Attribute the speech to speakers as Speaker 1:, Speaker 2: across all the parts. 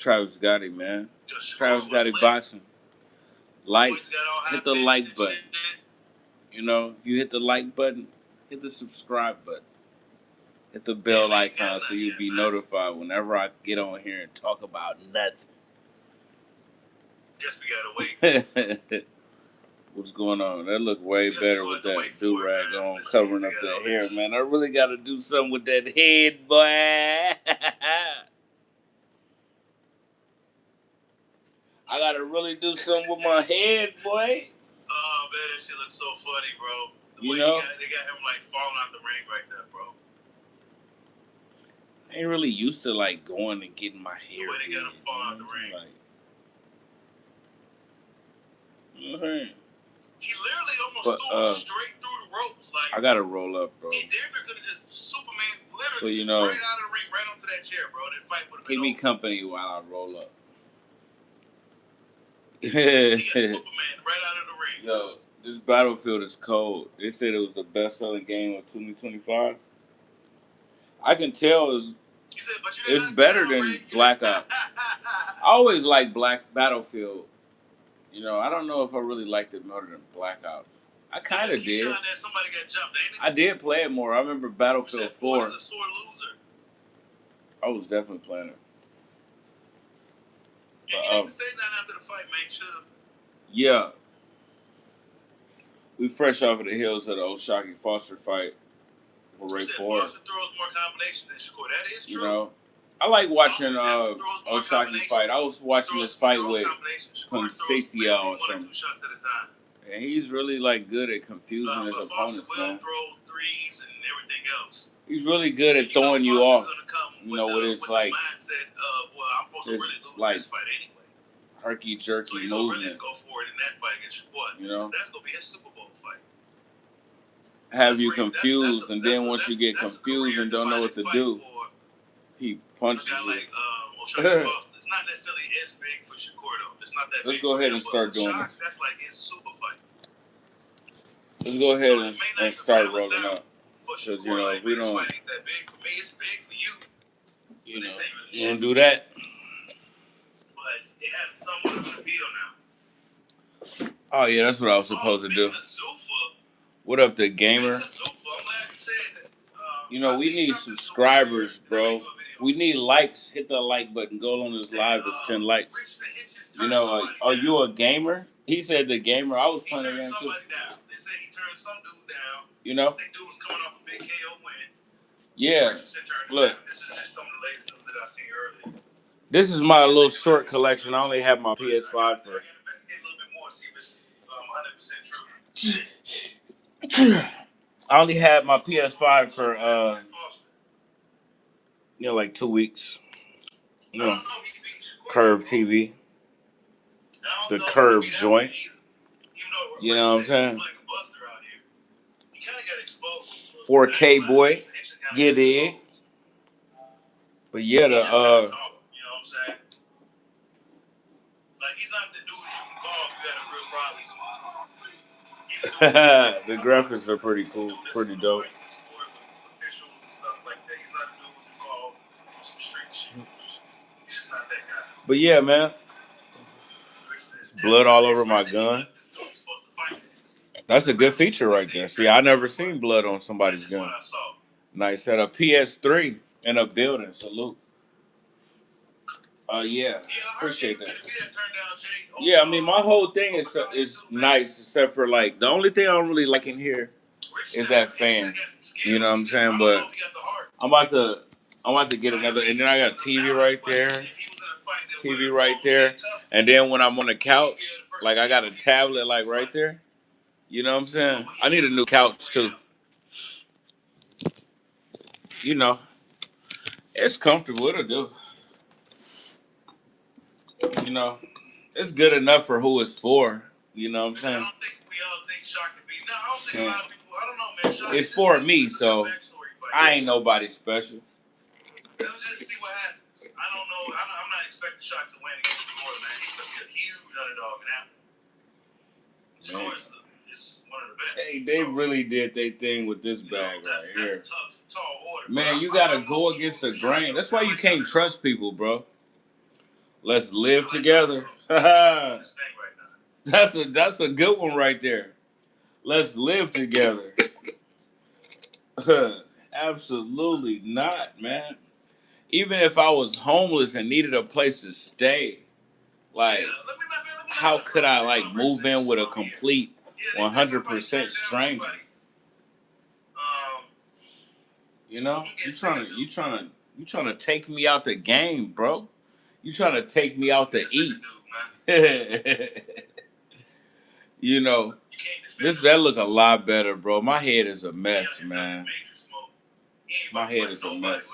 Speaker 1: TravisGotti, man. TravisGotti Boxing. Like, hit the like button. You know, if you hit the like button, hit the subscribe button. Hit the bell icon so you'll be notified whenever I get on here and talk about nothing.
Speaker 2: Guess we gotta wait.
Speaker 1: What's going on? That look way better with that do-rag on, covering up that hair, man. I really got to do something with that head, boy. I got to really do something with my head, boy.
Speaker 2: Oh, man, that shit looks so funny, bro.
Speaker 1: You know?
Speaker 2: They got him, like, falling out the ring right there, bro.
Speaker 1: I ain't really used to, like, going and getting my hair
Speaker 2: The way they got him falling out the ring.
Speaker 1: Like, you know what I'm saying?
Speaker 2: He literally almost threw him straight through the ropes. Like,
Speaker 1: I gotta roll up, bro.
Speaker 2: He damn near could have just Superman literally
Speaker 1: so, you know,
Speaker 2: right out of the ring, right onto that chair, bro. And then fight would have been
Speaker 1: keep me
Speaker 2: over.
Speaker 1: company while I roll up.
Speaker 2: He got Superman right out of the ring.
Speaker 1: Yo, this Battlefield is cold. They said it was the best-selling game of 2025. I can tell it's better than Black Ops. I always liked Battlefield. You know, I don't know if I really liked it more than Black Ops. I kind of did.
Speaker 2: Somebody got jumped, ain't it?
Speaker 1: I did play it more. I remember Battlefield 4.
Speaker 2: Ford is a sore loser.
Speaker 1: I was definitely playing it.
Speaker 2: Yeah, he didn't say nothing after the fight, man. Should have.
Speaker 1: Yeah. We fresh off of the heels of the O'Shaquie Foster fight with Ray Ford.
Speaker 2: Foster throws more combinations than Shakur. That is true.
Speaker 1: You know, I like watching O'Shaquie fight. I was watching this fight with Conceição or something. And he's really like good at confusing his opponents, man.
Speaker 2: Throw threes and everything else.
Speaker 1: He's really good at throwing you off. You know, with his like
Speaker 2: mindset of, well, I'm supposed to really lose this fight anyway.
Speaker 1: Herky jerky movement.
Speaker 2: So he's really go for it in that fight against Shakur.
Speaker 1: You know,
Speaker 2: that's gonna be his Super Bowl fight.
Speaker 1: Have you confused, and then once you get confused and don't know what to do, he punches you.
Speaker 2: Like O'Shaquie Foster. It's not necessarily as big for Shakur though. It's not that.
Speaker 1: Let's go ahead and start doing this.
Speaker 2: That's like his super fight.
Speaker 1: Let's go ahead and start rolling up. Because, you know, if we don't...
Speaker 2: This fight ain't that big for me. It's big for you.
Speaker 1: You know, you don't do that.
Speaker 2: But it has somewhat of an appeal now.
Speaker 1: Oh, yeah, that's what I was supposed to do. What up, the gamer? You know, we need subscribers, bro. We need likes. Hit the like button. Go on this live. It's 10 likes. You know, are you a gamer? He said the gamer. I was playing again, too.
Speaker 2: They said he turned some dude down.
Speaker 1: You know?
Speaker 2: I think dude was coming off a big KO win.
Speaker 1: Yeah. Look.
Speaker 2: This is just some of the latest news that I seen earlier.
Speaker 1: This is my little short collection. I only have my PS5 for...
Speaker 2: Investigate a little bit more, see if it's 100% true.
Speaker 1: I only had my PS5 for, you know, like 2 weeks. You know, Curve TV. The Curve joint. You know what I'm saying? 4K boy. Get it. But yeah, the
Speaker 2: you know what I'm saying? Like he's not the dude you can call if you had a real problem.
Speaker 1: The graphics are pretty cool, pretty dope.
Speaker 2: Officials and stuff like that. He's not a dude to call some street shit. He's just not that guy.
Speaker 1: But yeah, man. Blood all over my gun. That's a good feature right there. See, I never seen blood on somebody's gun. Nice. At a PS3 in a building. Salute. Yeah. Appreciate that. Yeah, I mean, my whole thing is nice, except for, like, the only thing I don't really like in here is that fan. You know what I'm saying? But I'm about to get another, and then I got TV right there. TV right there. And then when I'm on the couch, like, I got a tablet, like, right there. You know what I'm saying? I need a new couch, too. You know. It's comfortable. It'll do. You know. It's good enough for who it's for. You know what I'm saying?
Speaker 2: I don't think we all think Shaq could be. No, I don't think a lot of people. I don't know, man. Shaq
Speaker 1: it's for me, so I ain't nobody special.
Speaker 2: Let's just see what happens. I don't know. I'm not expecting Shaq to win against Shakur, man. He's going to be a huge underdog now. Shakur is one of the best.
Speaker 1: Hey, they really did their thing with this bag right here.
Speaker 2: That's a tough, tall order.
Speaker 1: Man, you got to go against the grain. That's why you can't trust people, bro. Let's live together. That's a good one right there. Let's live together. Absolutely not, man. Even if I was homeless and needed a place to stay, like, how could I like move in with a complete 100% stranger? You know, you trying to take me out the game, bro. You trying to take me out to eat. You know, that look a lot better, bro. My head is a mess, man. My head is a mess.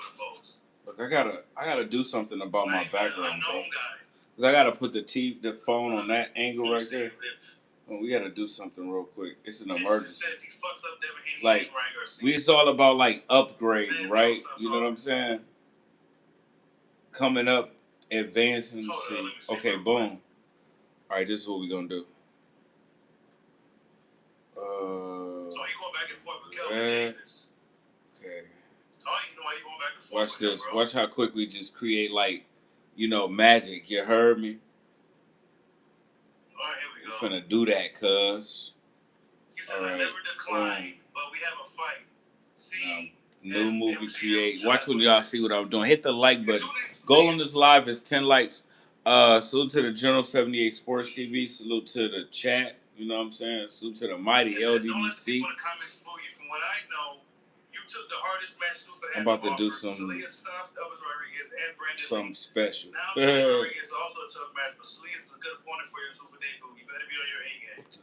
Speaker 1: Look, I gotta do something about my background, bro. Cause I gotta put the phone on that angle right there. Well, we gotta do something real quick. It's an emergency. Like, it's all about like upgrading, right? You know what I'm saying? Coming up, advancing. See, okay, boom. All right, this is what we're gonna do. So you going back and forth with Kelvin Davis? Okay. Watch this. Watch how quick we just create like, magic. You heard me? All right, here we go. We're finna do that, cuz. He says, I never decline, but we have a fight. See? New movie create. Watch when y'all see what I'm doing. Hit the like button. Goal on this live is 10 likes. Salute to the General 78 Sports TV. Salute to the chat. You know what I'm saying? Salute to the mighty LDBC. I'm about to do something special. Now, Rodriguez is also a tough match, but Salias is a good opponent for your super debut. You better be on your A game. What the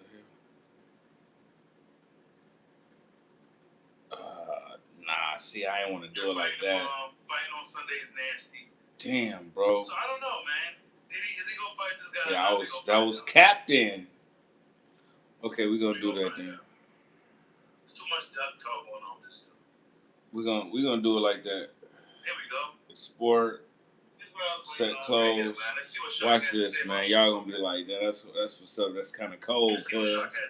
Speaker 1: hell? Nah, see, I ain't want to do it like that. Fighting on Sunday is nasty. Damn, bro. So I don't know, man. Is he gonna fight this guy? See, that was captain. Okay, we're gonna do that then. There's too much duck talk going on with this dude. We're gonna do it like that. Here we go. Export. Set close. Watch this, man. Y'all gonna be like, that's what's up. That's kind of cold, cuz.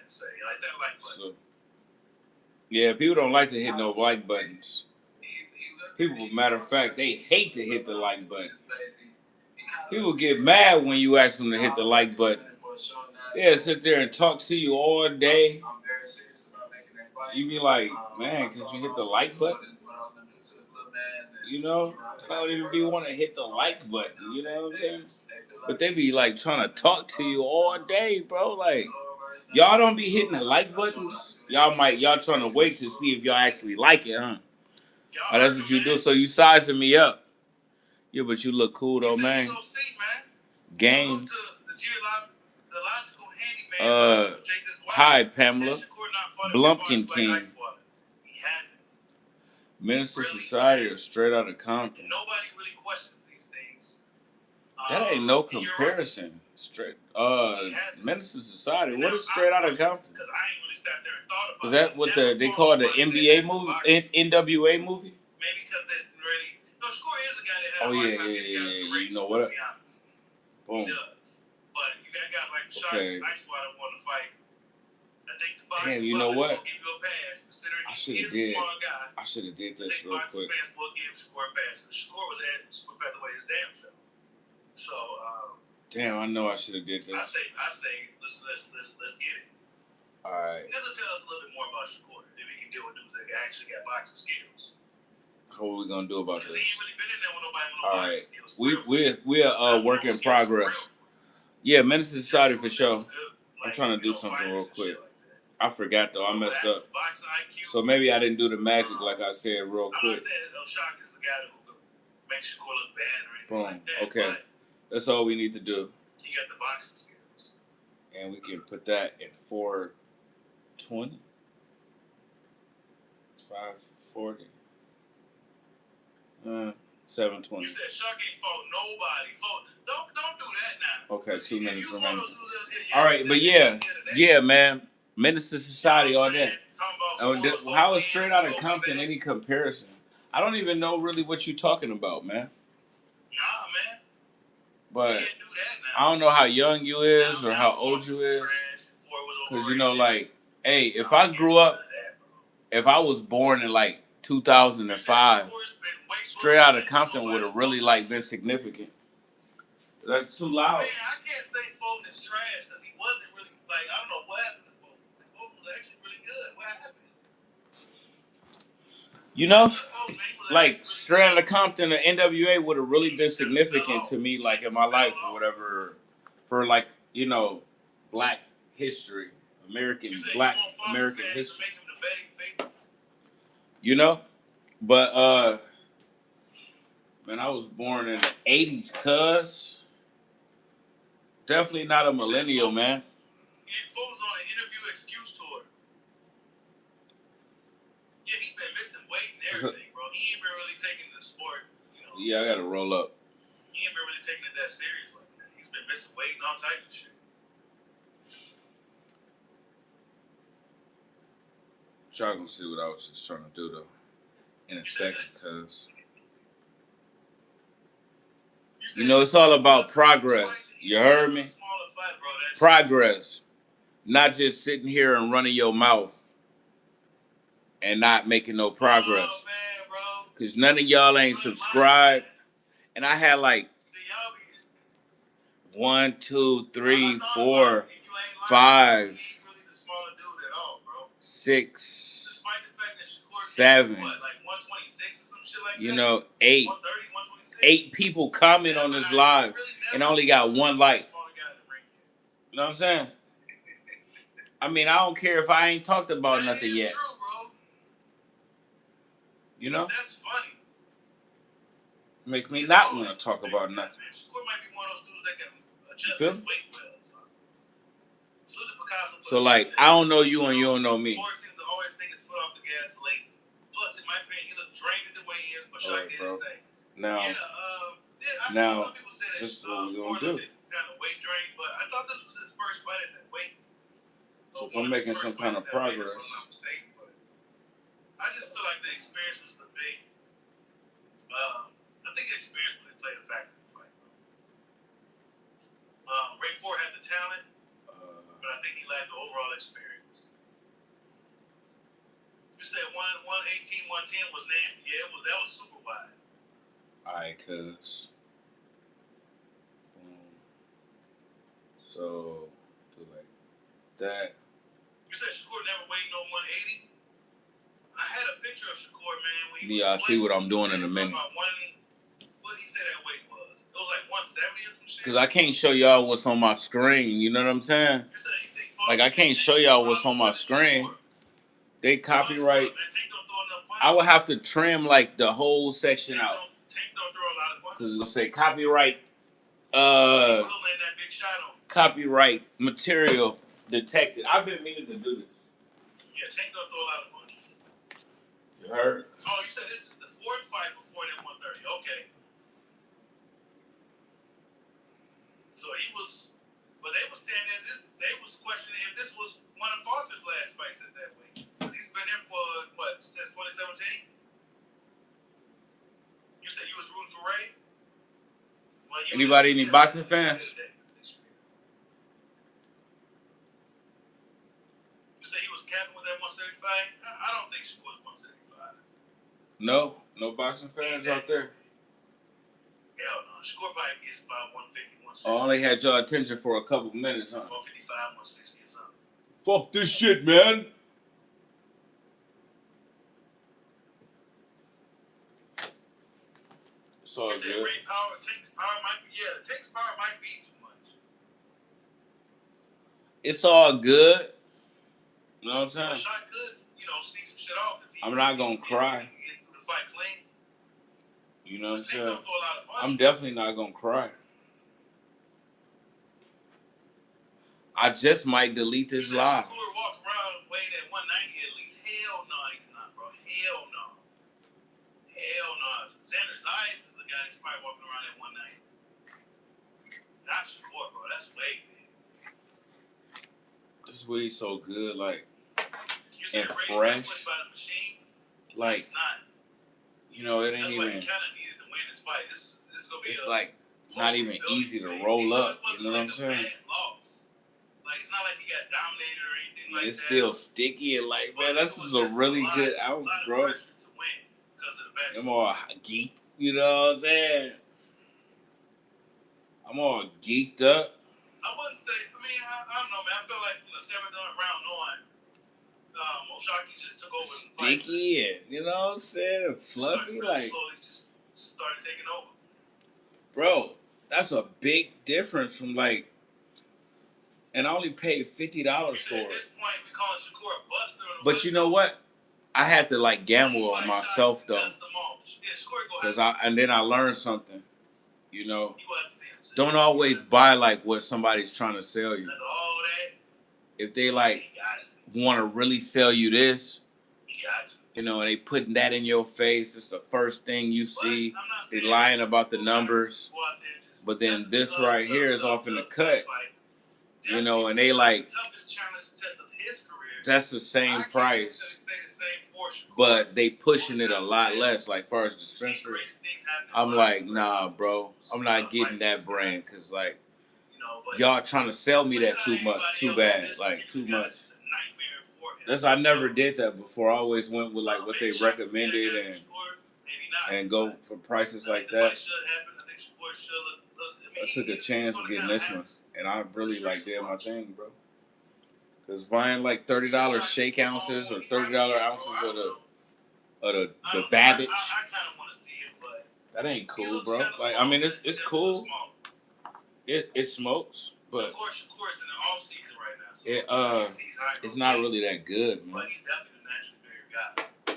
Speaker 1: So, yeah, people don't like to hit no like buttons. People, matter of fact, they hate to hit the like button. People get mad when you ask them to hit the like button. They'll sit there and talk to you all day. You be like, man, could you hit the like button? You know? I don't even be want to hit the like button. You know what I'm saying? But they be like trying to talk to you all day, bro. Like, y'all don't be hitting the like buttons. Y'all trying to wait to see if y'all actually like it, huh? Oh, that's what you do. So you sizing me up. Yeah, but you look cool though, man. Games. Hi, Pamela. Blumpkin King. Minister Society or straight out of Compton. Nobody really questions these things. That ain't no comparison. Straight Minister Society. What is straight out of Compton? Because I ain't really sat there and thought about. Is that what they call the NBA movie? NWA movie? Maybe because there's really Shakur is a guy that had a hard time getting guys to rate. You know what? Boom. He does. But you got guys like Shaq, Ice Water want to fight. I think the boxing will give you a pass, considering he is a small guy. I should have did this real quick. Fans will give Shakur a pass. Shakur was at super featherweight his damn self. So, damn, I know I should have did this. I say, let's get it. All right. Just to tell us a little bit more about Shakur, if he can deal with dudes that actually got boxing skills. What are we gonna do about this? Because he ain't really been in there with nobody with no boxing skills. We're a work in progress. Yeah, Minister Society for sure. I'm trying to do something real quick. I forgot though. I messed up. So maybe I didn't do the magic like I said real quick. I'm not saying Shock is the guy who makes Shakur look bad or anything like that. Okay. That's all we need to do. He got the boxing skills. And we can put that in 420. 540. 720. You said Shock ain't fought nobody. Don't do that now. Okay, 2 minutes remaining. All right, but yeah, man. Minister Society, all that. How is straight out of Compton any comparison? I don't even know really what you're talking about, man. Nah, man. But I don't know how young you is or how old you is. Because, like, hey, if I grew up, if I was born in, like, 2005, straight out of Compton would have really, like, been significant. That's too loud.
Speaker 2: Man, I can't say Fulton is trash because he wasn't really like I don't know what happened to Fulton. Fulton was actually really good. What happened?
Speaker 1: You know, like straight out of Compton, the NWA would have really been significant to me, like in my life or whatever, for like Black history, Black American history. You know, but man, I was born in the '80s, cuz definitely not a millennial, man.
Speaker 2: Fulton's on an interview excuse tour. Yeah, he been missing weight and everything, bro. He ain't been really taking the sport,
Speaker 1: Yeah, I gotta roll up.
Speaker 2: He ain't been really taking it that serious like that. He's been missing weight and all types of shit.
Speaker 1: Y'all gonna see what I was just trying to do though in a second, cuz it's all about progress. You heard me? Progress. Not just sitting here and running your mouth and not making no progress. Cause none of y'all ain't subscribed. And I had like 1, 2, 3, 4, 5, 6, 7, 8. 8 people comment on this live and I only got 1 like. You know what I'm saying? I mean, I don't care if I ain't talked about nothing yet. You know?
Speaker 2: That's funny.
Speaker 1: Make me not want to talk about nothing.
Speaker 2: Shakur might be one of those dudes that can adjust his weight well.
Speaker 1: So like, I don't know you and you don't know me.
Speaker 2: Forrest seems to always take his foot off the gas late. Plus, in my opinion, he looked drained the way he is, but Shaq did his thing.
Speaker 1: Now,
Speaker 2: I saw some people say that Ford looked kind of weight drained, but I thought this was his first fight at that weight.
Speaker 1: So if I'm making some kind of progress.
Speaker 2: I just feel like the experience was the big. I think the experience really played a factor in the fight. Ray Ford had the talent, but I think he lacked the overall experience. You said 118, 110 was nasty. Yeah, that was super wide.
Speaker 1: Alright, cuz. Boom. So, do like that.
Speaker 2: You said Shakur never weighed no 180? I had a picture of Shakur, man. When he
Speaker 1: I'll see what I'm doing in a minute.
Speaker 2: What he said that weight was? It was like 170 or some shit?
Speaker 1: Because I can't show y'all what's on my screen. You know what I'm saying? Like, I can't show y'all what's on my screen. They copyright. I would have to trim, like, the whole section out. Because it's going to say copyright. Copyright material detected. I've been meaning to do this.
Speaker 2: Yeah, Tank don't throw a lot of punches.
Speaker 1: You heard?
Speaker 2: Oh, you said this is the 4th fight for Ford at 130. Okay. So he was, but they were saying that they was questioning if this was one of Foster's last fights at that weight. Because he's been there for, since 2017? You said you was rooting for Ray? Well,
Speaker 1: anybody, any boxing fans?
Speaker 2: You said he was capping with that 175? I don't think she was 175.
Speaker 1: No boxing fans out there?
Speaker 2: Hell no. Shakur probably gets about 150, 160.
Speaker 1: I only had your attention for a couple minutes, huh?
Speaker 2: 155, 160 or something.
Speaker 1: Fuck this shit, man. It's all good.
Speaker 2: Ray Power, Tank's power might be, Tank's power might be too much.
Speaker 1: It's all good. You know what I'm saying?
Speaker 2: But Shot could, sneak some shit off.
Speaker 1: I'm not gonna cry.
Speaker 2: Get through the fight clean.
Speaker 1: You know what I'm saying? I'm definitely not gonna cry. I just might delete this live.
Speaker 2: Shakur walk around weighing at 190 at least. Hell no, he's not, bro. Hell no. Xander Zayas is a guy that's probably walking around at 190. Not Shakur, bro. That's way big.
Speaker 1: This weed's so good, like, and
Speaker 2: fresh.
Speaker 1: fresh.
Speaker 2: By the machine.
Speaker 1: Like,
Speaker 2: it's not.
Speaker 1: It ain't
Speaker 2: that's
Speaker 1: even.
Speaker 2: Why he kind of needed to win this fight. This is gonna be.
Speaker 1: It's like not even easy to roll up. You know what I'm saying?
Speaker 2: Loss. Like it's not like he got dominated or anything like that.
Speaker 1: It's still sticky and like, man, this is a really good ounce, bro. Them all geeks, you know what I'm saying? I'm all geeked up.
Speaker 2: I wouldn't say. I mean, I don't know, man. I feel like from the 7th round on, O'Shaquie just took over the fight.
Speaker 1: Sticky and you know what I'm saying, fluffy, like
Speaker 2: slowly just started taking over.
Speaker 1: Bro, that's a big difference from like, and I only paid $50 for it.
Speaker 2: At this point, we call Shakur a buster.
Speaker 1: But you know what? I had to like gamble on myself though, because then I learned something. You know, don't always buy like what somebody's trying to sell you. If they like want to really sell you this, you know, and they putting that in your face, it's the first thing you see. They lying about the numbers, but then this right here is off in the cut. You know, and they like, that's the same price, but they pushing it a lot less. Like far as dispensaries, I'm like, nah, bro, I'm not getting that brand because like y'all trying to sell me that too much, too bad, like too much. I never did that before. I always went with like what they recommended and go for prices like that. I took a chance of getting this one, and I really like did my thing, bro. Cause buying like $30 shake ounces or $30 ounces of the Babbage, that ain't cool, bro. Like I mean, it's cool. It smokes, but
Speaker 2: of course, in the off season right now, so
Speaker 1: it's not really that good, man.
Speaker 2: But he's definitely a naturally bigger guy.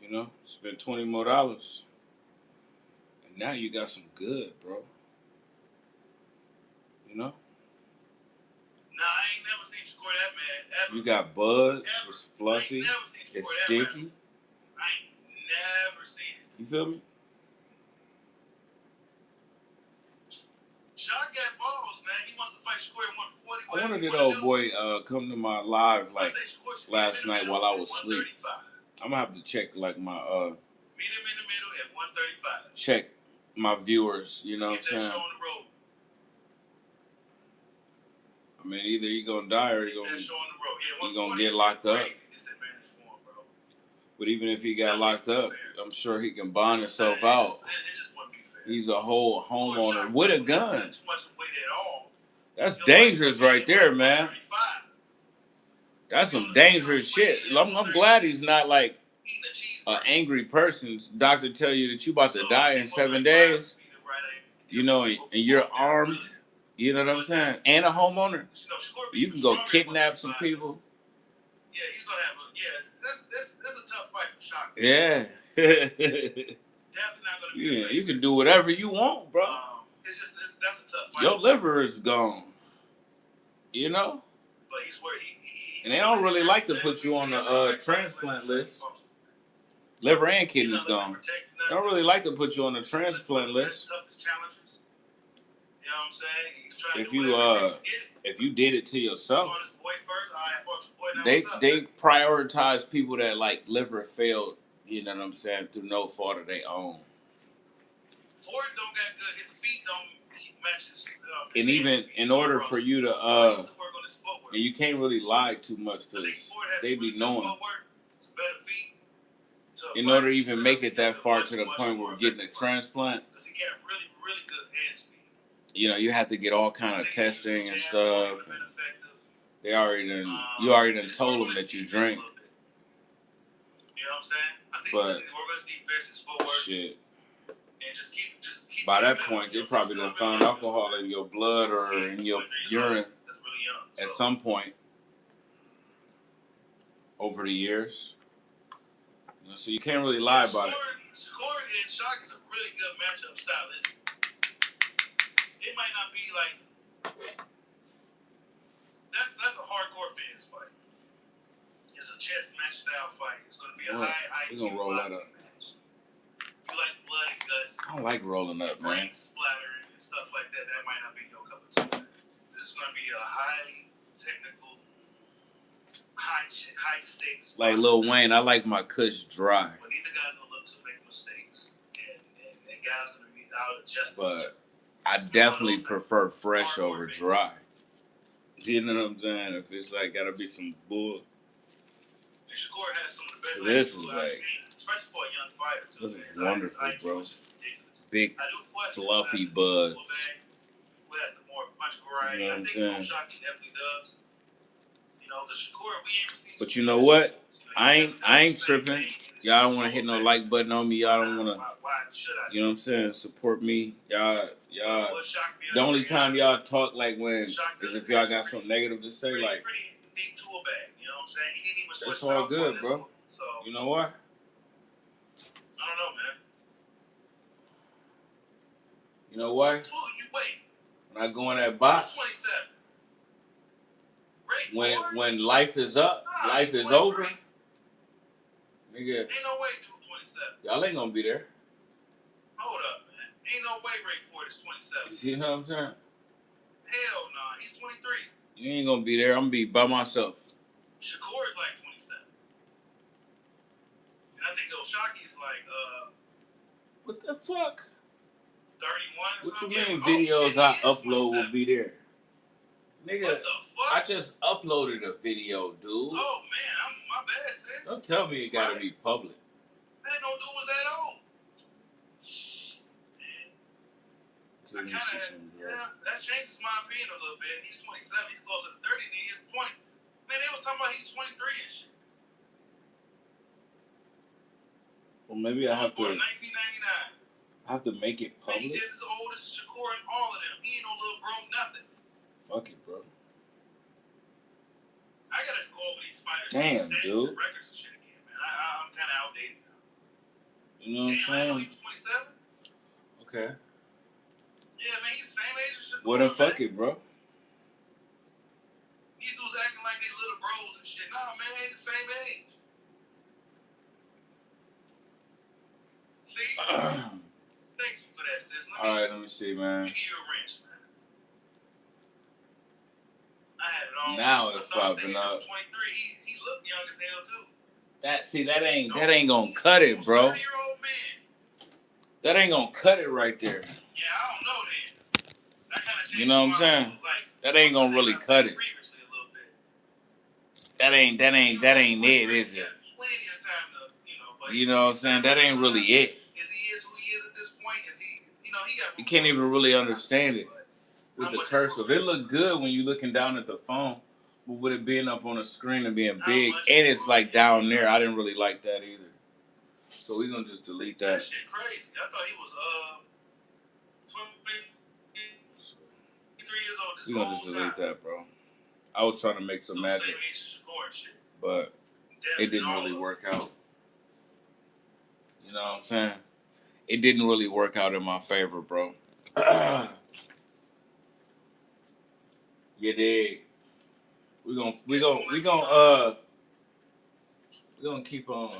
Speaker 1: You know, spend $20 more, and now you got some good, bro. You know?
Speaker 2: Nah, I ain't never seen you score that, man. Ever.
Speaker 1: You got buds, it's fluffy, it's sticky.
Speaker 2: I ain't never seen it.
Speaker 1: You feel me?
Speaker 2: Shaq got balls, man. He wants to fight Shakur at 140.
Speaker 1: I wanted that old boy come to my live like last night while I was asleep. I'm gonna have to check like my
Speaker 2: meet him in the middle at 135.
Speaker 1: Check my viewers, you know what I'm saying? I mean, either you gonna die or you gonna get locked up. But even if he got locked up, I'm sure he can bond himself out. He's a whole homeowner with a gun. That's dangerous right there, man. That's some dangerous shit. I'm glad he's not like an angry person. Doctor tell you that you about to die in 7 days, you know, and you're armed. You know what I'm saying? And a homeowner. You can go kidnap some people.
Speaker 2: Yeah, he's gonna have that's a tough fight for Shock.
Speaker 1: Yeah.
Speaker 2: It's definitely not gonna be.
Speaker 1: Yeah, you can do whatever you want, bro.
Speaker 2: That's a tough fight.
Speaker 1: Your liver is gone. You know?
Speaker 2: But he's where he
Speaker 1: and they don't really like to put you on the transplant list. Liver and kidneys gone. They don't really like to put you on the transplant list.
Speaker 2: You know what I'm saying? He's trying to do
Speaker 1: if you did it to yourself, they prioritize people that like liver failed, you know what I'm saying, through no fault of their own.
Speaker 2: Ford don't got good. His feet don't match his
Speaker 1: and even in order for you to and you can't really lie too much because they be knowing. In order to even make it that far to the point where we're getting a transplant,
Speaker 2: because he got really, really good hand speed.
Speaker 1: You know, you have to get all kind of testing and stuff. And they already done, you already done told them that you drink.
Speaker 2: You know what I'm saying? I think
Speaker 1: but
Speaker 2: we're going to defense his footwork.
Speaker 1: Shit.
Speaker 2: And just keep
Speaker 1: by that point, they probably done found alcohol in your blood or in your urine at some point over the years. You know, so you can't really lie about it.
Speaker 2: Score and Shock is a really good matchup stylistic. It might not be like that's a hardcore fans fight. It's a chess match style fight. It's going to be a high IQ boxing match. If you like blood and guts,
Speaker 1: I don't like rolling up, man.
Speaker 2: Splattering and stuff like that. That might not be your cup of tea. This is going to be a highly technical, high stakes.
Speaker 1: Like Lil Wayne, I like my kush dry.
Speaker 2: But neither guy's going to look to make mistakes, and guys going to be out adjusting.
Speaker 1: But I definitely prefer fresh over dry. You know what I'm saying? If it's like gotta be some bull.
Speaker 2: Shakur has some of the best
Speaker 1: this is
Speaker 2: I've
Speaker 1: like
Speaker 2: seen, especially for a young fighter too.
Speaker 1: This is wonderful, bro. Big, fluffy
Speaker 2: buds. Who has the more punch variety?
Speaker 1: You know what I'm saying?
Speaker 2: Shockey definitely does. You know, the Shakur, we ain't seen.
Speaker 1: But you know what? I ain't tripping. Y'all don't want to hit no like button on me. Y'all don't want to. You know what I'm saying? Support me. Y'all. The only time y'all talk like when is if y'all got something negative to say. Like,
Speaker 2: deep tool bag. You know what I'm saying? He didn't even switch.
Speaker 1: It's all good, bro.
Speaker 2: So
Speaker 1: you know what?
Speaker 2: I don't know, man.
Speaker 1: You know what?
Speaker 2: You wait.
Speaker 1: When I go in that box,
Speaker 2: 27.
Speaker 1: when life is up, life is over. Nigga,
Speaker 2: ain't no way, dude. 27.
Speaker 1: Y'all ain't gonna be there.
Speaker 2: Hold up, man. Ain't no way Ray Ford is 27.
Speaker 1: You know what I'm saying?
Speaker 2: Hell no, he's 23.
Speaker 1: You ain't gonna be there. I'm gonna be by myself.
Speaker 2: Shakur is like 27. And I think Oshaki is like,
Speaker 1: what the fuck?
Speaker 2: 31 or
Speaker 1: what
Speaker 2: something.
Speaker 1: You mean videos I upload will be there? Nigga,
Speaker 2: what the fuck?
Speaker 1: I just uploaded a video, dude.
Speaker 2: Oh, man, my bad, sis.
Speaker 1: Don't tell me it gotta be public.
Speaker 2: I didn't know dude was that old. Man. That changes my opinion a little bit. He's 27. He's closer to 30 than he is 20. Man, they was talking about he's 23 and shit.
Speaker 1: Well, maybe I have to.
Speaker 2: 1999.
Speaker 1: I have to make it public.
Speaker 2: Man, he's just as old as Shakur and all of them. He ain't no little bro, nothing.
Speaker 1: Fuck it, bro.
Speaker 2: I gotta go over these fighters'
Speaker 1: stats
Speaker 2: and records and shit again, man. I'm kind of outdated now.
Speaker 1: You know what I'm saying?
Speaker 2: I know he was 27.
Speaker 1: Okay.
Speaker 2: Yeah, man, he's the same age as Shakur.
Speaker 1: Well, then fuck it, bro.
Speaker 2: These dudes acting like they little bros and shit. Nah, man, they ain't the same age. See? Thank you for that, sis.
Speaker 1: Alright, let me see, man.
Speaker 2: Let me give you a wrench, man. I had it all.
Speaker 1: Now it's popping up.
Speaker 2: 23, he looked young as hell, too.
Speaker 1: That ain't gonna cut it, bro.
Speaker 2: 30-year-old man.
Speaker 1: That ain't gonna cut it right there.
Speaker 2: Yeah, I don't know then. That kind of
Speaker 1: you know what I'm saying? That ain't gonna really cut it. That ain't it, is it? You know what I'm saying? That ain't really it.
Speaker 2: Is he who he is at this point? Is he, he got...
Speaker 1: You can't even really understand it with the cursive. It look good when you looking down at the phone, but with it being up on the screen and being big, and it's like down there, I didn't really like that either. So we're gonna just delete that.
Speaker 2: That shit crazy. I thought he was 23 years old this whole time. We're gonna just delete
Speaker 1: that, bro. I was trying to make some magic, but it didn't really work out. You know what I'm saying? It didn't really work out in my favor, bro. You dig? We're gonna keep on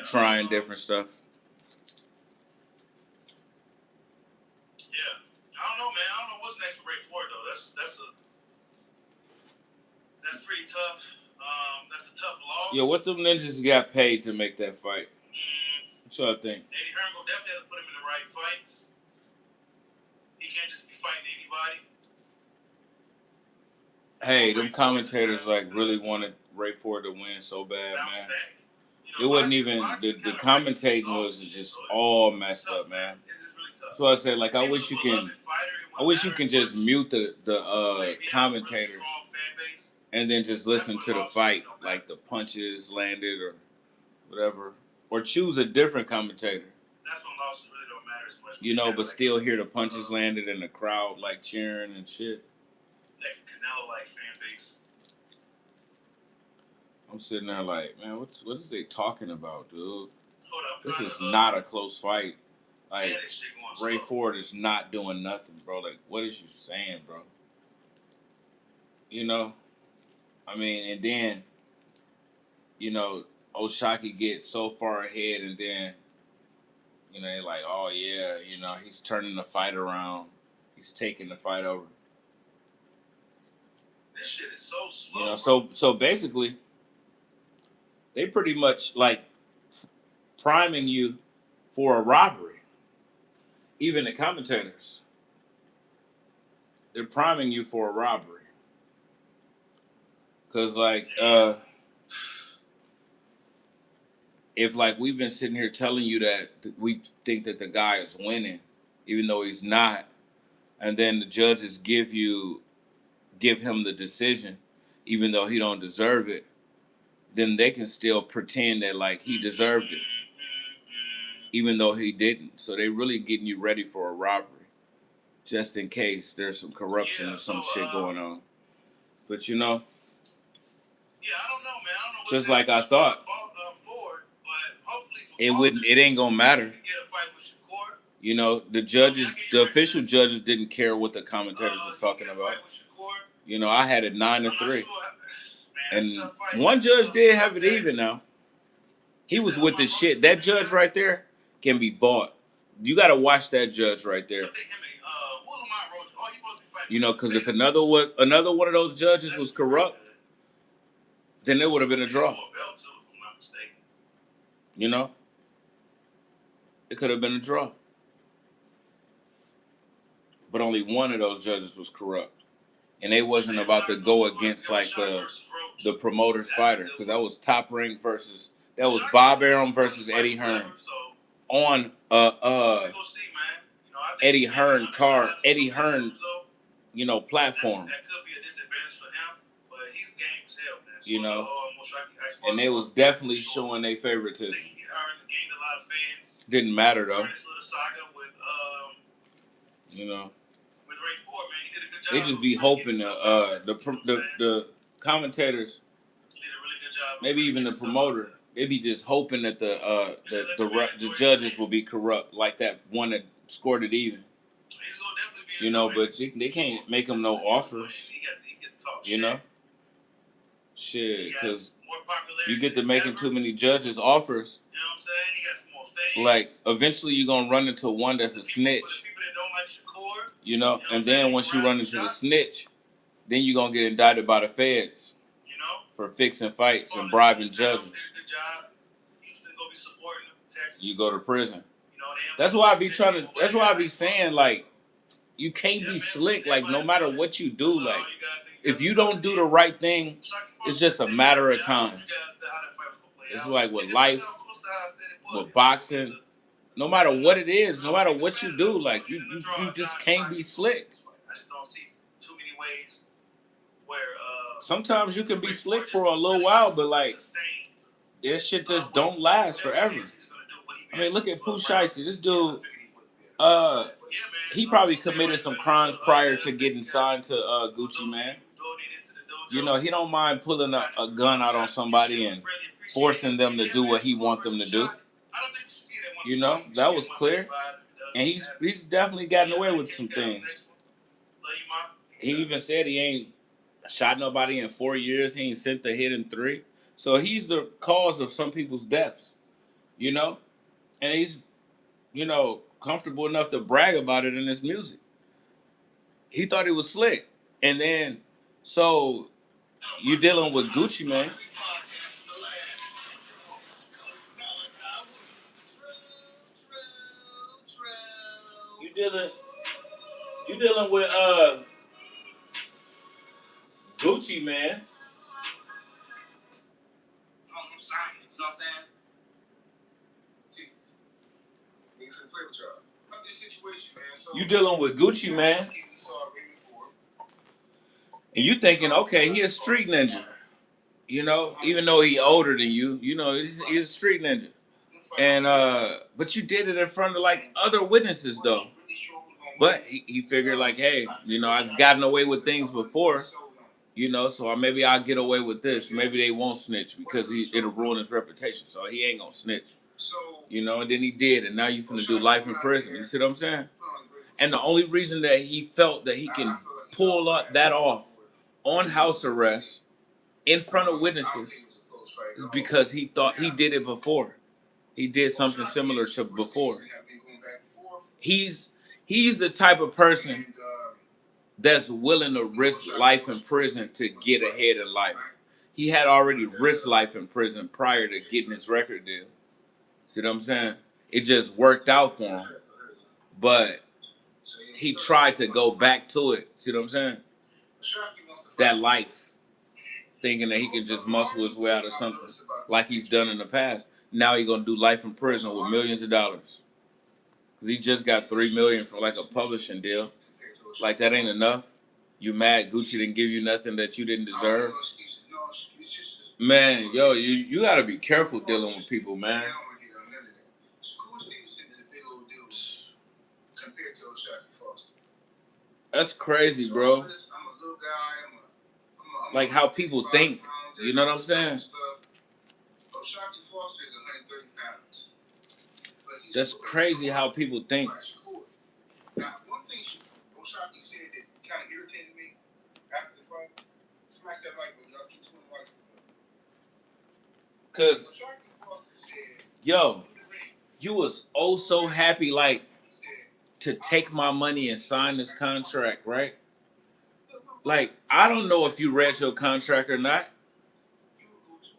Speaker 1: trying different stuff.
Speaker 2: Yeah. I don't know, man. I don't know what's next for Ray Ford though. That's pretty tough. That's a tough loss.
Speaker 1: Yeah, what them ninjas got paid to make that fight? What y'all think?
Speaker 2: Eddie Hearn will definitely have to put him in the right fights. He can't just be fighting anybody.
Speaker 1: Hey, them commentators really wanted Ray Ford to win so bad, man. It wasn't even the commentating was just all messed up, man. So I said, I wish you can just mute the commentators and then just listen to the fight, like the punches landed or whatever, or choose a different commentator.
Speaker 2: That's when losses really don't matter as much.
Speaker 1: But still hear the punches landed in the crowd cheering and shit.
Speaker 2: Like a Canelo-like fan base.
Speaker 1: I'm sitting there man, what is they talking about, dude?
Speaker 2: Hold up,
Speaker 1: this is not a close fight. Ray
Speaker 2: slow.
Speaker 1: Ford is not doing nothing, bro. What is you saying, bro? I mean, and then, Oshaki gets so far ahead, and then, they're like, oh yeah, he's turning the fight around. He's taking the fight over.
Speaker 2: This shit is so slow.
Speaker 1: So basically, they pretty much priming you for a robbery. Even the commentators, they're priming you for a robbery. Cause if like we've been sitting here telling you that we think that the guy is winning, even though he's not, and then the judges give him the decision, even though he don't deserve it, then they can still pretend that like he deserved it, even though he didn't. So they really getting you ready for a robbery, just in case there's some corruption or some shit going on. But you know,
Speaker 2: I don't know, man. I don't know.
Speaker 1: Just like I thought, it ain't gonna matter. You know, the official judges didn't care what the commentators was talking about. You know, I had it 9-3, and one judge did have it even. Now he was with the shit. That judge right there can be bought. You got to watch that judge right there. You know, because if another one of those judges was corrupt, then it would have been a draw. You know, it could have been a draw. But only one of those judges was corrupt. And they wasn't about to go against like the promoter's fighter, because that was Top Rank that was Bob Arum versus Eddie Hearn on Eddie Hearn platform. That could be a disadvantage for him, but he's game as hell, man. You know, and they was definitely showing their favoritism. He gained a lot of fans. Didn't matter though. This little saga with you know. With Ray Ford, man, he did a good job. They just be hoping the commentators did a really good job. Maybe even the promoter. They be just hoping that the judges will be corrupt, like that one that scored it even. You know, but they can't make him no offers. You know, shit, because you get to making too many judges offers. You know what I'm saying? He got some more fame. Like eventually you're gonna run into one that's a snitch. You know, and then once you run into the snitch, then you're gonna get indicted by the feds. For fixing fights and bribing judges. You go to prison. That's why I be saying, like, you can't be slick. Like, no matter what you do, like, if you don't do the right thing, it's just a matter of time. It's like with life, with boxing, no matter what it is, no matter what you do, like, you just can't be slick. I just don't see too many ways where sometimes you can be slick for a little while, but like this shit just don't last forever. I mean, look at Pooh Shiesty. This dude, he probably committed some crimes prior to getting signed to Gucci Mane. You know, he don't mind pulling a gun out on somebody and forcing them to do what he wants them to do. You know, that was clear, and he's definitely gotten away with some things. He even said he ain't shot nobody in 4 years. He ain't sent the hit in 3. So he's the cause of some people's deaths, you know? And he's, you know, comfortable enough to brag about it in his music. He thought he was slick. And then, so, you dealing with Gucci Mane. You dealing with Gucci Mane. I'm signing, you know what I'm saying? You dealing with Gucci Mane. And you thinking, okay, he a street ninja. You know, even though he older than you, you know, he's a street ninja. And but you did it in front of like other witnesses though. But he figured like, hey, you know, I've gotten away with things before. You know, so maybe I'll get away with this. Maybe they won't snitch because it'll ruin his reputation. So he ain't gonna snitch. You know, and then he did, and now you finna do life in prison. You see what I'm saying? And the only reason that he felt that he can pull that off on house arrest in front of witnesses is because he thought he did it before. He did something similar to before. He's the type of person that's willing to risk life in prison to get ahead in life. He had already risked life in prison prior to getting his record deal. See what I'm saying? It just worked out for him. But he tried to go back to it. See what I'm saying? That life. Thinking that he could just muscle his way out of something like he's done in the past. Now he gonna do life in prison with millions of dollars. Cause he just got $3 million from like a publishing deal. Like that ain't enough. You mad Gucci didn't give you nothing that you didn't deserve? Man, yo, you gotta be careful dealing with people, man. That's crazy, bro. Like how people think. You know what I'm saying? That's crazy how people think. Now, one thing Oshaki said that kind of irritated me after the fight, smash that like button. Y'all keep 20 likes. Cause Oshaki Foster said, yo, you was oh so happy like to take my money and sign this contract, right? Like, I don't know if you read your contract or not,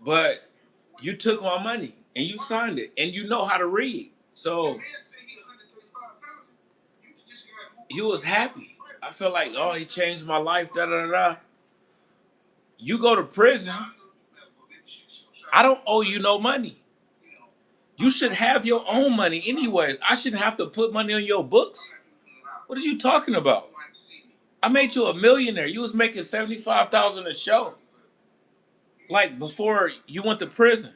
Speaker 1: but you took my money and you signed it and you know how to read. So you was happy. I felt like, oh, he changed my life, da da da. You go to prison, I don't owe you no money. You should have your own money anyways. I shouldn't have to put money on your books. What are you talking about? I made you a millionaire. You was making $75,000 a show. Like before you went to prison.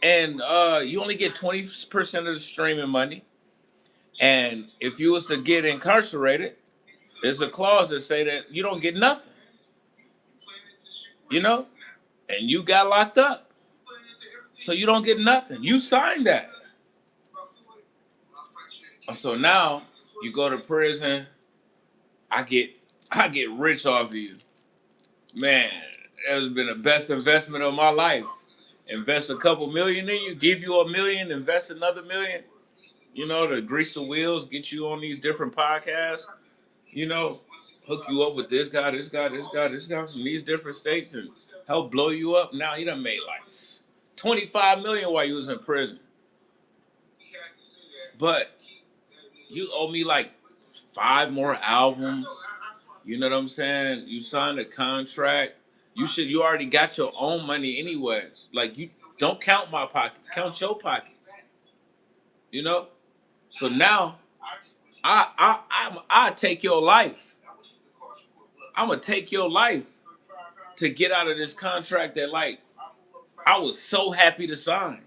Speaker 1: And you only get 20% of the streaming money. And if you was to get incarcerated, there's a clause that say that you don't get nothing. You know? And you got locked up. So you don't get nothing. You signed that. So now you go to prison, I get rich off of you. Man, that's been the best investment of my life. Invest a couple million in you, give you $1 million, invest another $1 million. You know, to grease the wheels, get you on these different podcasts. You know, hook you up with this guy from these different states and help blow you up. Now he done made like $25 million while you was in prison. But you owe me like 5 more albums. You know what I'm saying? You signed a contract. You already got your own money anyways. Like, you don't count my pockets, count your pockets. You know? So now I take your life. I'm gonna take your life to get out of this contract that, like, I was so happy to sign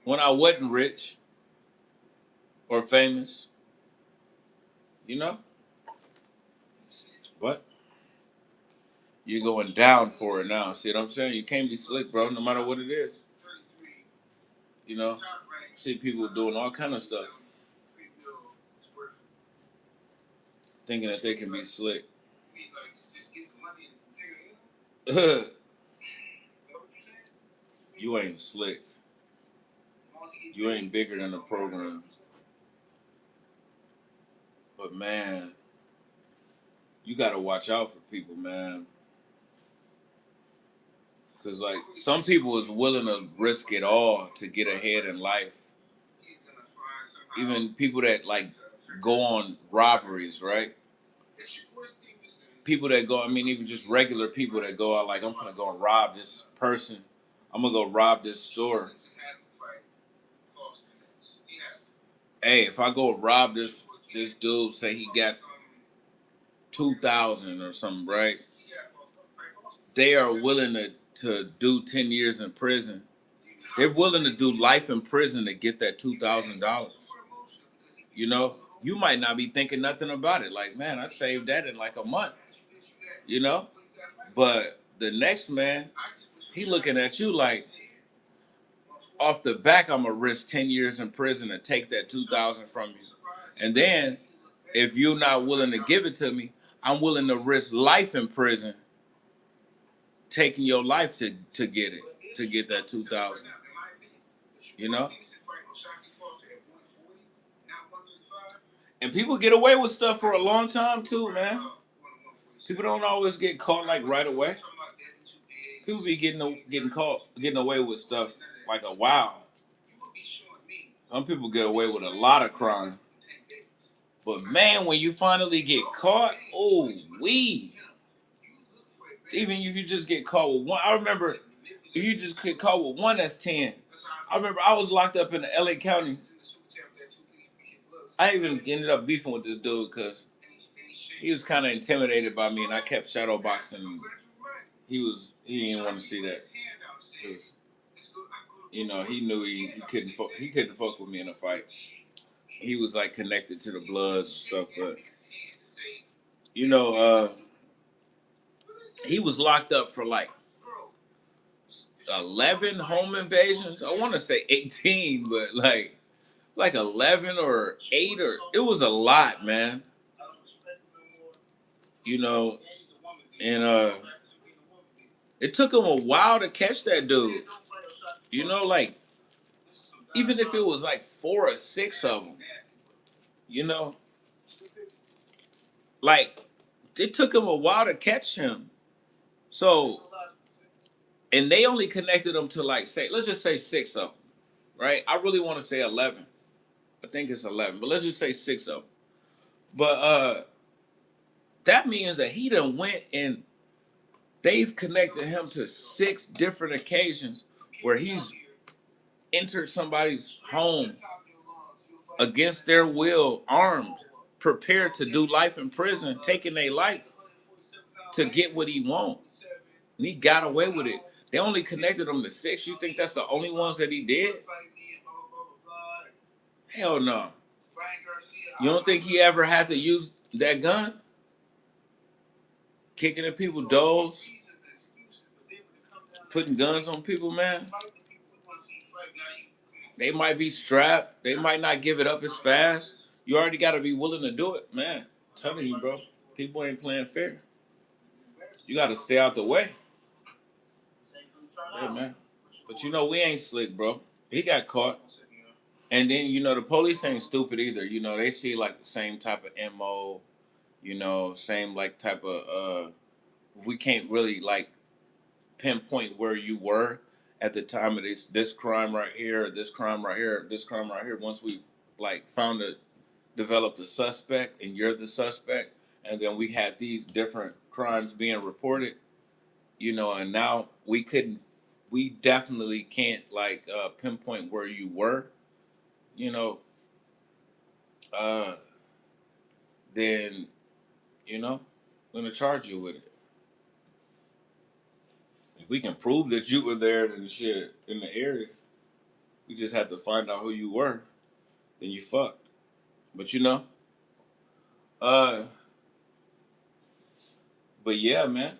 Speaker 1: when I wasn't rich or famous. You know? But you're going down for it now. See what I'm saying? You can't be slick, bro, no matter what it is. You know? See people doing all kind of stuff, thinking that they can be slick. You ain't slick. You ain't bigger than the program. But man, you gotta watch out for people, man. Cause like some people is willing to risk it all to get ahead in life. Even people that like go on robberies, right? People that go, I mean, even just regular people that go out like, I'm gonna go and rob this person. I'm gonna go rob this store. Hey, if I go rob this dude, say he got 2,000 or something, right? They are willing to do 10 years in prison. They're willing to do life in prison to get that $2,000. You know, you might not be thinking nothing about it. Like, man, I saved that in like a month. You know, but the next man, he looking at you like, off the back, I'm gonna risk 10 years in prison to take that 2,000 from you. And then, if you're not willing to give it to me, I'm willing to risk life in prison, taking your life to get it, to get that 2,000. You know? And people get away with stuff for a long time too, man. People don't always get caught like right away. People be getting away with stuff like a while. Some people get away with a lot of crime. But man, when you finally get caught, oh, even if you just get caught with one. I remember If you just get caught with one, that's 10. I remember I was locked up in the LA County. I even ended up beefing with this dude because he was kind of intimidated by me, and I kept shadow boxing. He didn't want to see that. You know, he knew he couldn't fuck with me in a fight. He was like connected to the Bloods and stuff, but you know, he was locked up for like 11 home invasions. I want to say 18, but like 11 or 8 or it was a lot, man. You know, and it took him a while to catch that dude. You know, like even if it was like 4 or 6 of them, you know, like it took him a while to catch him. So, and they only connected him to like say, let's just say 6 of them, right? I really want to say 11. I think it's 11, but let's just say 6 of them. But that means that he done went and they've connected him to 6 different occasions where he's entered somebody's home against their will, armed, prepared to do life in prison, taking their life to get what he wants. And he got away with it. They only connected him to 6. You think that's the only ones that he did? Hell no. You don't think he ever had to use that gun? Kicking at people's doors? Putting guns on people, man? They might be strapped. They might not give it up as fast. You already got to be willing to do it, man. I'm telling you, bro. People ain't playing fair. You got to stay out the way. Yeah, man. But you know, we ain't slick, bro. He got caught. And then, you know, the police ain't stupid either. You know, they see like the same type of MO, you know, same like type of, we can't really like pinpoint where you were at the time of this crime right here, this crime right here, this crime right here. Once we've like developed a suspect and you're the suspect, and then we had these different crimes being reported, you know, and now we definitely can't like pinpoint where you were, you know, then, you know, I'm gonna charge you with it. If we can prove that you were there and shit in the area, we just have to find out who you were, then you fucked. But you know, uh, but yeah, man.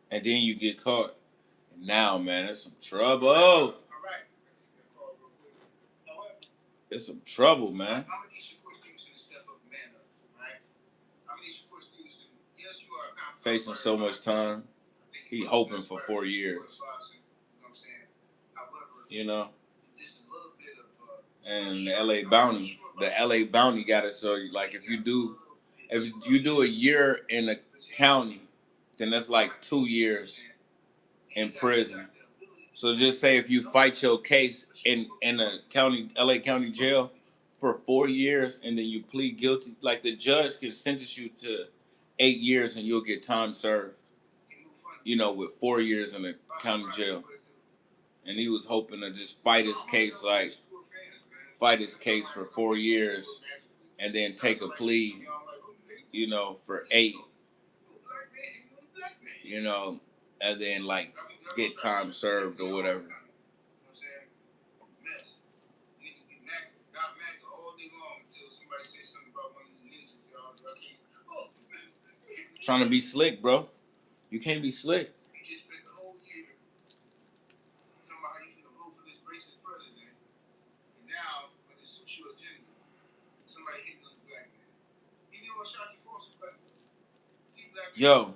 Speaker 1: And then you get caught. And now, man, it's some trouble. It's some trouble, man. Facing so much time. He hoping for 4 years. You know? And the LA Bounty got it. So like if you do a year in a county, then that's like 2 years in prison. So just say if you fight your case in a LA County jail for 4 years and then you plead guilty, like the judge can sentence you to 8 years and you'll get time served. You know, with 4 years in a county jail. And he was hoping to just fight his case for 4 years and then take a plea, you know, for 8, you know, and then like get time served or whatever. Trying to be slick, bro. You can't be slick. Yo,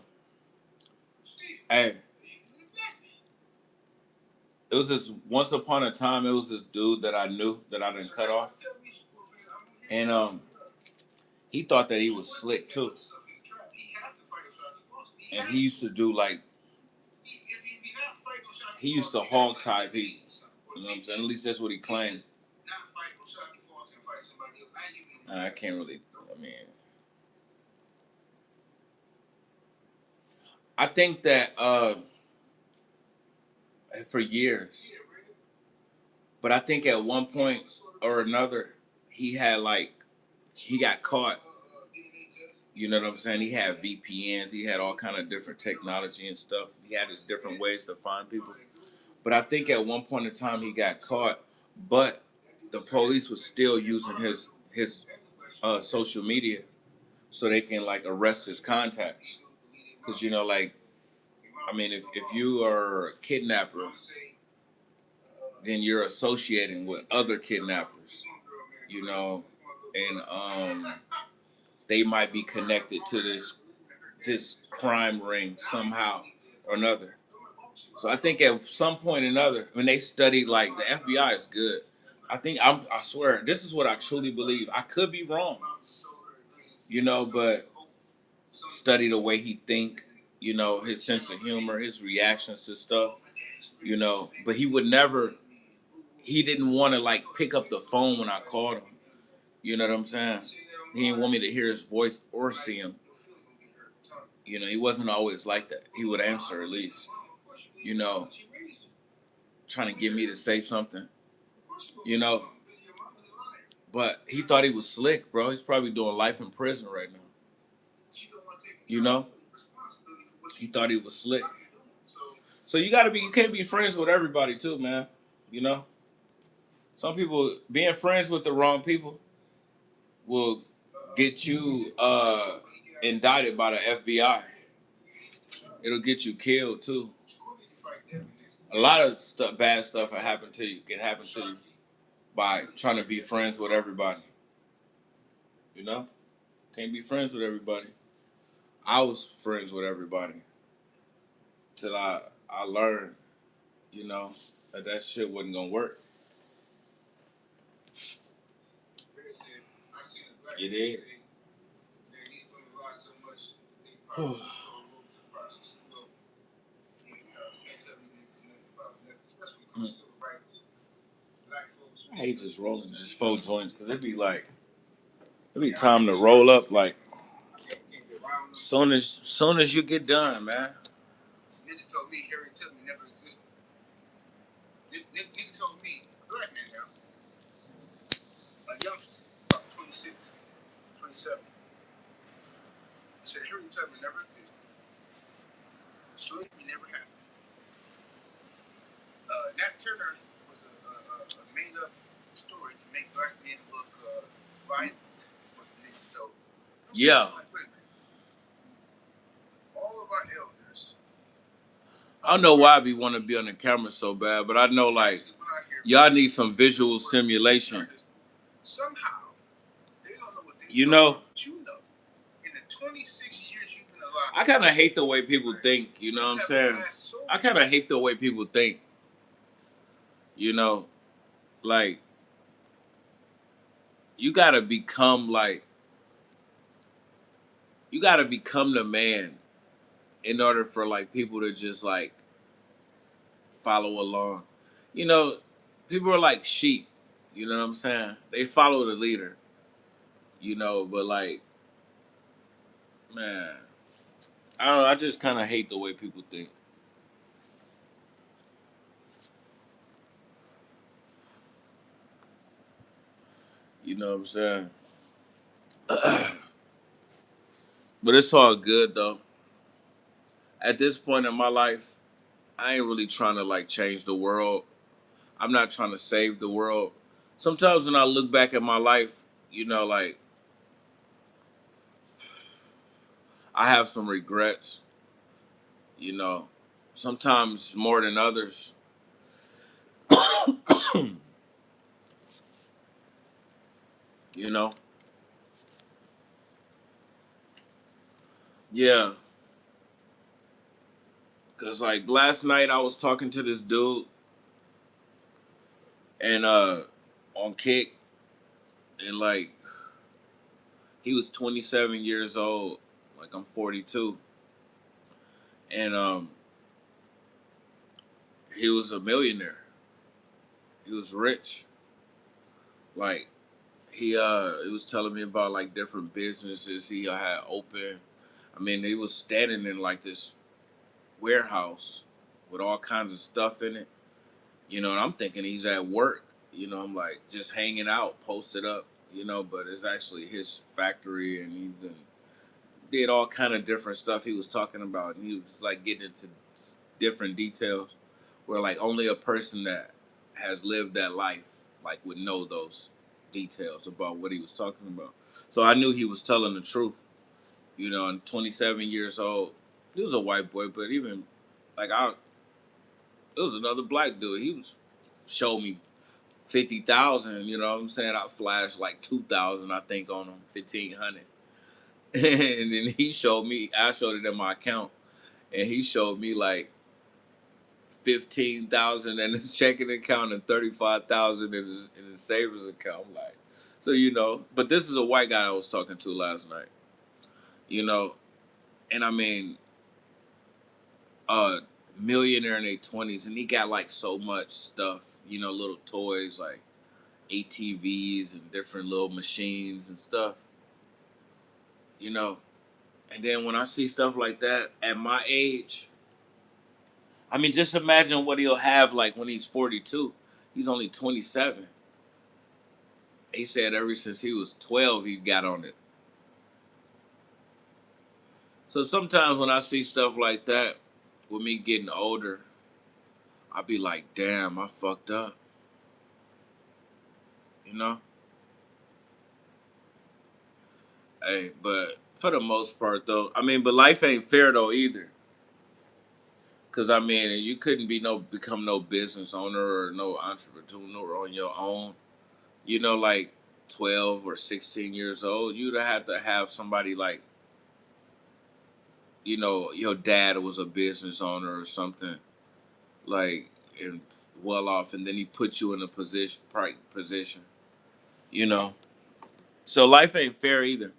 Speaker 1: hey, it was this once upon a time. It was this dude that I knew that I didn't cut off, and he thought that he was slick too, and he used to do like he used to hog tie people. You know what I'm saying? At least that's what he claimed. I can't really. I mean, I think that for years. But I think at one point or another, he had like he got caught. You know what I'm saying? He had VPNs. He had all kind of different technology and stuff. He had his different ways to find people. But I think at one point in time he got caught. But the police was still using his social media so they can like arrest his contacts. Because like I mean, if you are a kidnapper, then you're associating with other kidnappers, and they might be connected to this crime ring somehow or another. So I think at some point or another, when they studied, like the FBI is good. I swear, this is what I truly believe. I could be wrong, but study the way he think, his sense of humor, his reactions to stuff, but he didn't want to like pick up the phone when I called him. You know what I'm saying? He didn't want me to hear his voice or see him. He wasn't always like that. He would answer at least, you know, trying to get me to say something, you know. But he thought he was slick, bro. He's probably doing life in prison right now. You know? He thought he was slick. So you can't be friends with everybody too, man. You know? Some people, being friends with the wrong people will get you indicted by the FBI. It'll get you killed too. A lot of bad stuff can happen to you by trying to be friends with everybody. You know? Can't be friends with everybody. I was friends with everybody till I learned, that shit wasn't gonna work. You did. I hate just rolling just 4 joints because it be time to roll up like soon as you get done, man. Nigga told me Harry Tubman never existed. Nigga told me, a black man now, a young, about 26, 27. He said Harry Tubman never existed. Slavery never happened. Nat Turner was a made up story to make black men look violent. What the nigga told. Yeah. All of our elders. I don't know why we want to be on the camera so bad, but I know like y'all need some visual stimulation. Somehow they don't know what they but you know. In the 26 years you've been alive. I kind of hate the way people think, you know what I'm saying? I kind of hate the way people think. Like you gotta become the man in order for like people to just like follow along. People are like sheep. You know what I'm saying? They follow the leader. But like, man, I don't know. I just kind of hate the way people think. You know what I'm saying? But it's all good though. At this point in my life, I ain't really trying to like change the world. I'm not trying to save the world. Sometimes when I look back at my life, like I have some regrets, sometimes more than others. you know? Yeah. Cause like last night I was talking to this dude and on Kick and like he was 27 years old, like I'm 42. And he was a millionaire. He was rich. Like he was telling me about like different businesses he had open. I mean, he was standing in like this warehouse with all kinds of stuff in it. And I'm thinking he's at work. I'm like just hanging out, posted up. But it's actually his factory, and did all kind of different stuff he was talking about, and he was like getting into different details where like only a person that has lived that life like would know those details about what he was talking about. So I knew he was telling the truth. And 27 years old, he was a white boy, but even like it was another black dude. He was showed me 50,000. You know what I'm saying? I flashed like 2,000, I think, on him, 1,500. And then he showed me. I showed it in my account, and he showed me like 15,000 in his checking account and 35,000 in his savings account. I'm like, so but this is a white guy I was talking to last night. You know, and I mean, millionaire in their 20s, and he got like so much stuff. Little toys like ATVs and different little machines and stuff. You know, and then when I see stuff like that at my age, I mean, just imagine what he'll have like when he's 42. He's only 27. He said ever since he was 12, he got on it. So sometimes when I see stuff like that, with me getting older, I be like, damn, I fucked up. You know? Hey, but for the most part, though, I mean, but life ain't fair, though, either. Because, I mean, you couldn't become no business owner or no entrepreneur on your own. Like 12 or 16 years old, you'd have to have somebody like, your dad was a business owner or something, like, and well off, and then he put you in a position. You know, so life ain't fair either.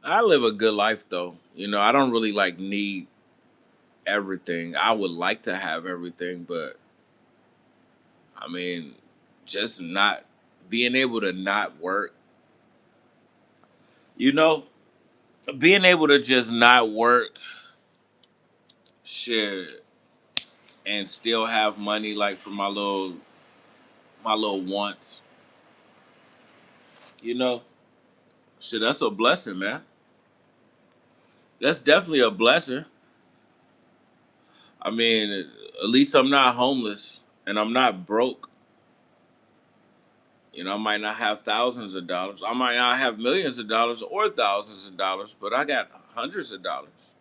Speaker 1: I live a good life though. I don't really like need everything. I would like to have everything, but I mean, just not being able to not work. You know, being able to just not work, shit, and still have money like for my little wants. You know, shit, that's a blessing, man. That's definitely a blessing. I mean, at least I'm not homeless and I'm not broke. I might not have thousands of dollars. I might not have millions of dollars or thousands of dollars, but I got hundreds of dollars.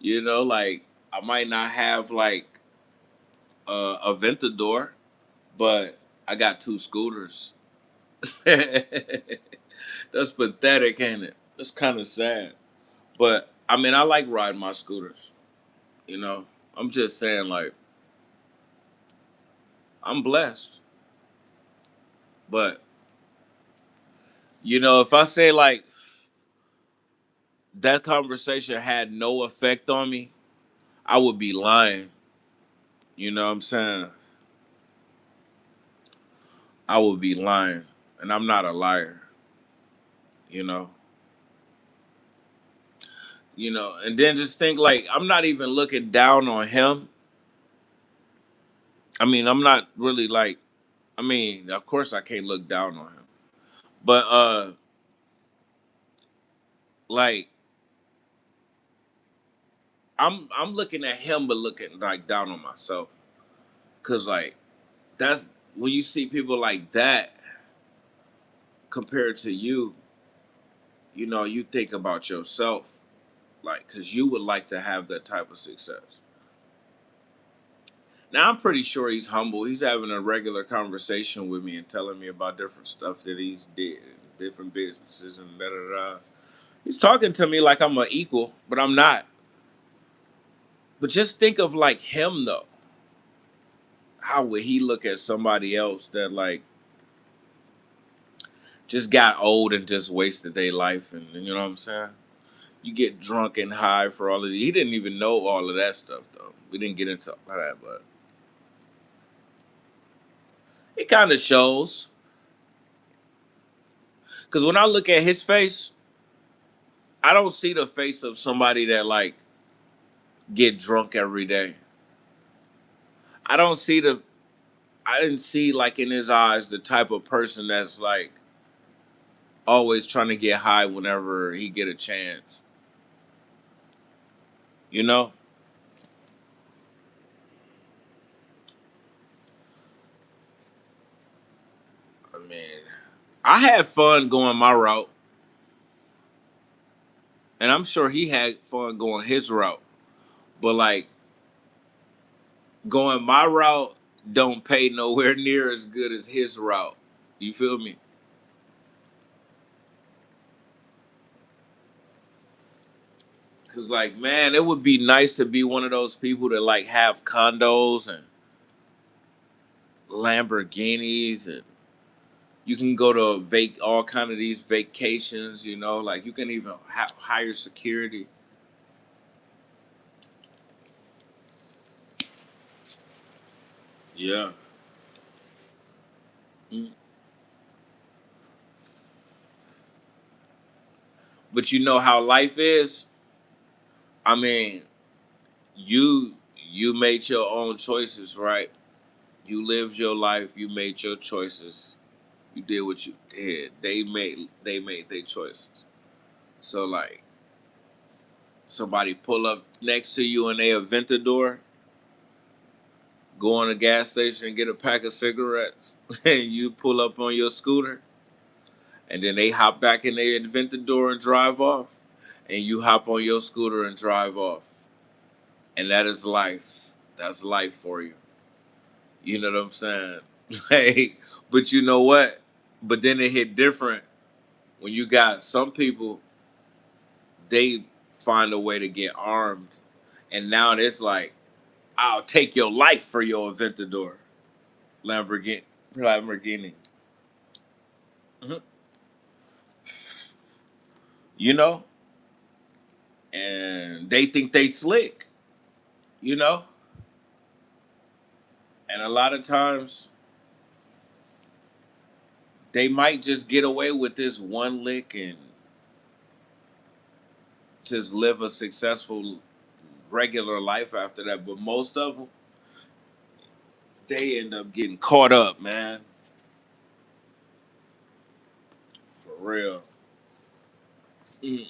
Speaker 1: Like I might not have like a Ventador, but I got two scooters. That's pathetic, ain't it? That's kind of sad. But I mean, I like riding my scooters. You know, I'm just saying, like, I'm blessed. But if I say like that conversation had no effect on me, I would be lying. You know what I'm saying? I would be lying. And I'm not a liar, you know. And then just think like I'm not even looking down on him. I mean, I'm not really like I mean, of course I can't look down on him. But like I'm looking at him but looking like down on myself. Cause like that when you see people like that compared to you, you think about yourself. Like, cause you would like to have that type of success. Now I'm pretty sure he's humble. He's having a regular conversation with me and telling me about different stuff that he's did, different businesses and da da da. He's talking to me like I'm an equal, but I'm not. But just think of like him though. How would he look at somebody else that like just got old and just wasted their life and you know what I'm saying? You get drunk and high for all of it. He didn't even know all of that stuff though. We didn't get into all of that, but it kind of shows. Cause when I look at his face, I don't see the face of somebody that like get drunk every day. I don't see the I didn't see like in his eyes the type of person that's like always trying to get high whenever he get a chance. You know? I mean, I had fun going my route, and I'm sure he had fun going his route. But like going my route don't pay nowhere near as good as his route. You feel me? Cause like, man, it would be nice to be one of those people that like have condos and Lamborghinis, and you can go to all kind of these vacations. You know, like you can even hire security. Yeah. Mm. But you know how life is. I mean, you made your own choices, right? You lived your life. You made your choices. You did what you did. They made their choices. So like somebody pull up next to you and they a Ventador, go on a gas station and get a pack of cigarettes, and you pull up on your scooter, and then they hop back in their Ventador and drive off, and you hop on your scooter and drive off, and that is life. That's life for you. You know what I'm saying? Like, but you know what? But then it hit different when you got some people. They find a way to get armed, and now it's like, I'll take your life for your Aventador, Lamborghini. Mhm. You know, and they think they slick. You know, and a lot of times they might just get away with this one lick and just live a successful regular life after that. But most of them, they end up getting caught up, man. For real. Mm.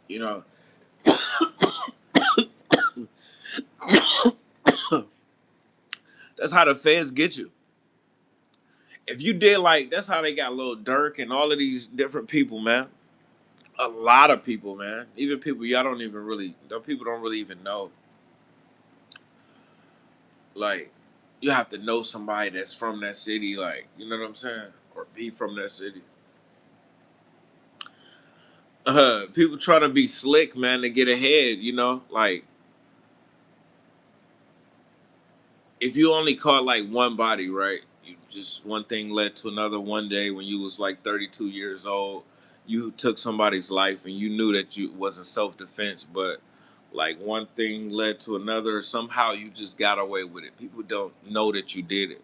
Speaker 1: You know, that's how the feds get you. If you did like, that's how they got Lil Durk and all of these different people, man. A lot of people, man. Even people y'all don't even really, people don't really even know. Like, you have to know somebody that's from that city, like, you know what I'm saying? Or be from that city. People trying to be slick, man, to get ahead, you know? Like, if you only caught like one body, right? You just one thing led to another. One day when you was like 32 years old, you took somebody's life and you knew that you wasn't self defense, but like one thing led to another. Somehow you just got away with it. People don't know that you did it,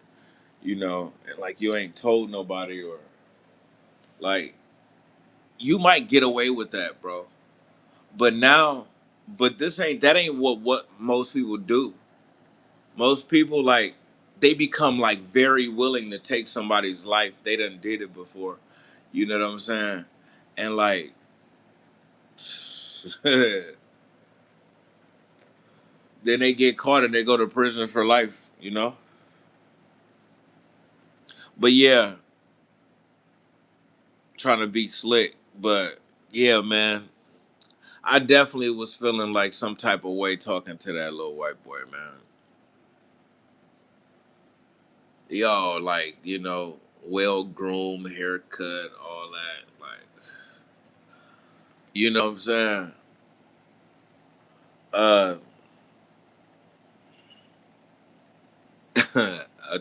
Speaker 1: you know, and like you ain't told nobody, or like you might get away with that, bro. But now, but this ain't that ain't what most people do. Most people like they become like very willing to take somebody's life. They done did it before. You know what I'm saying? And like then they get caught and they go to prison for life, you know? But yeah, trying to be slick. But yeah, man. I definitely was feeling like some type of way talking to that little white boy, man. Y'all like, you know, well groomed, haircut, all that. Like, you know what I'm saying? Uh a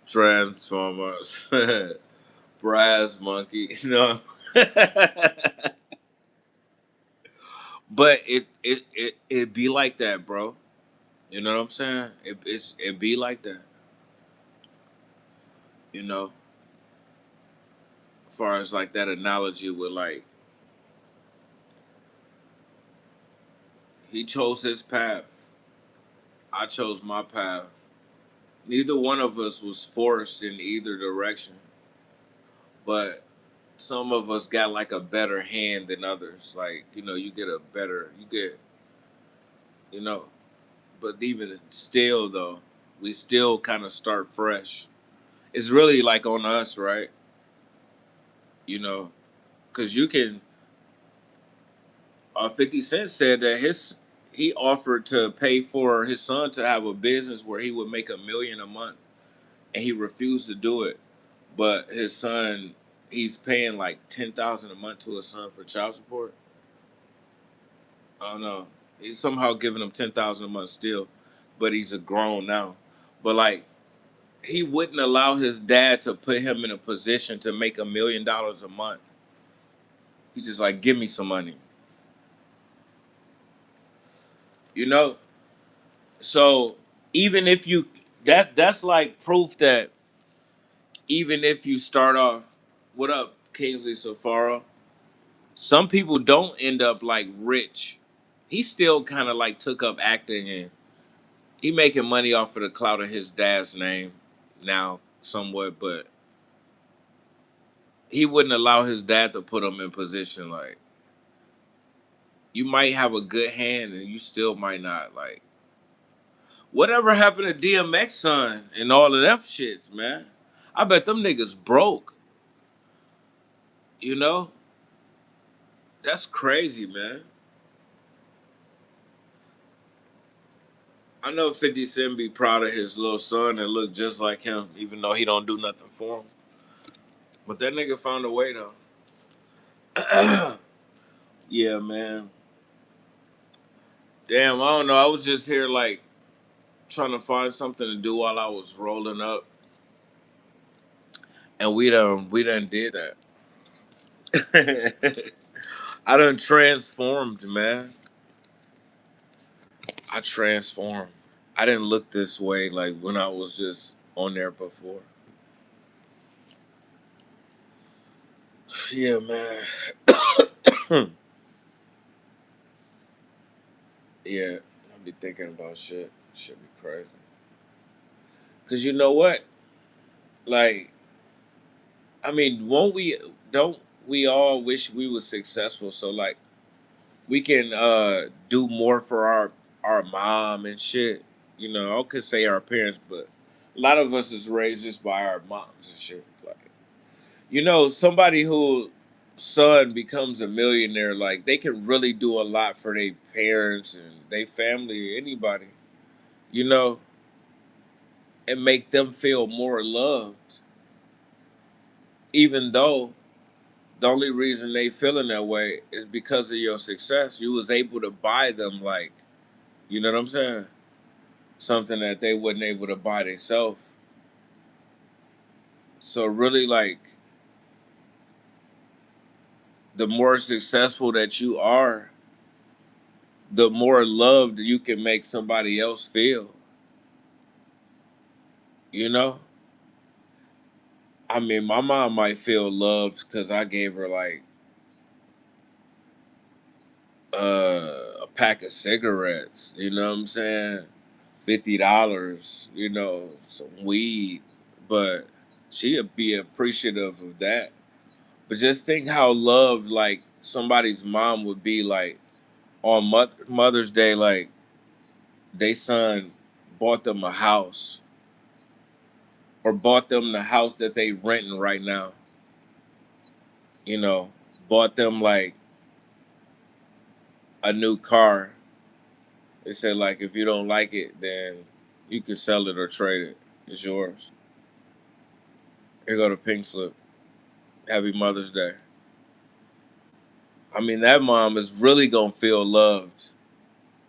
Speaker 1: transformers, brass monkey, you know. But it be like that, bro. You know what I'm saying? It be like that. You know, far as like that analogy with like he chose his path, I chose my path. Neither one of us was forced in either direction, but some of us got like a better hand than others. Like, you know, you get, you know, but even still though, we still kind of start fresh. It's really like on us, right? You know, because you can, 50 Cent said that he offered to pay for his son to have a business where he would make $1 million a month, and he refused to do it. But his son, he's paying like 10,000 a month to his son for child support. I don't know. He's somehow giving him 10,000 a month still, but he's a grown now. But like he wouldn't allow his dad to put him in a position to make $1 million a month. He's just like, give me some money, you know. So even if you that's like proof that even if you start off, what up, Kingsley Safaro? Some people don't end up like rich. He still kind of like took up acting and he making money off of the clout of his dad's name now somewhat, but he wouldn't allow his dad to put him in position. Like you might have a good hand and you still might not. Like whatever happened to DMX son and all of them shits, man. I bet them niggas broke. You know, that's crazy, man. I know 50 Cent be proud of his little son and look just like him, even though he don't do nothing for him. But that nigga found a way though. Yeah, man. Damn, I don't know. I was just here like trying to find something to do while I was rolling up, and we done did that. I done transformed, man. I transformed. I didn't look this way like when I was just on there before. Yeah, man. Yeah, I be thinking about shit. Shit be crazy. Cause you know what? Like, I mean, won't we? Don't we all wish we were successful? So like, we can do more for our mom and shit. You know, I could say our parents, but a lot of us is raised just by our moms and shit. Like, you know, somebody who son becomes a millionaire, like they can really do a lot for their parents and their family, anybody. You know, and make them feel more loved, even though the only reason they feeling that way is because of your success. You was able to buy them, like, you know what I'm saying? Something that they wasn't able to buy themselves. So really, like, the more successful that you are, the more loved you can make somebody else feel. You know? I mean, my mom might feel loved because I gave her like a pack of cigarettes. You know what I'm saying? $50. You know, some weed, but she'd be appreciative of that. But just think how loved like somebody's mom would be like on Mother's Day, like they son bought them a house or bought them the house that they renting right now. You know, bought them like a new car. They said like if you don't like it, then you can sell it or trade it. It's yours. Here go the pink slip. Happy Mother's Day. I mean, that mom is really gonna feel loved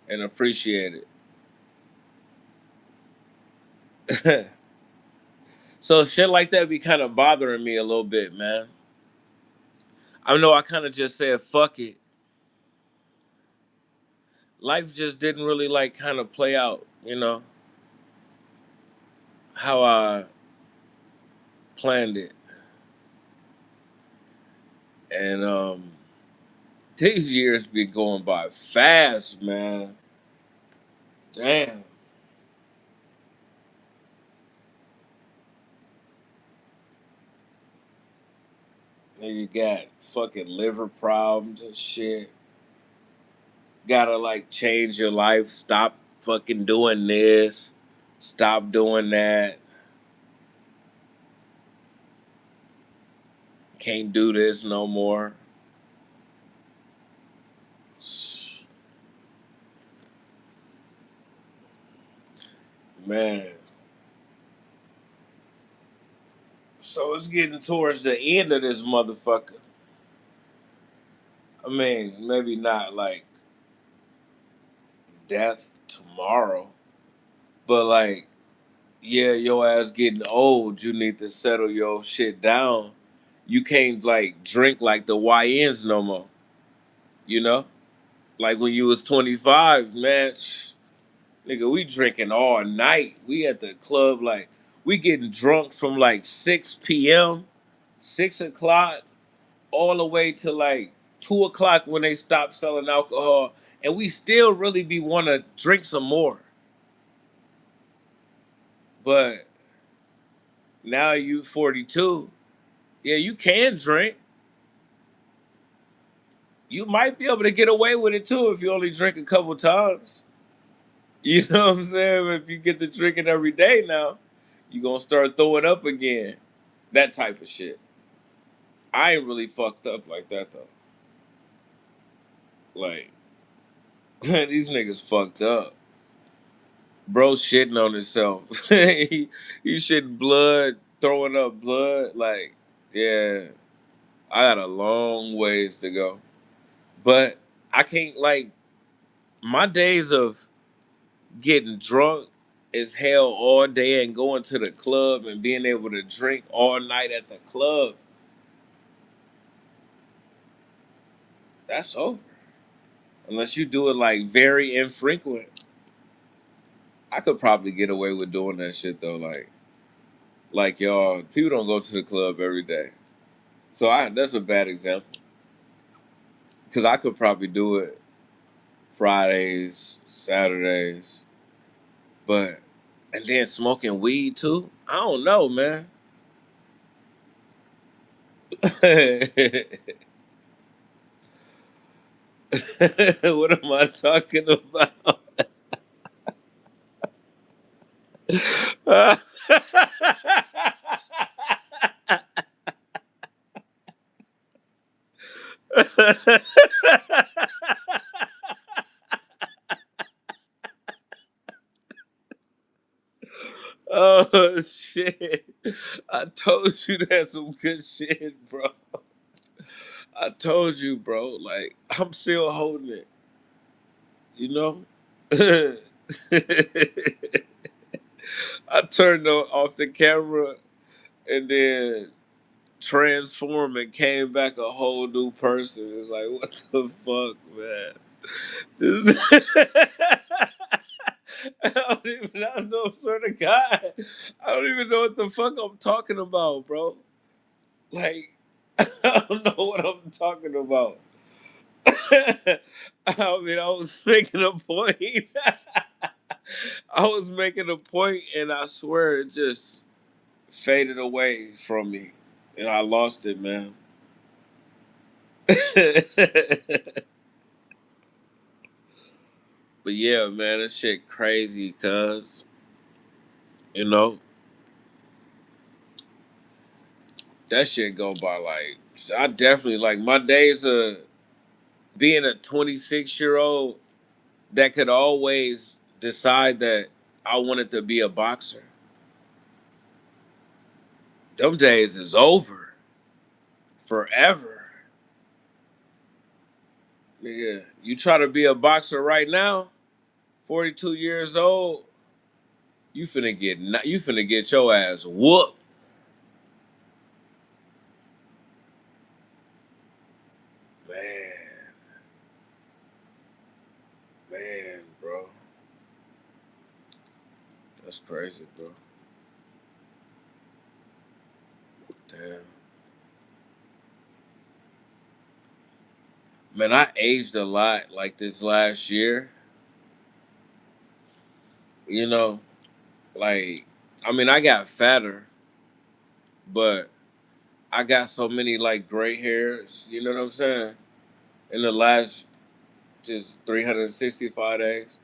Speaker 1: and appreciated. So shit like that be kind of bothering me a little bit, man. I know I kind of just said fuck it. Life just didn't really like kind of play out, you know, how I planned it. And these years be going by fast, man. Damn. Nigga got fucking liver problems and shit. Gotta like change your life. Stop fucking doing this. Stop doing that. Can't do this no more. Man. So it's getting towards the end of this motherfucker. I mean, maybe not like death tomorrow, but like, yeah, your ass getting old. You need to settle your shit down. You can't like drink like the YNs no more. You know, like when you was 25, man. Nigga, we drinking all night. We at the club like we getting drunk from like 6 p.m., 6 o'clock, all the way to like 2 o'clock when they stop selling alcohol, and we still really be want to drink some more. But now you 42, yeah, you can drink. You might be able to get away with it too if you only drink a couple times. You know what I'm saying? If you get to drinking every day now, you gonna start throwing up again. That type of shit. I ain't really fucked up like that though. Like these niggas fucked up. Bro shitting on himself. He shitting blood, throwing up blood. Like, yeah, I got a long ways to go. But I can't like my days of getting drunk as hell all day and going to the club and being able to drink all night at the club. That's over. Unless you do it like very infrequent. I could probably get away with doing that shit though. Like y'all, people don't go to the club every day. So that's a bad example. Cause I could probably do it Fridays, Saturdays, but and then smoking weed too. I don't know, man. What am I talking about? Oh shit! I told you that's some good shit, bro. I told you, bro. Like I'm still holding it. You know. I turned off the camera and then transformed and came back a whole new person. It's like, what the fuck, man? I don't even I know, swear to God. I don't even know what the fuck I'm talking about, bro. Like, I don't know what I'm talking about. I mean, I was making a point. I was making a point, and I swear it just faded away from me, and I lost it, man. But yeah, man, this shit crazy, cuz you know that shit go by like I definitely like my days of being a 26-year-old that could always decide that I wanted to be a boxer. Them days is over forever. Nigga, you try to be a boxer right now, 42 years old, you finna get your ass whooped. Man, man, bro. That's crazy, bro. Damn. Man, I aged a lot like this last year. You know, like I mean, I got fatter, but I got so many like gray hairs. You know what I'm saying? In the last just 365 days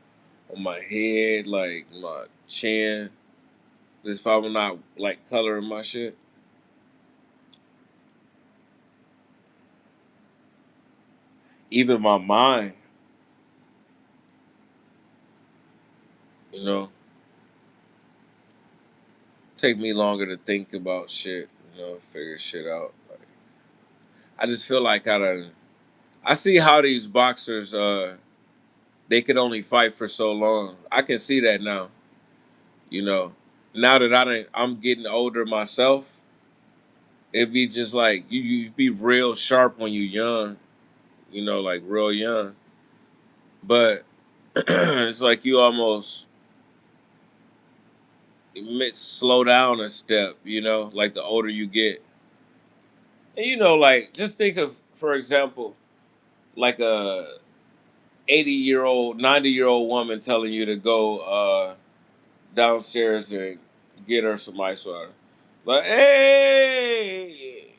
Speaker 1: on my head, like my chin. Just if I'm not like coloring my shit. Even my mind, you know, take me longer to think about shit, figure shit out. Like, I just feel like I see how these boxers they could only fight for so long. I can see that now. You know. Now that I'm getting older myself, it'd be just like you be real sharp when you young, like real young. But it's like you almost slow down a step, like the older you get. And like just think of, for example, like a 80-year-old, 90-year-old woman telling you to go downstairs and get her some ice water. Like, hey,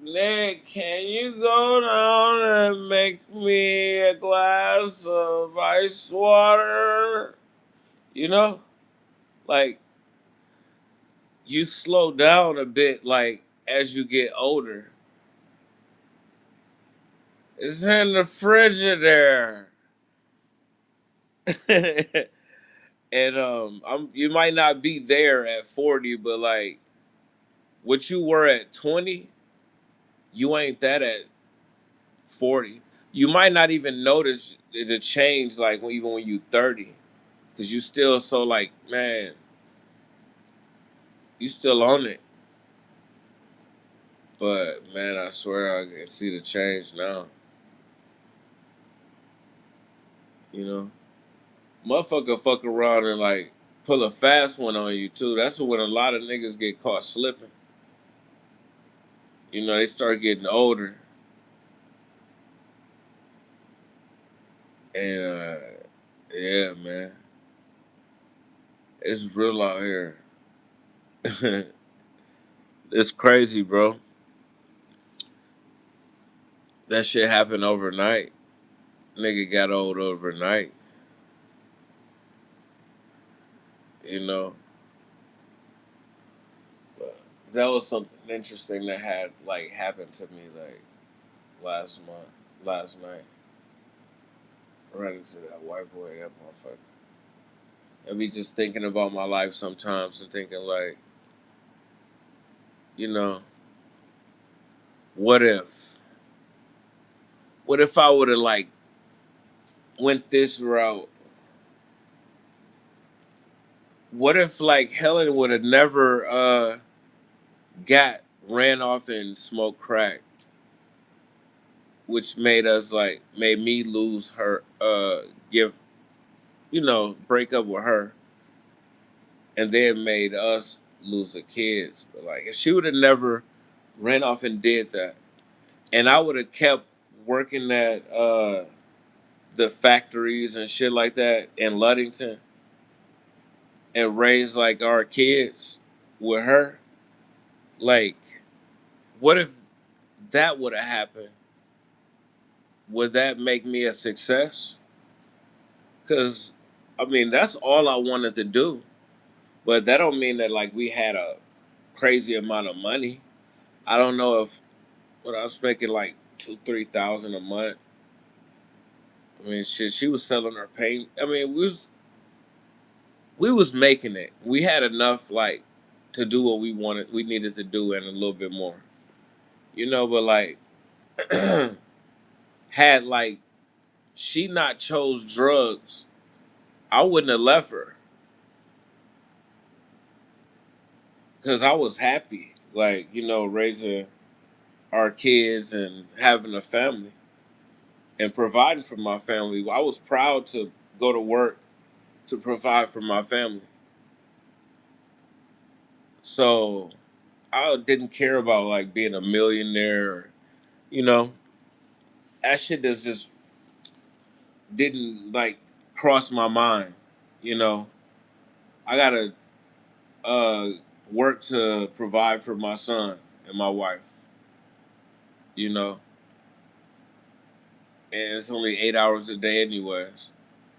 Speaker 1: Nick, can you go down and make me a glass of ice water? You know, like you slow down a bit, like as you get older. It's in the Frigidaire. And you might not be there at 40, but like what you were at 20, you ain't that at 40. You might not even notice the change, like even when you 30, because you still so like, man, you still on it. But man, I swear I can see the change now. You know, motherfucker fuck around and like pull a fast one on you too. That's when a lot of niggas get caught slipping. They start getting older, and yeah, man, it's real out here. It's crazy, bro. That shit happened overnight. Nigga got old overnight. You know, but that was something interesting that had like happened to me like last month, last night. I ran into that white boy, that motherfucker. I be just thinking about my life sometimes and thinking like, you know, what if? What if I would have like went this route? What if like Helen would have never got ran off and smoked crack, which made me lose her, give, break up with her, and then made us lose the kids. But like if she would have never ran off and did that, and I would have kept working at the factories and shit like that in Ludington and raised like our kids with her, like what if that would have happened? Would that make me a success? Because I mean that's all I wanted to do, but that don't mean that like we had a crazy amount of money. I don't know if when I was making like 2-3 thousand a month. I mean, shit, she was selling her paint. I mean, we was making it. We had enough like to do what we wanted, we needed to do, and a little bit more. But like had like she not chose drugs, I wouldn't have left her because I was happy, like raising our kids and having a family and providing for my family. I was proud to go to work to provide for my family. So I didn't care about like being a millionaire, you know. that shit just didn't like cross my mind. You know, I gotta uh, work to provide for my son and my wife. You know, and it's only 8 hours a day, anyways.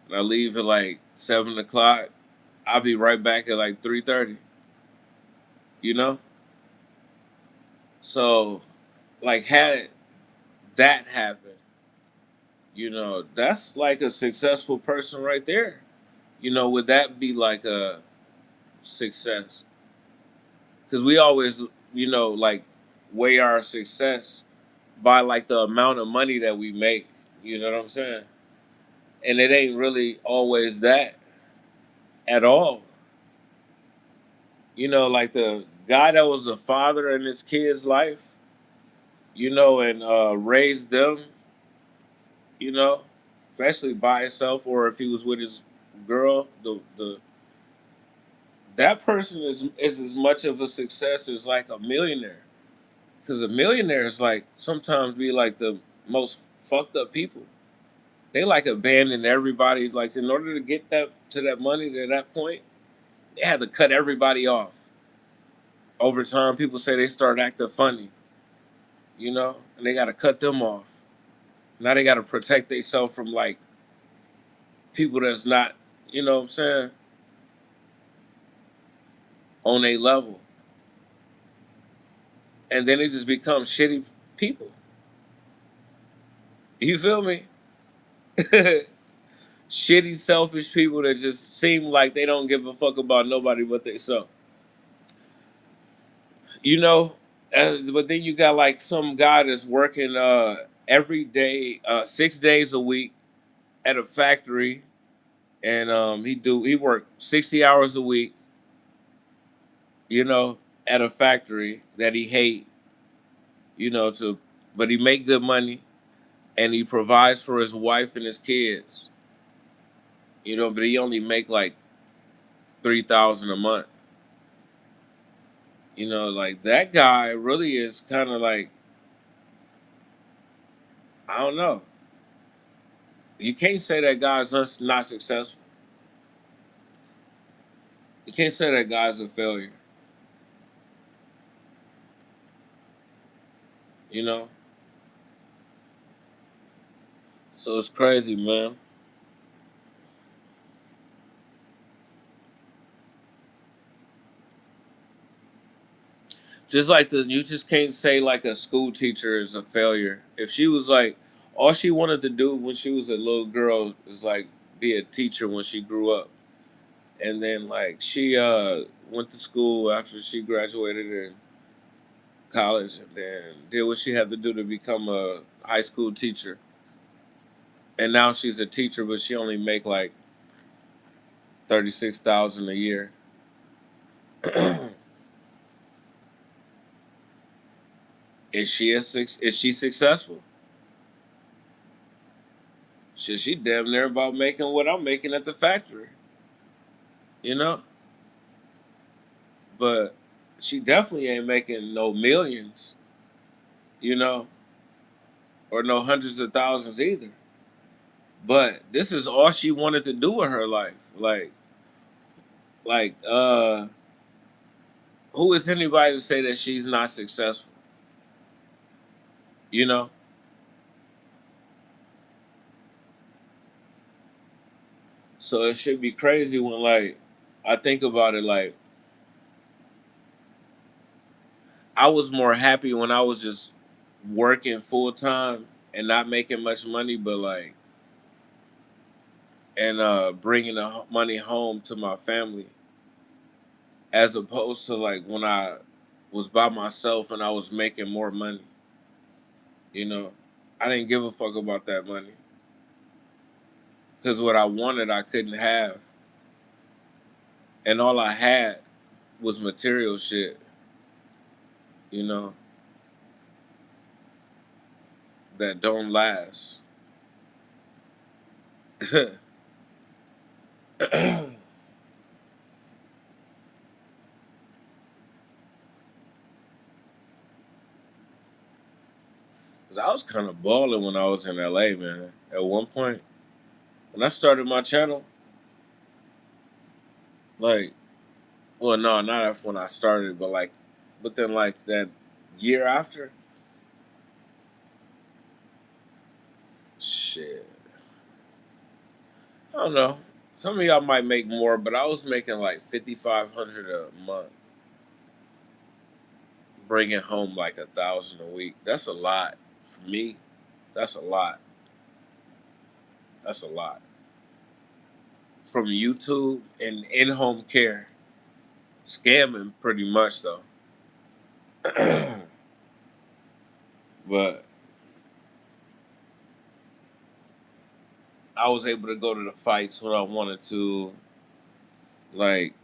Speaker 1: And I leave at like 7 o'clock. I'll be right back at like 3:30. You know, so like had that happen, that's like a successful person right there. Would that be like a success? Because we always, like weigh our success by like the amount of money that we make. You know what I'm saying? And it ain't really always that at all. Like the guy that was a father in his kid's life, and raised them, you know, especially by himself or if he was with his girl, the that person is as much of a success as like a millionaire. Because a millionaire is like sometimes be like the most fucked up people. They like abandon everybody. Like in order to get that to that money to that point, they had to cut everybody off. Over time, people say they start acting funny, and they got to cut them off. Now they got to protect themselves from like people that's not, what I'm saying, on a level, and then they just become shitty people. You feel me? Shitty, selfish people that just seem like they don't give a fuck about nobody but themselves. You know, but then you got like some guy that's working every day, 6 days a week at a factory, and he work 60 hours a week. At a factory that he hate. But he make good money, and he provides for his wife and his kids. But he only make like 3,000 a month. Like that guy really is kind of like, I don't know. You can't say that guy's not successful. You can't say that guy's a failure. You know, so it's crazy, man. Just like you just can't say like a school teacher is a failure. If she was like, all she wanted to do when she was a little girl is like be a teacher when she grew up, and then like she went to school after she graduated in college, and then did what she had to do to become a high school teacher, and now she's a teacher, but she only make like 36,000 a year. Is she successful? She damn near about making what I'm making at the factory, you know. But she definitely ain't making no millions, you know, or no hundreds of thousands either. But this is all she wanted to do in her life. Like, who is anybody to say that she's not successful? You know? So it should be crazy when like I think about it like I was more happy when I was just working full time and not making much money, but like and bringing the money home to my family, as opposed to like when I was by myself and I was making more money. You know, I didn't give a fuck about that money because what I wanted I couldn't have, and all I had was material shit. You know, that don't last. Cause I was kind of balling when I was in LA, man. At one point, when I started my channel, like, well, no, not after when I started, but like, but then like that year after, shit, I don't know. Some of y'all might make more, but I was making like 5,500 a month, bringing home like 1,000 a week. That's a lot for me. That's a lot. That's a lot from YouTube and in-home care, scamming pretty much though. But I was able to go to the fights when I wanted to, like,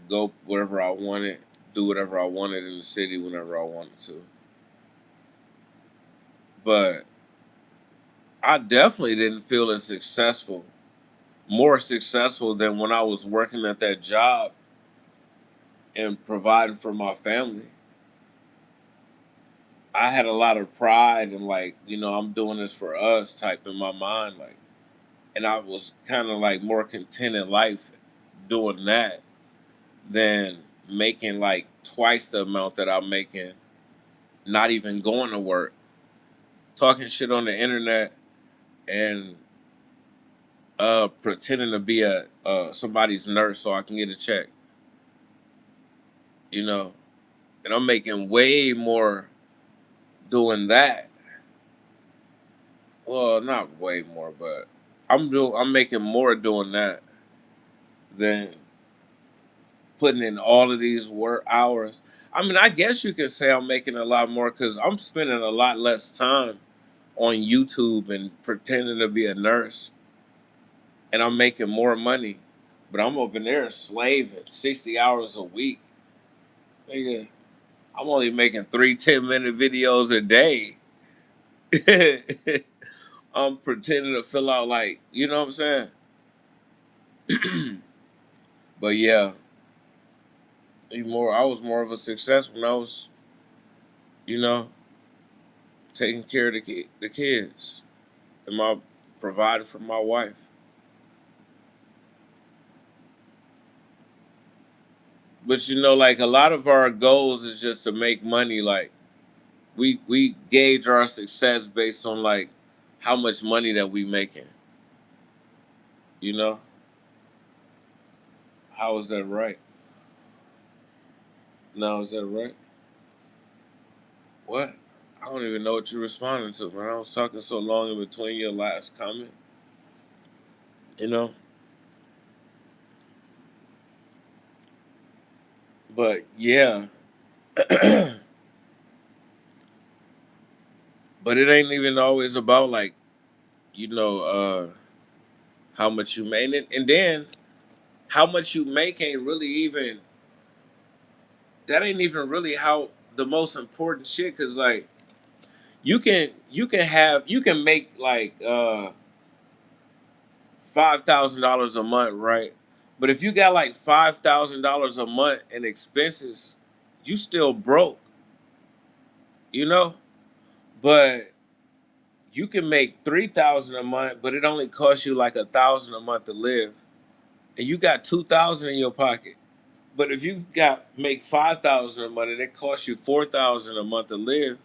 Speaker 1: go wherever I wanted, do whatever I wanted in the city whenever I wanted to. But I definitely didn't feel as successful, more successful than when I was working at that job and providing for my family. I had a lot of pride and like, I'm doing this for us type in my mind, like, and I was kind of like more content in life doing that than making like twice the amount that I'm making, not even going to work, talking shit on the internet and pretending to be a somebody's nurse so I can get a check, you know, and I'm making way more doing that. Well, not way more, but I'm making more doing that than putting in all of these work hours. I mean, I guess you could say I'm making a lot more because I'm spending a lot less time on YouTube and pretending to be a nurse, and I'm making more money. But I'm up in there slaving 60 hours a week. Nigga, I'm only making 3 10-minute videos a day. I'm pretending to fill out like, you know what I'm saying? But yeah, I was more of a success when I was, you know, taking care of the kids and my providing for my wife. But like a lot of our goals is just to make money. Like we gauge our success based on like how much money that we making. You know, how is that right? Now is that right? What? I don't even know what you're responding to, man. I was talking so long in between your last comment. You know, but yeah, but it ain't even always about like you know how much you made it, and then how much you make ain't really even that ain't even really how the most important shit. Cause like you can make like $5,000 a month, right? But if you got like $5,000 a month in expenses, you still broke, you know. But you can make 3,000 a month, but it only costs you like 1,000 a month to live, and you got 2,000 in your pocket. But if you got make 5,000 a month and it costs you 4,000 a month to live,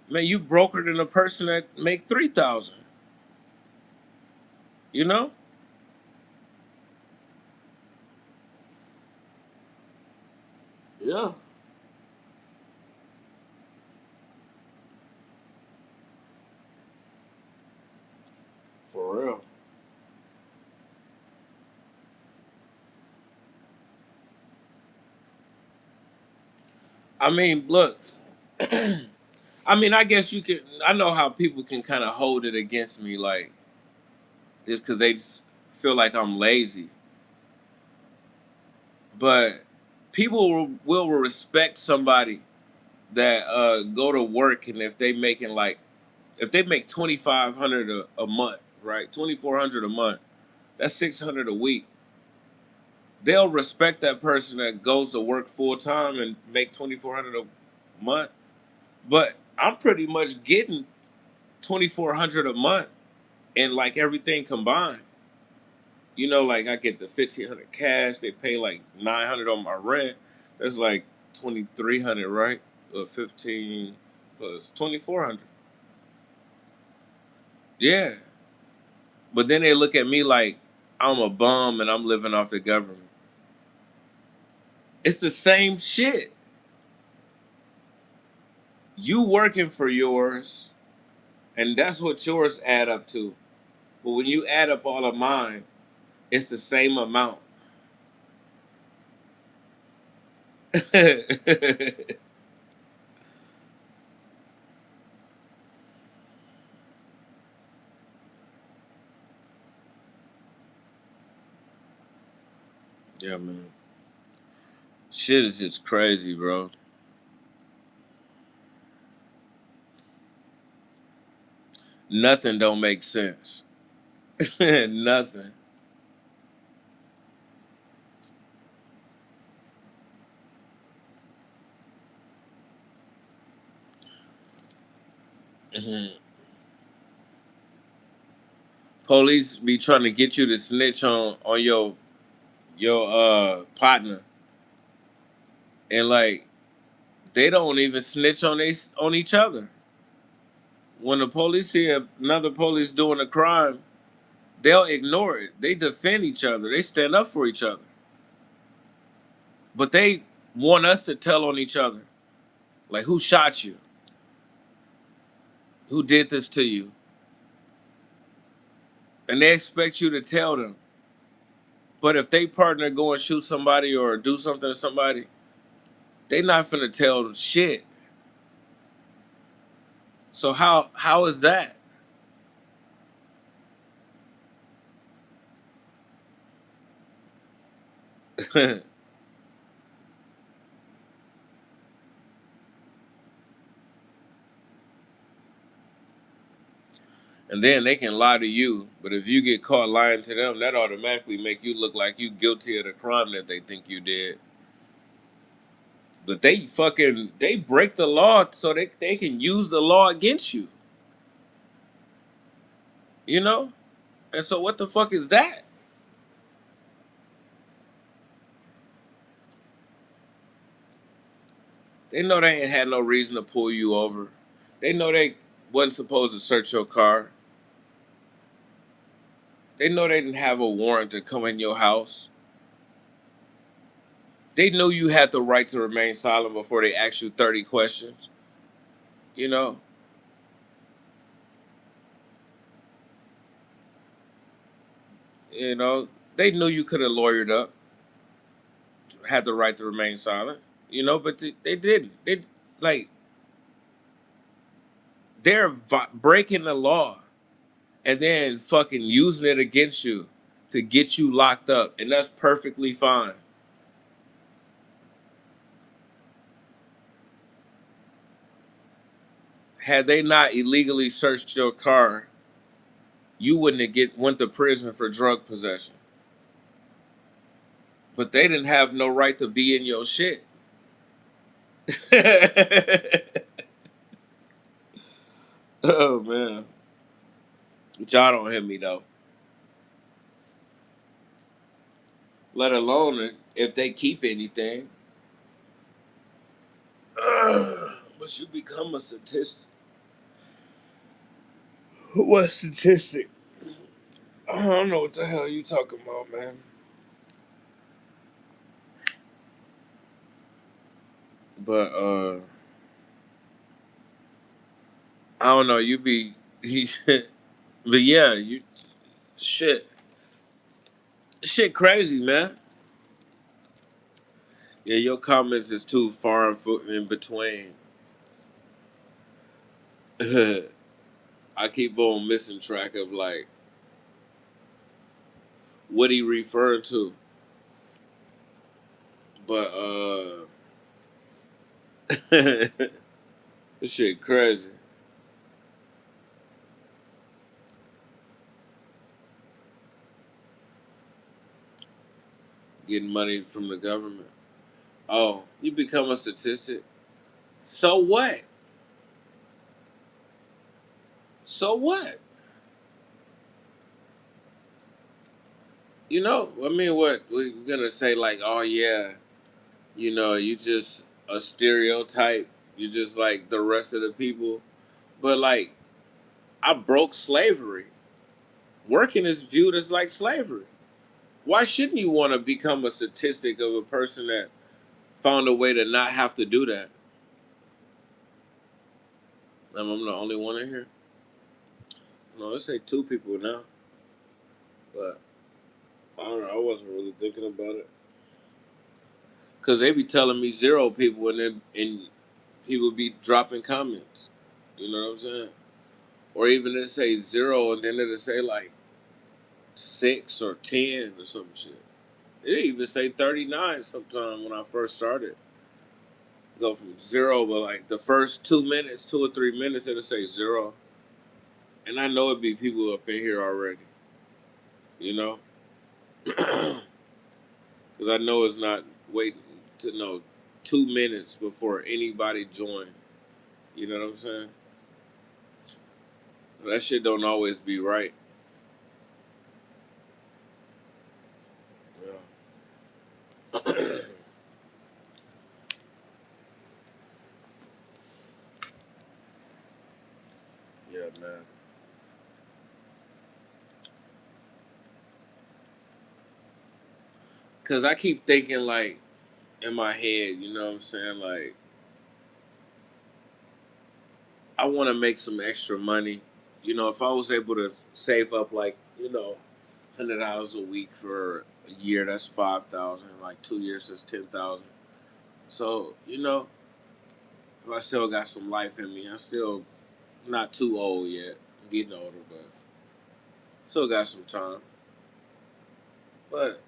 Speaker 1: man, you broker than a person that make 3,000. You know? Yeah, for real. I mean, look. I mean, I guess you can. I know how people can kind of hold it against me, like just because they just feel like I'm lazy. But people will respect somebody that go to work, and if they making like if they make 2,500 a month, right? 2,400 a month. That's 600 a week. They'll respect that person that goes to work full time and make 2,400 a month. But I'm pretty much getting 2,400 a month and like everything combined. You know, like I get the 1,500 cash. They pay like 900 on my rent. That's like 2,300, right? Or 15 plus 2,400. Yeah. But then they look at me like I'm a bum and I'm living off the government. It's the same shit. You working for yours, and that's what yours add up to. But when you add up all of mine, it's the same amount. Yeah, man. Shit is just crazy, bro. Nothing don't make sense. Nothing. Mhm. Police be trying to get you to snitch on your partner, and like they don't even snitch on each other. When the police see another police doing a crime, they'll ignore it. They defend each other. They stand up for each other. But they want us to tell on each other. Like, who shot you? Who did this to you? And they expect you to tell them. But if they partner go and shoot somebody or do something to somebody, they not finna tell shit. So how is that? And then they can lie to you, but if you get caught lying to them, that automatically make you look like you guilty of the crime that they think you did. But they break the law so they can use the law against you. You know? And so what the fuck is that? They know they ain't had no reason to pull you over. They know they wasn't supposed to search your car. They know they didn't have a warrant to come in your house. They knew you had the right to remain silent before they asked you 30 questions. You know? You know, they knew you could have lawyered up, had the right to remain silent. You know, but they didn't. They like they're breaking the law and then fucking using it against you to get you locked up, and that's perfectly fine. Had they not illegally searched your car, you wouldn't have went to prison for drug possession. But they didn't have no right to be in your shit. Oh man, but y'all don't hit me though. Let alone if they keep anything. But you become a statistic. What statistic? I don't know what the hell you talking about, man. But I don't know. You be, but yeah, you shit, shit crazy, man. Yeah, your comments is too far in between. I keep on missing track of like what he referred to, but this shit crazy. Getting money from the government. Oh, you become a statistic. So what? So what? You know, I mean, what we're gonna say? Like, oh yeah, you know, you just a stereotype. You just like the rest of the people. But like, I broke slavery. Working is viewed as like slavery. Why shouldn't you want to become a statistic of a person that found a way to not have to do that? I'm the only one in here. No, let's say two people now. But I don't know. I wasn't really thinking about it because they be telling me zero people, and people be dropping comments. You know what I'm saying? Or even it say zero, and then it'll say like 6 or 10 or some shit. It even say 39 sometime when I first started. Go from zero, but like the first 2 minutes, 2 or 3 minutes, it'll say zero. And I know it'd be people up in here already, you know? Because I know it's not waiting to know 2 minutes before anybody join. You know what I'm saying? That shit don't always be right. Yeah. Yeah, man. Because I keep thinking, like, in my head, you know what I'm saying? Like, I want to make some extra money. You know, if I was able to save up, like, $100 a week for a year, that's 5,000. Like 2 years, that's 10,000. So, if I still got some life in me, I'm still not too old yet. I'm getting older, but still got some time. But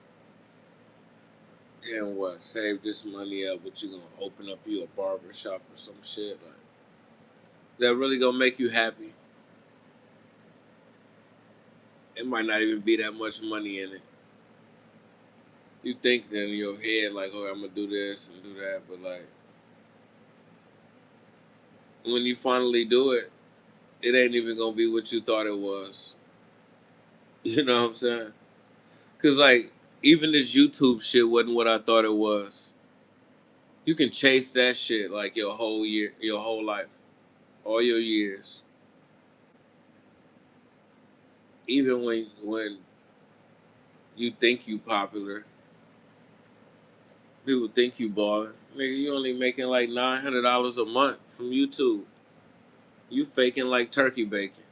Speaker 1: then what? Save this money up, but you gonna open up you a barber shop or some shit? Like, is that really gonna make you happy? It might not even be that much money in it. You think that in your head, like, oh, I'm gonna do this and do that, but like, when you finally do it, it ain't even gonna be what you thought it was. You know what I'm saying? Cause like, even this YouTube shit wasn't what I thought it was. You can chase that shit like your whole year, your whole life, all your years. Even when you think you popular, people think you balling. Nigga, you only making like $900 a month from YouTube. You faking like turkey bacon.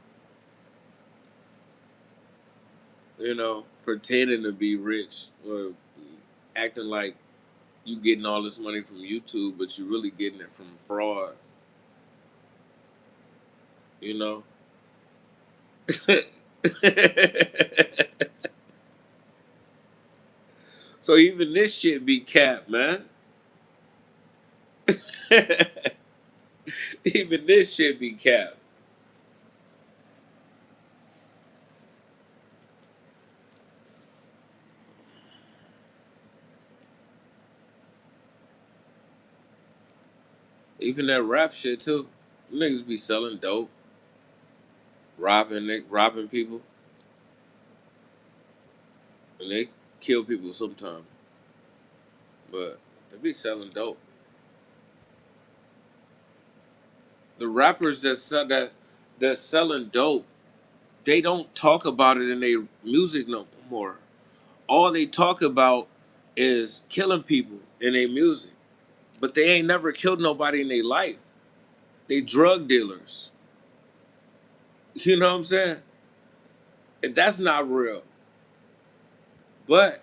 Speaker 1: Pretending to be rich or acting like you getting all this money from YouTube, but you really getting it from fraud. You know. So even this shit be capped, man. Even this shit be capped. Even that rap shit too. Niggas be selling dope, robbing people, and they kill people sometimes. But they be selling dope. The rappers that's selling dope, they don't talk about it in their music no more. All they talk about is killing people in their music. But they ain't never killed nobody in their life. They drug dealers. You know what I'm saying? And that's not real. But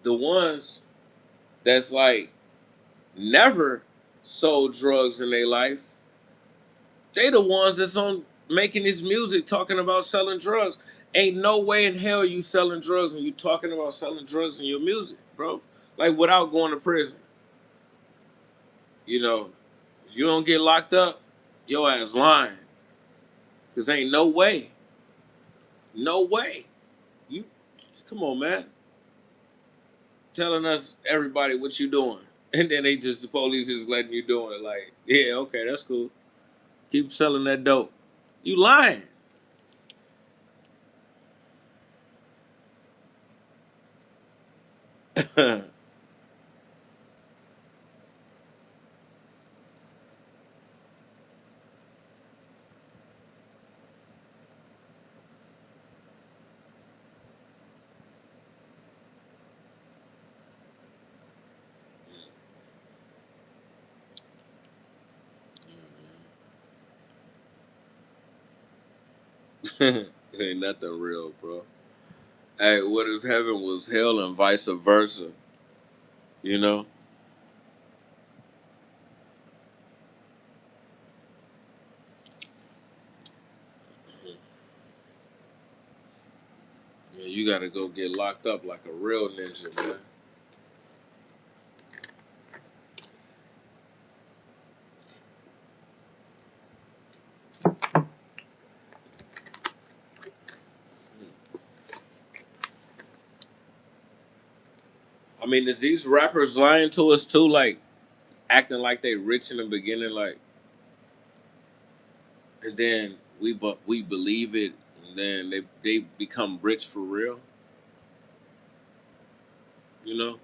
Speaker 1: the ones that's like never sold drugs in their life, they the ones that's on making this music talking about selling drugs. Ain't no way in hell you selling drugs when you talking about selling drugs in your music, bro. Like without going to prison. You know, if you don't get locked up, your ass lying. Cause ain't no way. No way. You come on, man. Telling us everybody what you doing. And then the police is letting you do it. Like, yeah, okay, that's cool. Keep selling that dope. You lying. Ain't nothing real, bro. Hey, what if heaven was hell and vice versa? You know? Yeah, you gotta go get locked up like a real ninja, man. I mean, is these rappers lying to us too? Like, acting like they rich in the beginning, like, and then we believe it, and then they become rich for real. You know?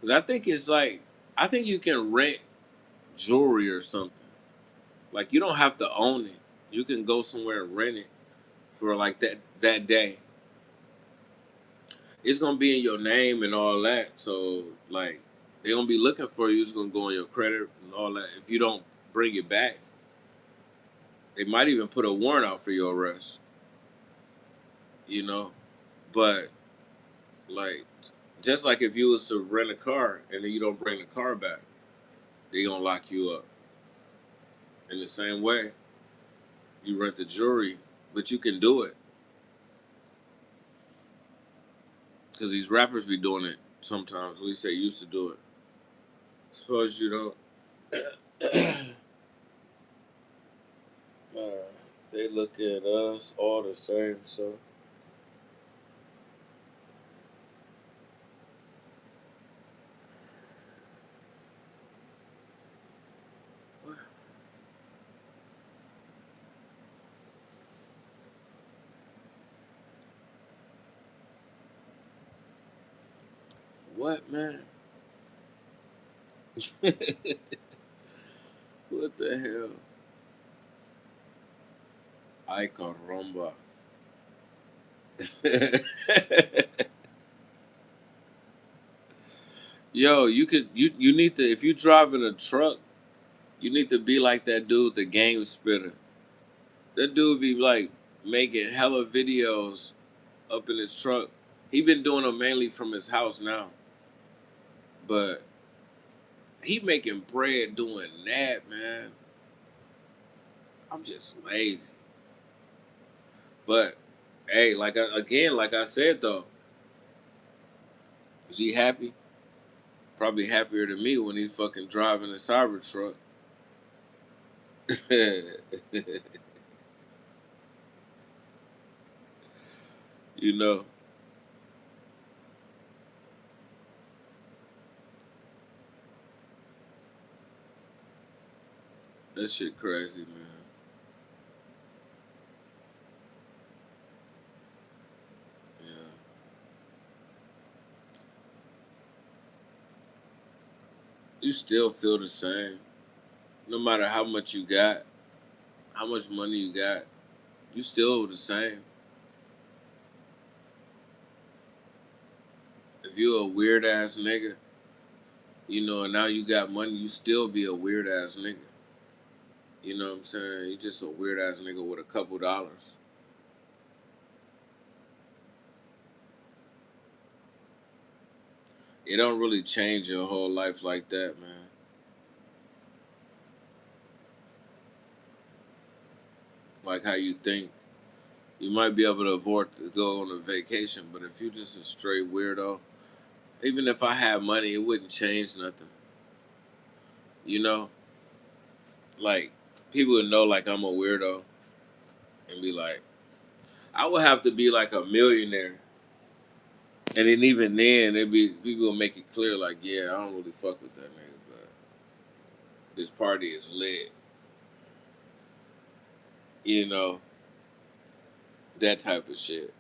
Speaker 1: Because I think it's like, I think you can rent jewelry or something. Like, you don't have to own it. You can go somewhere and rent it for like that day. It's gonna be in your name and all that. So like, they gonna be looking for you. It's gonna go on your credit and all that. If you don't bring it back, they might even put a warrant out for your arrest. You know, but like, just like if you was to rent a car and then you don't bring the car back, they gonna lock you up. In the same way, you rent the jewelry, but you can do it because these rappers be doing it sometimes. At least they used to do it. Suppose you don't. They look at us all the same. So what, man? What the hell? Ay caramba. Yo, you need to, if you driving a truck, you need to be like that dude, the game spitter. That dude be like making hella videos up in his truck. He been doing them mainly from his house now, but he making bread doing that, man. I'm just lazy. But hey, like I said though, is he happy? Probably happier than me when he's fucking driving a cyber truck. You know, that shit crazy, man. Yeah. You still feel the same. No matter how much you got, how much money you got, you still the same. If you're a weird ass nigga, you know, and now you got money, you still be a weird ass nigga. You know what I'm saying? You just a weird ass nigga with a couple dollars. It don't really change your whole life like that, man. Like how you think. You might be able to afford to go on a vacation, but if you're just a straight weirdo, even if I had money, it wouldn't change nothing. You know? Like, people would know like I'm a weirdo and be like, I would have to be like a millionaire And then even then, people make it clear like, yeah, I don't really fuck with that nigga, but this party is lit. You know, that type of shit.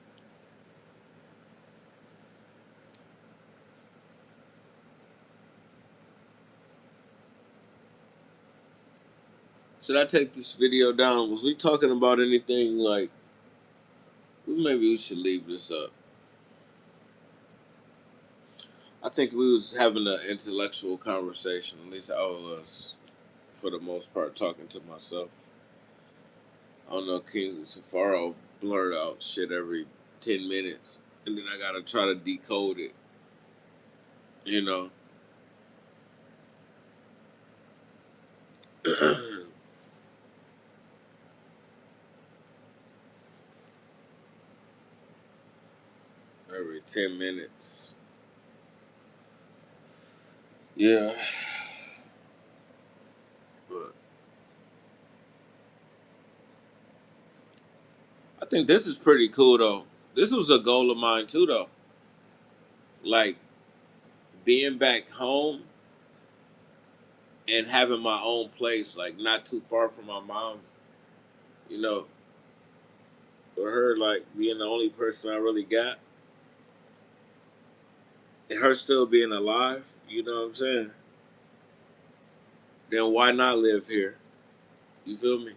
Speaker 1: Should I take this video down? Was we talking about anything like? Maybe we should leave this up. I think we was having an intellectual conversation. At least I was, for the most part, talking to myself. I don't know, Kings and Safaro blurt out shit every 10 minutes, and then I gotta try to decode it. You know. Every 10 minutes. Yeah. But I think this is pretty cool though. This was a goal of mine too though. Like being back home and having my own place, like not too far from my mom, you know, for her like being the only person I really got. And her still being alive, you know what I'm saying? Then why not live here? You feel me?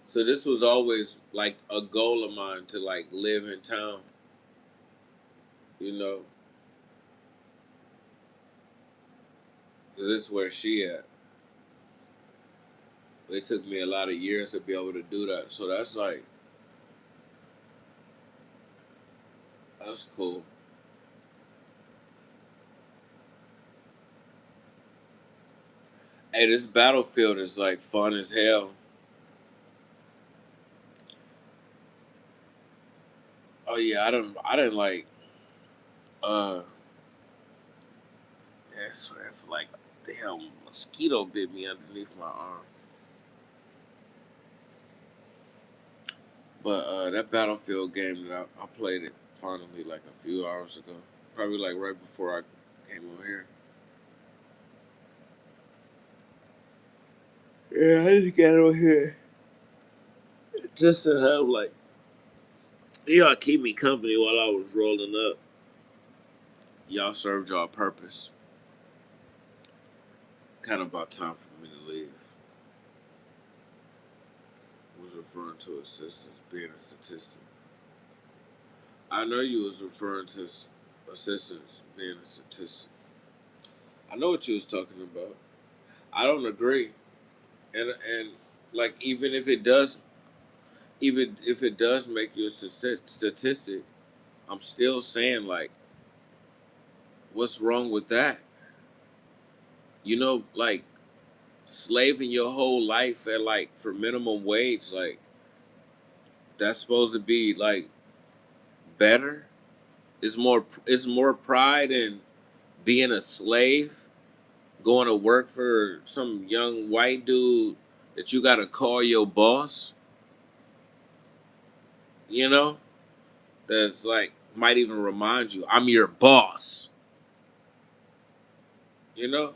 Speaker 1: So this was always like a goal of mine to like live in town, you know. This is where she at. It took me a lot of years to be able to do that. So that's cool. Hey, this Battlefield is like fun as hell. Oh yeah, I didn't like yeah, I swear for like damn mosquito bit me underneath my arm. But that Battlefield game that I played it finally like a few hours ago. Probably like right before I came over here. Yeah, I just got over here just to have like y'all keep me company while I was rolling up. Y'all served y'all purpose. Kind of about time for me to leave. Was referring to assistance being a statistic. I know you was referring to assistance being a statistic. I know what you was talking about. I don't agree, and like even if it does make you a statistic, I'm still saying like, what's wrong with that? You know, like slaving your whole life at like for minimum wage, like that's supposed to be like better. It's more pride in being a slave, going to work for some young white dude that you gotta call your boss. You know, that's like might even remind you, I'm your boss. You know,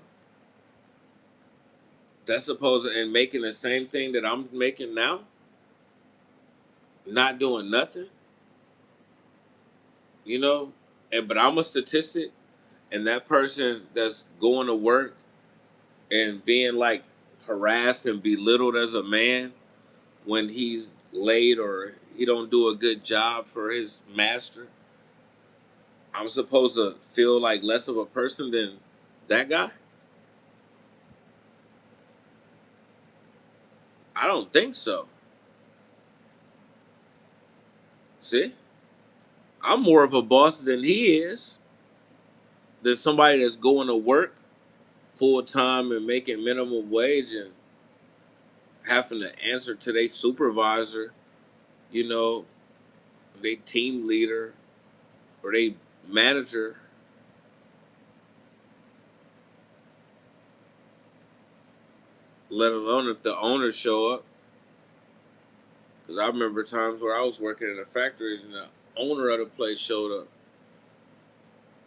Speaker 1: that's supposed to, and making the same thing that I'm making now, not doing nothing. You know, and but I'm a statistic, and that person that's going to work and being like harassed and belittled as a man when he's late or he don't do a good job for his master, I'm supposed to feel like less of a person than that guy? I don't think so. See, I'm more of a boss than he is. Than somebody that's going to work full time and making minimum wage and having to answer to their supervisor, you know, they team leader or they manager, let alone if the owners show up. Because I remember times where I was working in the factories and the owner of the place showed up.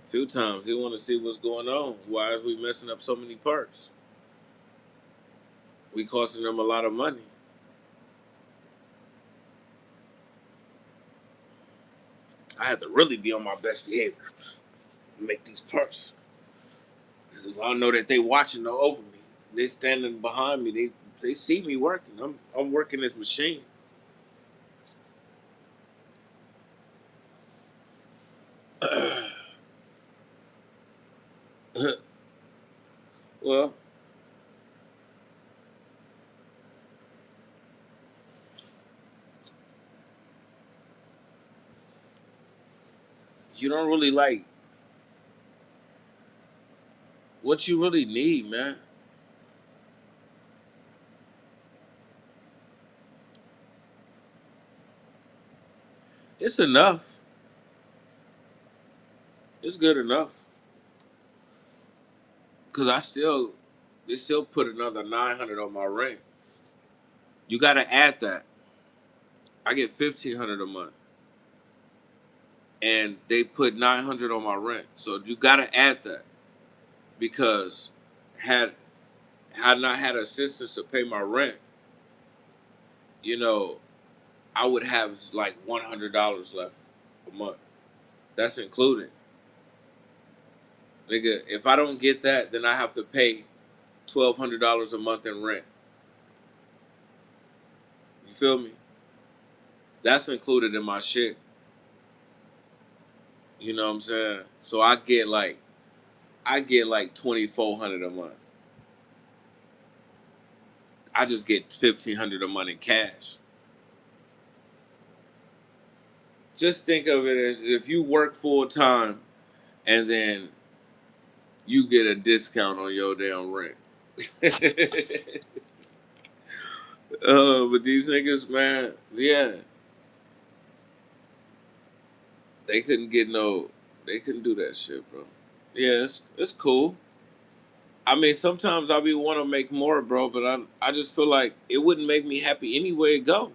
Speaker 1: A few times. He want to see what's going on. Why is we messing up so many parts? We costing them a lot of money. I had to really be on my best behavior to make these parts. Because I know that they watching over me. They standing behind me. They see me working. I'm working this machine. Well, you don't really like what you really need, man. It's enough. It's good enough. Cause they still put another 900 on my rent. You gotta add that. I get 1,500 a month, and they put 900 on my rent. So you gotta add that because had had not had assistance to pay my rent, you know, I would have like $100 left a month. That's included. Nigga, if I don't get that, then I have to pay $1,200 a month in rent. You feel me? That's included in my shit. You know what I'm saying? So I get like 2,400 a month. I just get 1,500 a month in cash. Just think of it as if you work full time and then you get a discount on your damn rent. But these niggas, man, yeah, they couldn't get no, they couldn't do that shit, bro. Yeah, it's cool. I mean, sometimes I be want to make more, bro, but I just feel like it wouldn't make me happy any way it go.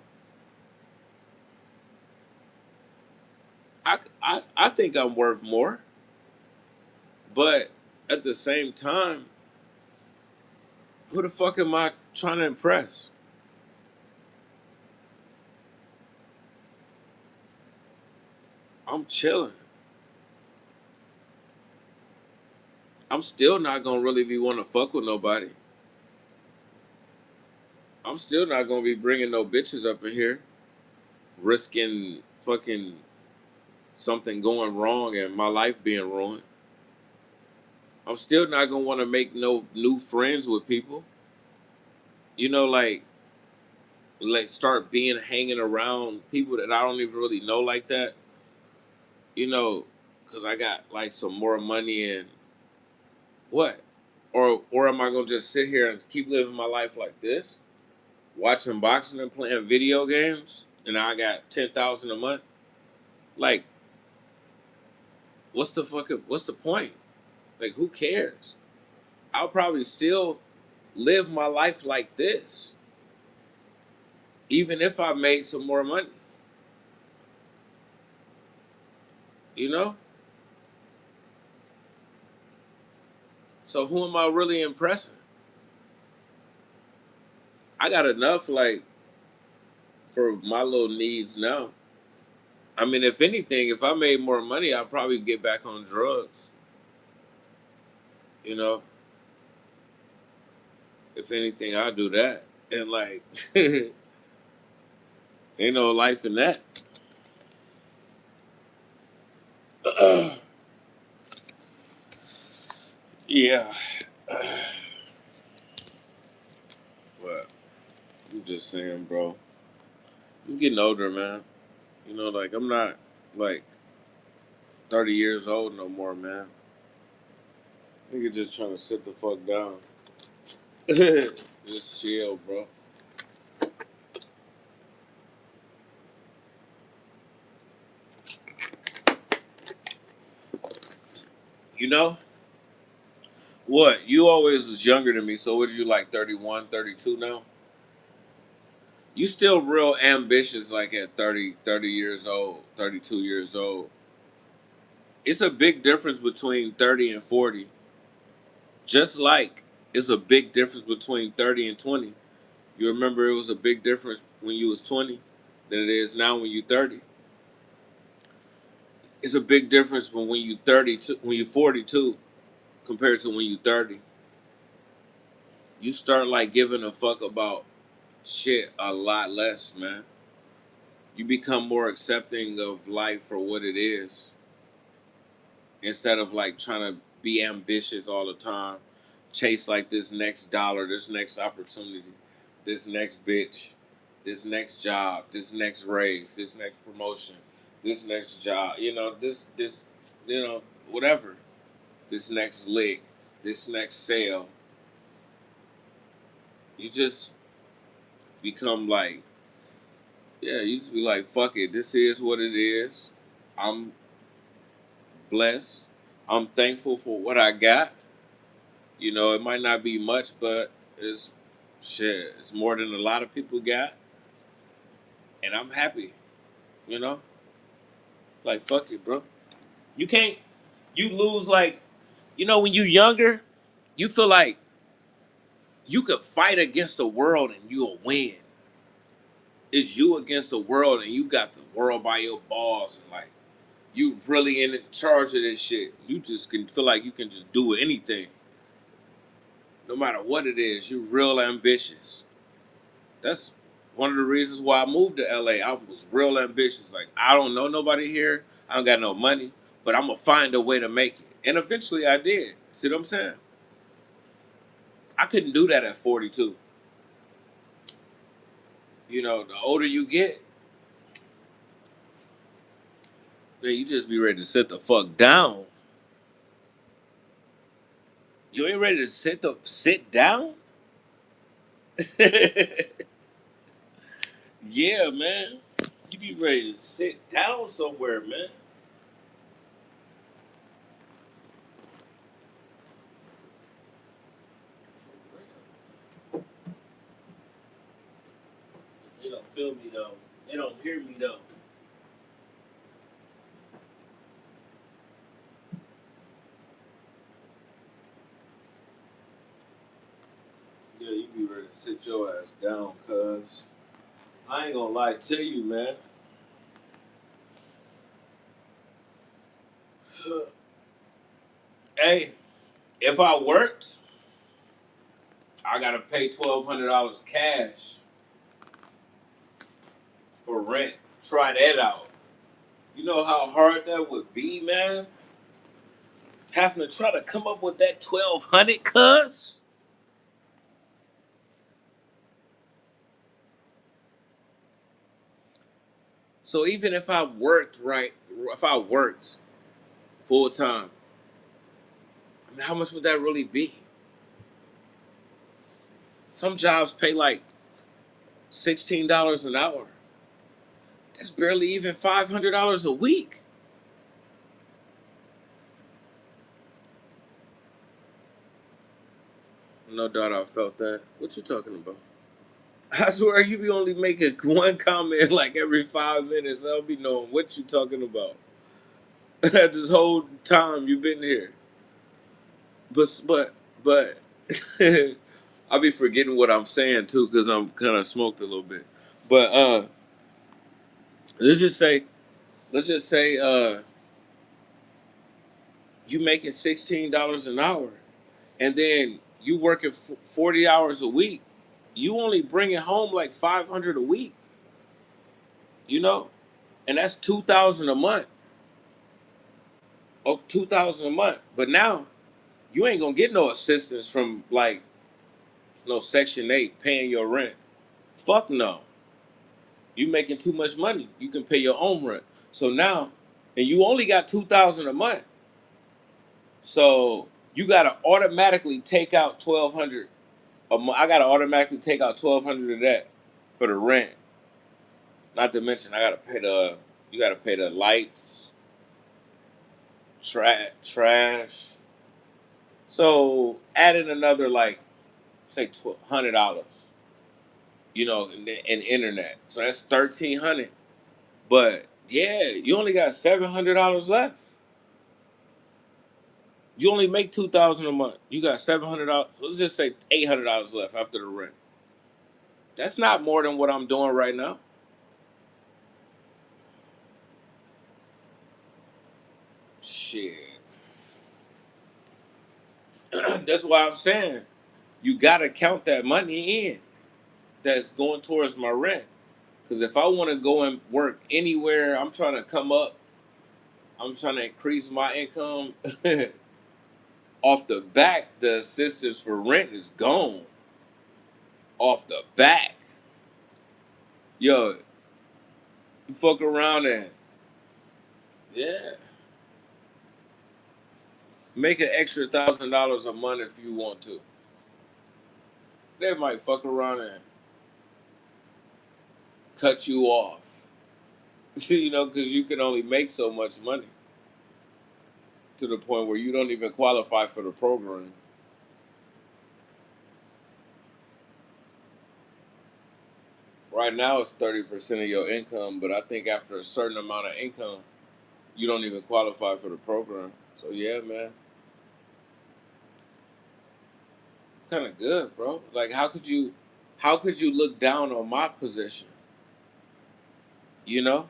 Speaker 1: I think I'm worth more, but at the same time, who the fuck am I trying to impress? I'm chilling. I'm still not gonna really be want to fuck with nobody. I'm still not gonna be bringing no bitches up in here, risking fucking something going wrong and my life being ruined. I'm still not gonna want to make no new friends with people. You know, like start being hanging around people that I don't even really know like that. You know, because I got like some more money and what, or am I gonna just sit here and keep living my life like this, watching boxing and playing video games, and I got 10,000 a month? Like, what's the point? Like, who cares? I'll probably still live my life like this, even if I made some more money. You know? So who am I really impressing? I got enough, like, for my little needs now. I mean, if anything, if I made more money, I'd probably get back on drugs. You know? If anything, I'll do that. And, like, ain't no life in that. Yeah. But I'm just saying, bro. I'm getting older, man. You know, like, I'm not, like, 30 years old no more, man. Nigga just trying to sit the fuck down. Just chill, bro. You know? What? You always was younger than me, so what did you like, 31, 32 now? You still real ambitious like at 30 years old, 32 years old. It's a big difference between 30 and 40. Just like it's a big difference between 30 and 20. You remember it was a big difference when you was 20 than it is now when you're 30. It's a big difference when you 32, when you're 42 compared to when you're 30. You start like giving a fuck about shit a lot less, man. You become more accepting of life for what it is instead of like trying to be ambitious all the time, chase like this next dollar, this next opportunity, this next bitch, this next job, this next raise, this next promotion, this next job, this whatever, this next lick, this next sale. You just become like, yeah, you just be like, fuck it, this is what it is. I'm blessed. I'm thankful for what I got. It might not be much, but it's shit. It's more than a lot of people got, and I'm happy. You know, like fuck it, bro. You can't. You lose like, when you younger, you feel like you could fight against the world and you'll win. It's you against the world, and you got the world by your balls, and like you really in charge of this shit. You just can feel like you can just do anything, no matter what it is. You're real ambitious. That's one of the reasons why I moved to LA. I was real ambitious. Like, I don't know nobody here. I don't got no money, but I'm gonna find a way to make it. And eventually I did. See what I'm saying? I couldn't do that at 42. The older you get, man, you just be ready to sit the fuck down. You ain't ready to sit down? Yeah, man. You be ready to sit down somewhere, man. For real. They don't feel me though. They don't hear me though. Yeah, you be ready to sit your ass down, cuz. I ain't gonna lie to you, man. Hey, if I worked, I gotta pay $1,200 cash for rent. Try that out. You know how hard that would be, man? Having to try to come up with that 1,200, cuz? So even if I worked if I worked full time, I mean, how much would that really be? Some jobs pay like $16 an hour. That's barely even $500 a week. No doubt I felt that. What you talking about? I swear you be only making one comment like every 5 minutes. I don't be knowing what you talking about. This whole time you been here. But I be forgetting what I'm saying too because I'm kind of smoked a little bit. But let's just say let's just say you making $16 an hour, and then you working 40 hours a week. You only bringing home like 500 a week. You know, and that's 2,000 a month. Oh, 2,000 a month. But now you ain't gonna get no assistance from like no Section 8 paying your rent. Fuck no. You making too much money. You can pay your own rent. So now, and you only got 2,000 a month. So you gotta automatically take out 1,200 a month. I gotta automatically take out 1,200 of that for the rent. Not to mention I gotta pay you gotta pay the lights, trash. So adding another like say $100, in internet. So that's 1,300. But yeah, you only got $700 left. You only make $2,000 a month. You got $700. Let's just say $800 left after the rent. That's not more than what I'm doing right now. Shit. That's why I'm saying you gotta count that money in that's going towards my rent. Because if I want to go and work anywhere, I'm trying to come up. I'm trying to increase my income. Off the back, the assistance for rent is gone. Off the back, yo, you fuck around and yeah, make an extra $1,000 a month if you want to. They might fuck around and cut you off, you know, because you can only make so much money to the point where you don't even qualify for the program. Right now, it's 30% of your income, but I think after a certain amount of income, you don't even qualify for the program. So yeah, man, kind of good, bro. Like, how could you look down on my position? You know,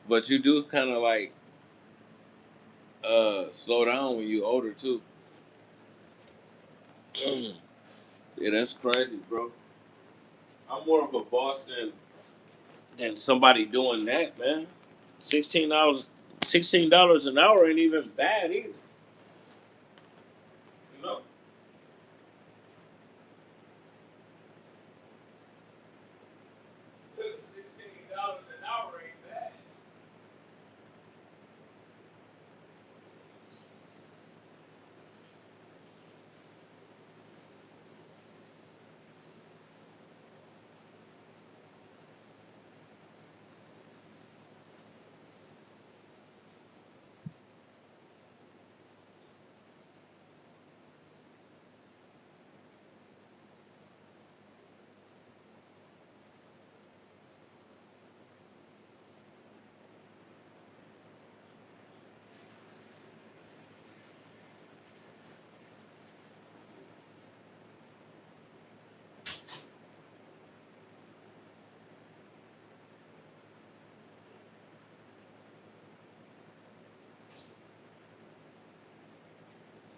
Speaker 1: but you do kind of like slow down when you older too. Yeah, that's crazy, bro. I'm more of a boss than somebody doing that, man. $16, $16 an hour ain't even bad either. You know, $16 an hour ain't bad.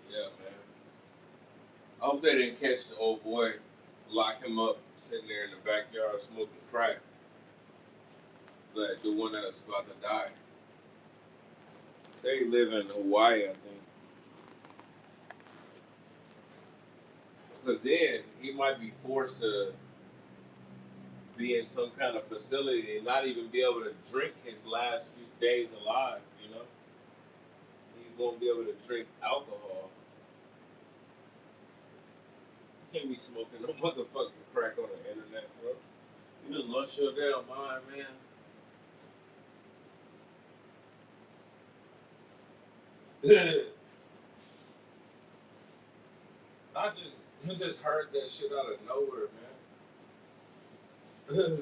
Speaker 1: Yeah, man. I hope they didn't catch the old boy, lock him up, sitting there in the backyard smoking crack. Like the one that was about to die. Say he live in Hawaii, I think. Because then he might be forced to be in some kind of facility and not even be able to drink his last few days alive, you know? He won't be able to drink alcohol. You can't be smoking no motherfucking crack on the internet, bro. You just lost your damn mind, man. I just heard that shit out of nowhere, man. Like,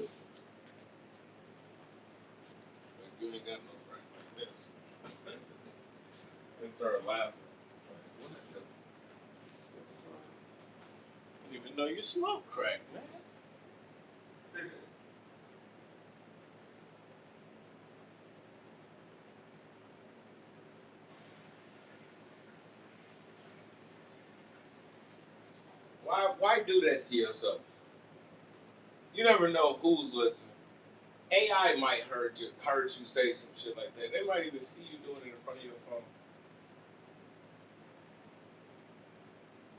Speaker 1: you ain't got no crack like this. They started laughing. Like, what the fuck? I didn't even know you smoke crack, man. Why do that to yourself? You never know who's listening. AI might heard you say some shit like that. They might even see you doing it in front of your phone.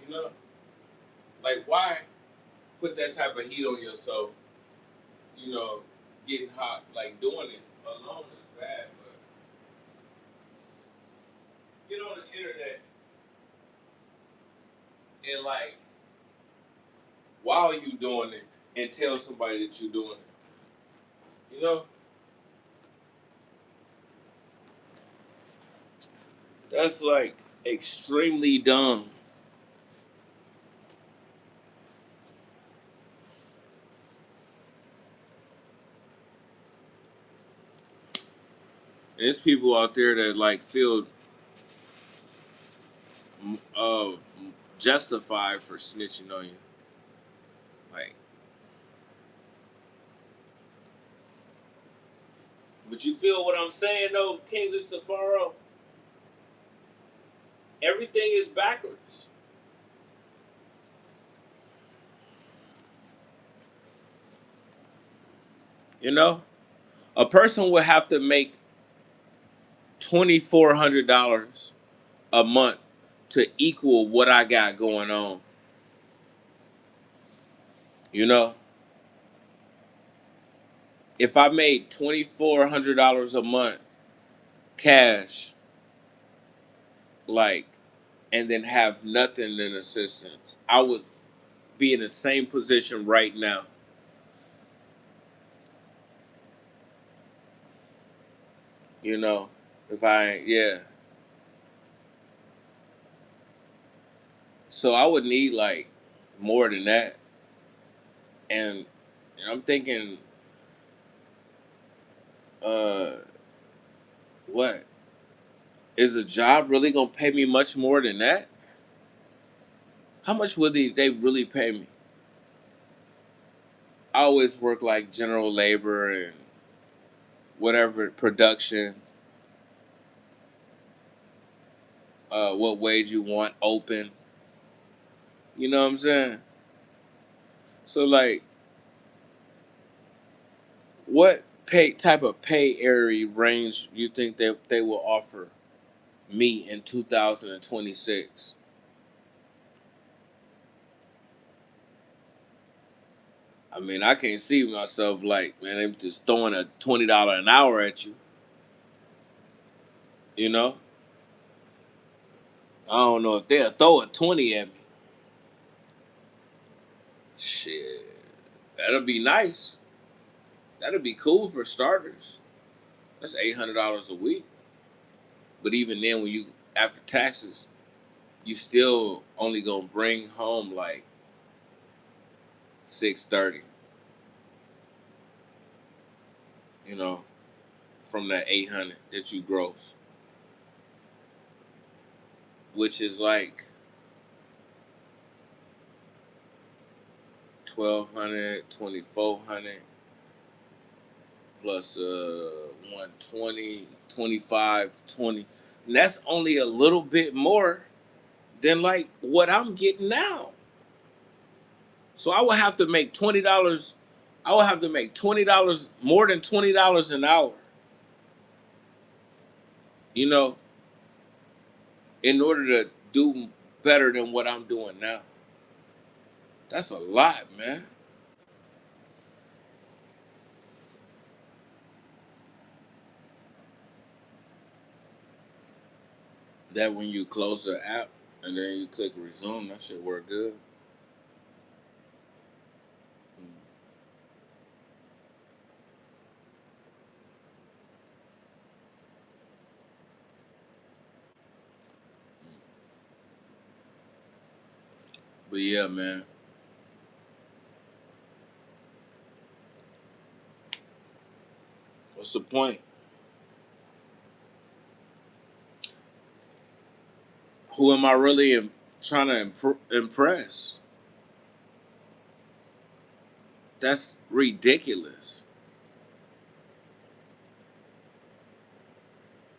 Speaker 1: You know? Like why put that type of heat on yourself, you know, getting hot, like doing it alone is bad, but get on the internet and like while you doing it and tell somebody that you're doing it. You know? That's like extremely dumb. There's people out there that like feel uh, justified for snitching on you. Like, but you feel what I'm saying though, Kings of Safaro? Everything is backwards. You know, a person would have to make $2,400 a month to equal what I got going on. You know, if I made $2,400 a month cash, like, and then have nothing in assistance, I would be in the same position right now. You know, if I, yeah. So I would need like more than that. And I'm thinking, uh, what? Is a job really gonna pay me much more than that? How much would they really pay me? I always work like general labor and whatever production, what wage you want, open. You know what I'm saying? So like, what pay type of pay area range you think that they will offer me in 2026? I mean, I can't see myself like, man, I'm just throwing a $20 an hour at you. You know, I don't know if they'll throw a 20 at me. Shit, that'll be nice. That'll be cool for starters. That's $800 a week. But even then, when you after taxes, you still only gonna bring home like 630. You know, from that 800 that you gross, which is like 1,200, 2,400 plus 120, 25, 20. And that's only a little bit more than like what I'm getting now. So I would have to make $20. I would have to make $20 more than $20 an hour. You know, in order to do better than what I'm doing now. That's a lot, man. That when you close the app and then you click resume, that should work good. But yeah, man. What's the point? Who am I really trying to impress? That's ridiculous.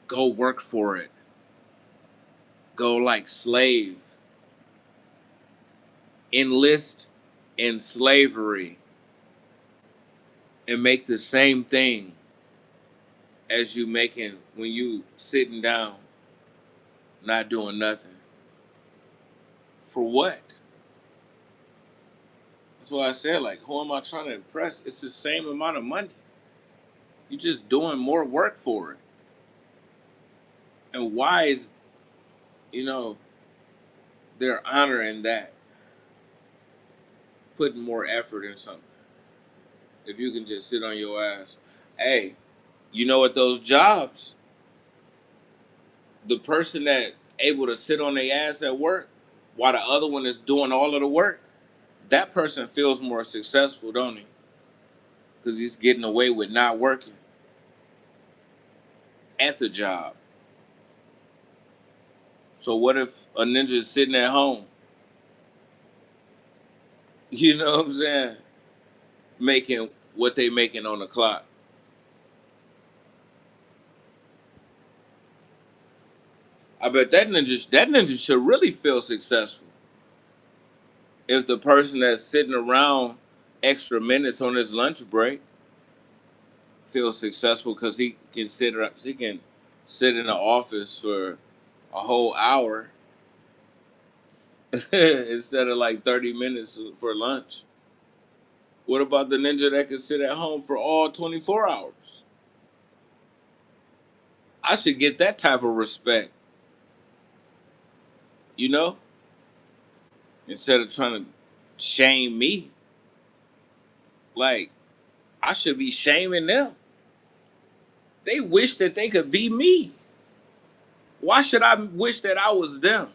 Speaker 1: Go work for it. Go like slave. Enlist in slavery and make the same thing as you making when you sitting down, not doing nothing. For what? That's why I said, like, who am I trying to impress? It's the same amount of money. You're just doing more work for it. And why is, you know, their honor in that? Putting more effort in something. If you can just sit on your ass. Hey, you know what those jobs, the person that able to sit on their ass at work while the other one is doing all of the work, that person feels more successful, don't he? Because he's getting away with not working at the job So what if a ninja is sitting at home? You know what I'm saying? Making what they making on the clock. I bet that ninja should really feel successful if the person that's sitting around extra minutes on his lunch break feels successful because he can sit in the office for a whole hour instead of like 30 minutes for lunch. What about the ninja that can sit at home for all 24 hours? I should get that type of respect, you know, instead of trying to shame me. Like, I should be shaming them. They wish that they could be me. Why should I wish that I was them?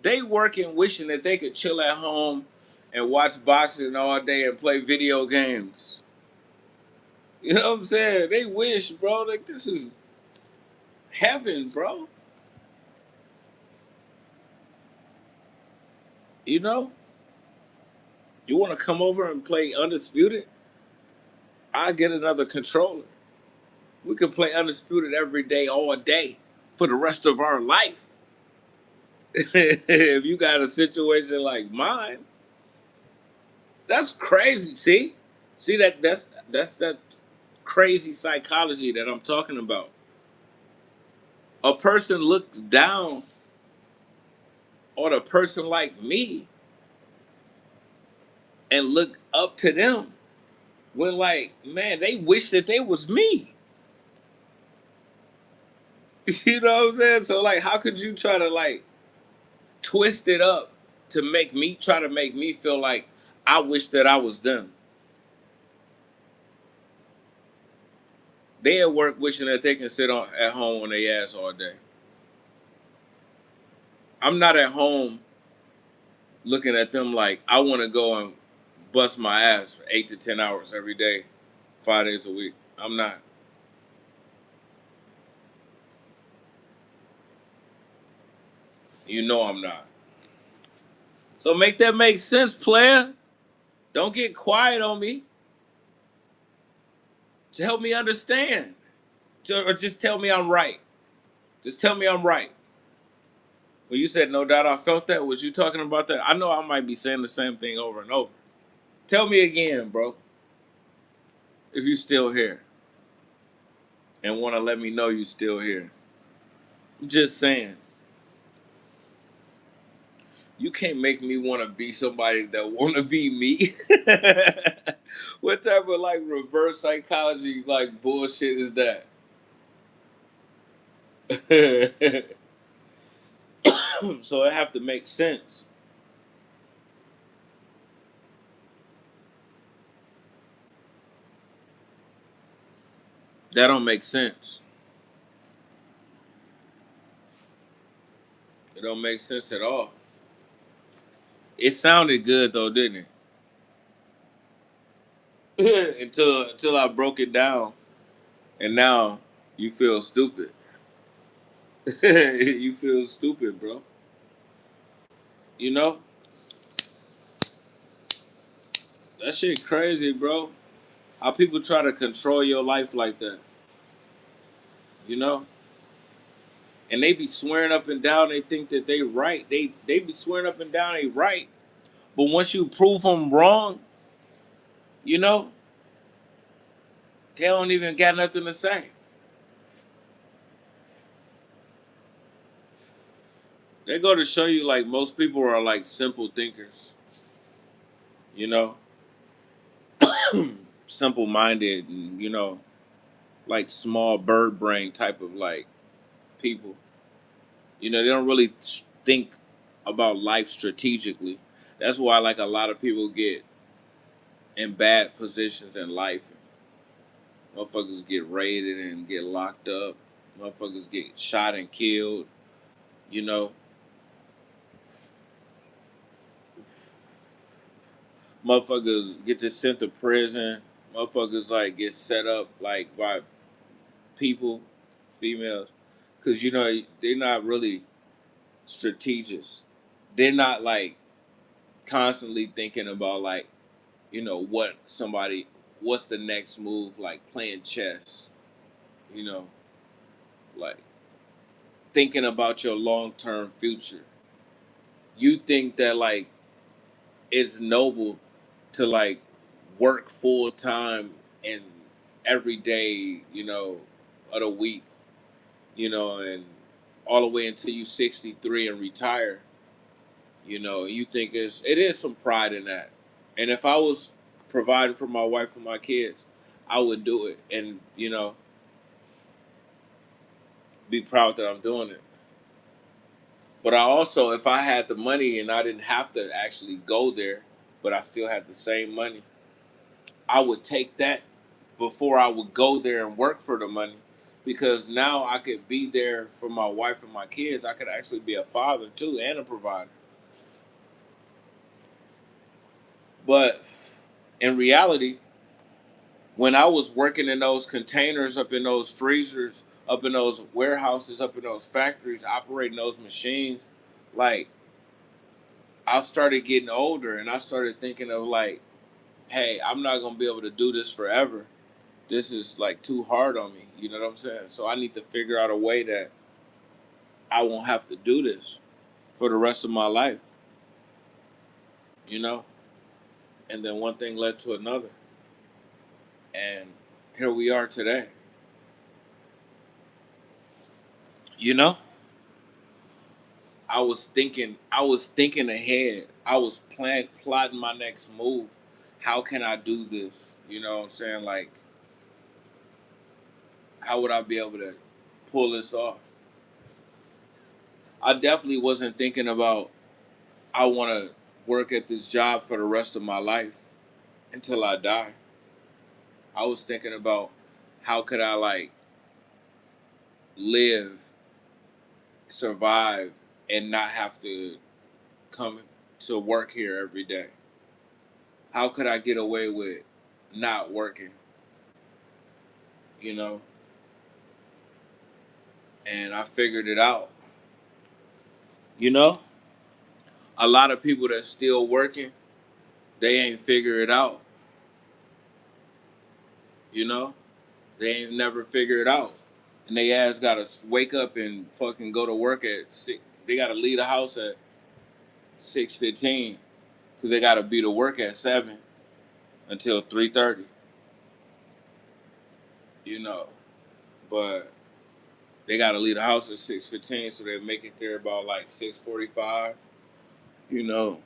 Speaker 1: They working wishing that they could chill at home and watch boxing all day and play video games. You know what I'm saying? They wish, bro, like this is heaven, bro. You know? You want to come over and play Undisputed? I get another controller. We can play Undisputed every day, all day, for the rest of our life. If you got a situation like mine, that's crazy. See that's that crazy psychology that I'm talking about. A person looks down on a person like me and look up to them when, like, man, they wish that they was me. You know what I'm saying? So like, how could you try to like twist it up to make me feel like I wish that I was them? They at work wishing that they can sit at home on their ass all day. I'm not at home looking at them like I want to go and bust my ass for 8 to 10 hours every day, 5 days a week. I'm not. You know I'm not. So make that make sense, player. Don't get quiet on me. Just help me understand. Or just tell me I'm right. Just tell me I'm right. When you said no doubt I felt that, was you talking about that? I know I might be saying the same thing over and over. Tell me again, bro, if you still here and want to let me know you still here. I'm just saying. You can't make me want to be somebody that want to be me. What type of like reverse psychology like bullshit is that? So it have to make sense. That don't make sense. It don't make sense at all. It sounded good though, didn't it? until I broke it down, and now you feel stupid. You feel stupid, bro. You know that shit crazy, bro. How people try to control your life like that, you know? And they be swearing up and down they think that they right. They be swearing up and down they right. But once you prove them wrong, you know, they don't even got nothing to say. They go to show you like most people are like simple thinkers, you know, simple minded and like small bird brain type of like people. You know, they don't really think about life strategically. That's why like a lot of people get in bad positions in life. Motherfuckers get raided and get locked up. Motherfuckers get shot and killed. You know, motherfuckers get just sent to prison. Motherfuckers like get set up like by people, females, because they're not really. strategists. They're not like constantly thinking about like, what's the next move, like playing chess, you know, like thinking about your long term future. You think that like it's noble to like work full time and every day, of the week, and all the way until you 63 and retire. You think it is some pride in that. And if I was providing for my wife and my kids, I would do it and, be proud that I'm doing it. But I also, if I had the money and I didn't have to actually go there, but I still had the same money, I would take that before I would go there and work for the money, because now I could be there for my wife and my kids. I could actually be a father too and a provider. But in reality, when I was working in those containers, up in those freezers, up in those warehouses, up in those factories, operating those machines, like I started getting older and I started thinking of like, hey, I'm not gonna be able to do this forever. This is like too hard on me. You know what I'm saying? So I need to figure out a way that I won't have to do this for the rest of my life. You know? And then one thing led to another. And here we are today. You know? I was thinking ahead. I was plotting my next move. How can I do this? You know what I'm saying? Like, how would I be able to pull this off? I definitely wasn't thinking about I want to work at this job for the rest of my life until I die. I was thinking about how could I like live, survive, and not have to come to work here every day. How could I get away with not working? You know, and I figured it out. You know, a lot of people that's still working, they ain't figure it out. You know, they ain't never figure it out, and they ass gotta wake up and fucking go to work at 6. They gotta leave the house at 6:15 because they gotta be to work at 7 until 3:30. You know, but they gotta leave the house at 6:15, so they make it there about like 6:45. You know,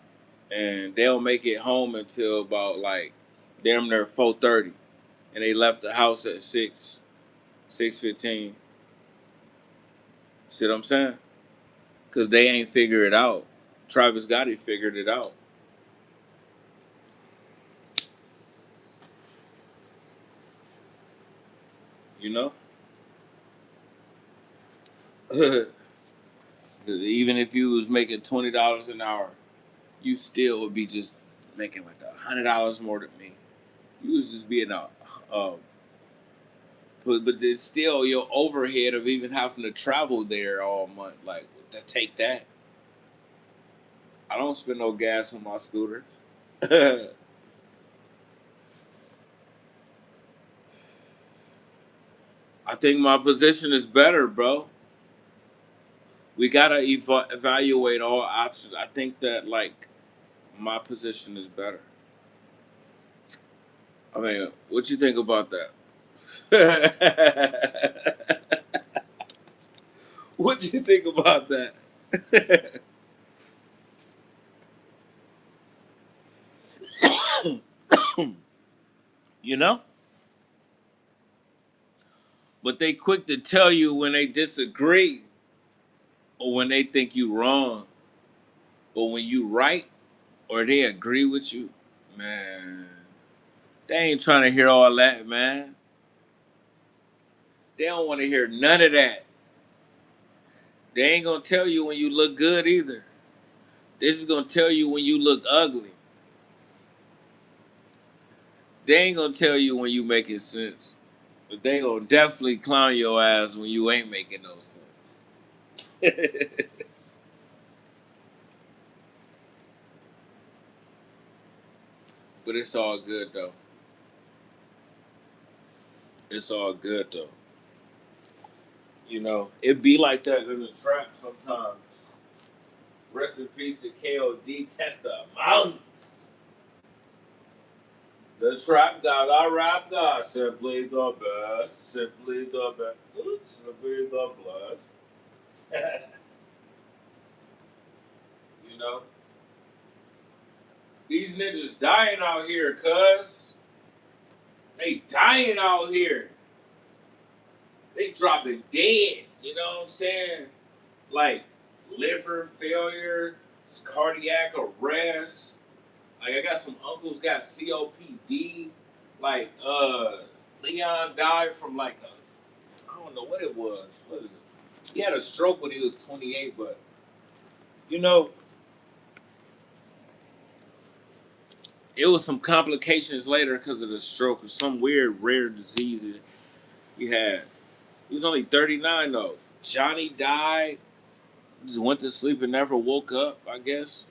Speaker 1: and they'll make it home until about like damn near 4:30, and they left the house at 6:15. See what I'm saying? Cause they ain't figured it out. Travis Gotti figured it out. You know, even if you was making $20 an hour, you still would be just making like $100 more than me. You was just being uh but it's still your overhead of even having to travel there all month. Like, to take that. I don't spend no gas on my scooter. I think my position is better, bro. We gotta evaluate all options. I think that like my position is better. I mean, what you think about that? What do you think about that? You know? But they quick to tell you when they disagree or when they think you wrong. But when you right or they agree with you, man, they ain't trying to hear all that, man. They don't want to hear none of that. They ain't gonna tell you when you look good either. They just gonna tell you when you look ugly. They ain't gonna tell you when you making sense. But they gonna definitely clown your ass when you ain't making no sense. But it's all good though. It's all good though. You know, it be like that in the trap sometimes. Rest in peace to KOD Testa Mountains. The trap god, our rap god, simply the best, simply the best, simply the blessed. You know, these niggas dying out here, cuz. They dying out here. They dropping dead. You know what I'm saying? Like liver failure, cardiac arrest. Like I got some uncles got COPD. Like Leon died from like I don't know what it was. What is it? He had a stroke when he was 28, but you know, it was some complications later because of the stroke or some weird rare disease that he had. He was only 39 though. Johnny died. Just went to sleep and never woke up, I guess.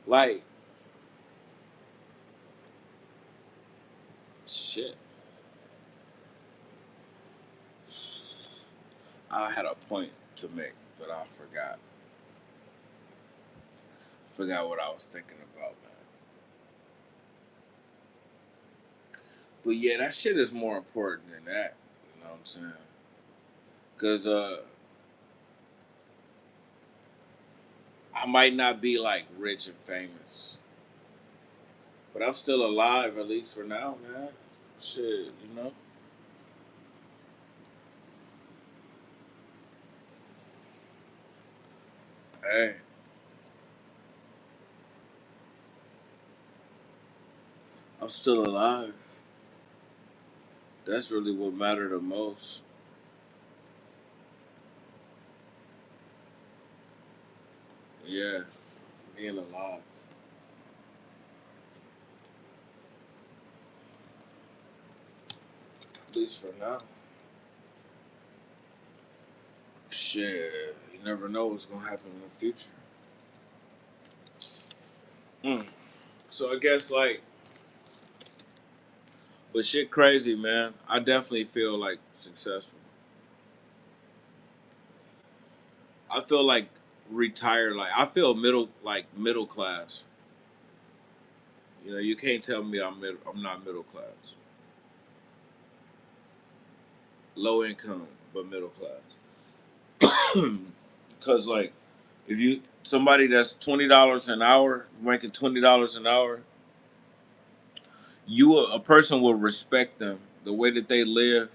Speaker 1: Like, shit. I had a point to make, but I forgot. Forgot what I was thinking about, man. But yeah, that shit is more important than that. You know what I'm saying? Cause I might not be like rich and famous, but I'm still alive at least for now, man. Shit, you know. Hey, I'm still alive. That's really what mattered the most. Yeah, being alive. At least for now. Shit, you never know what's gonna happen in the future. Mm. So I guess like, but shit crazy, man. I definitely feel like successful. I feel like retired. Like I feel middle class. You know, you can't tell me I'm not middle class. Low income, but middle class. Because like, if you somebody that's $20 an hour making $20 an hour, a person will respect them the way that they live.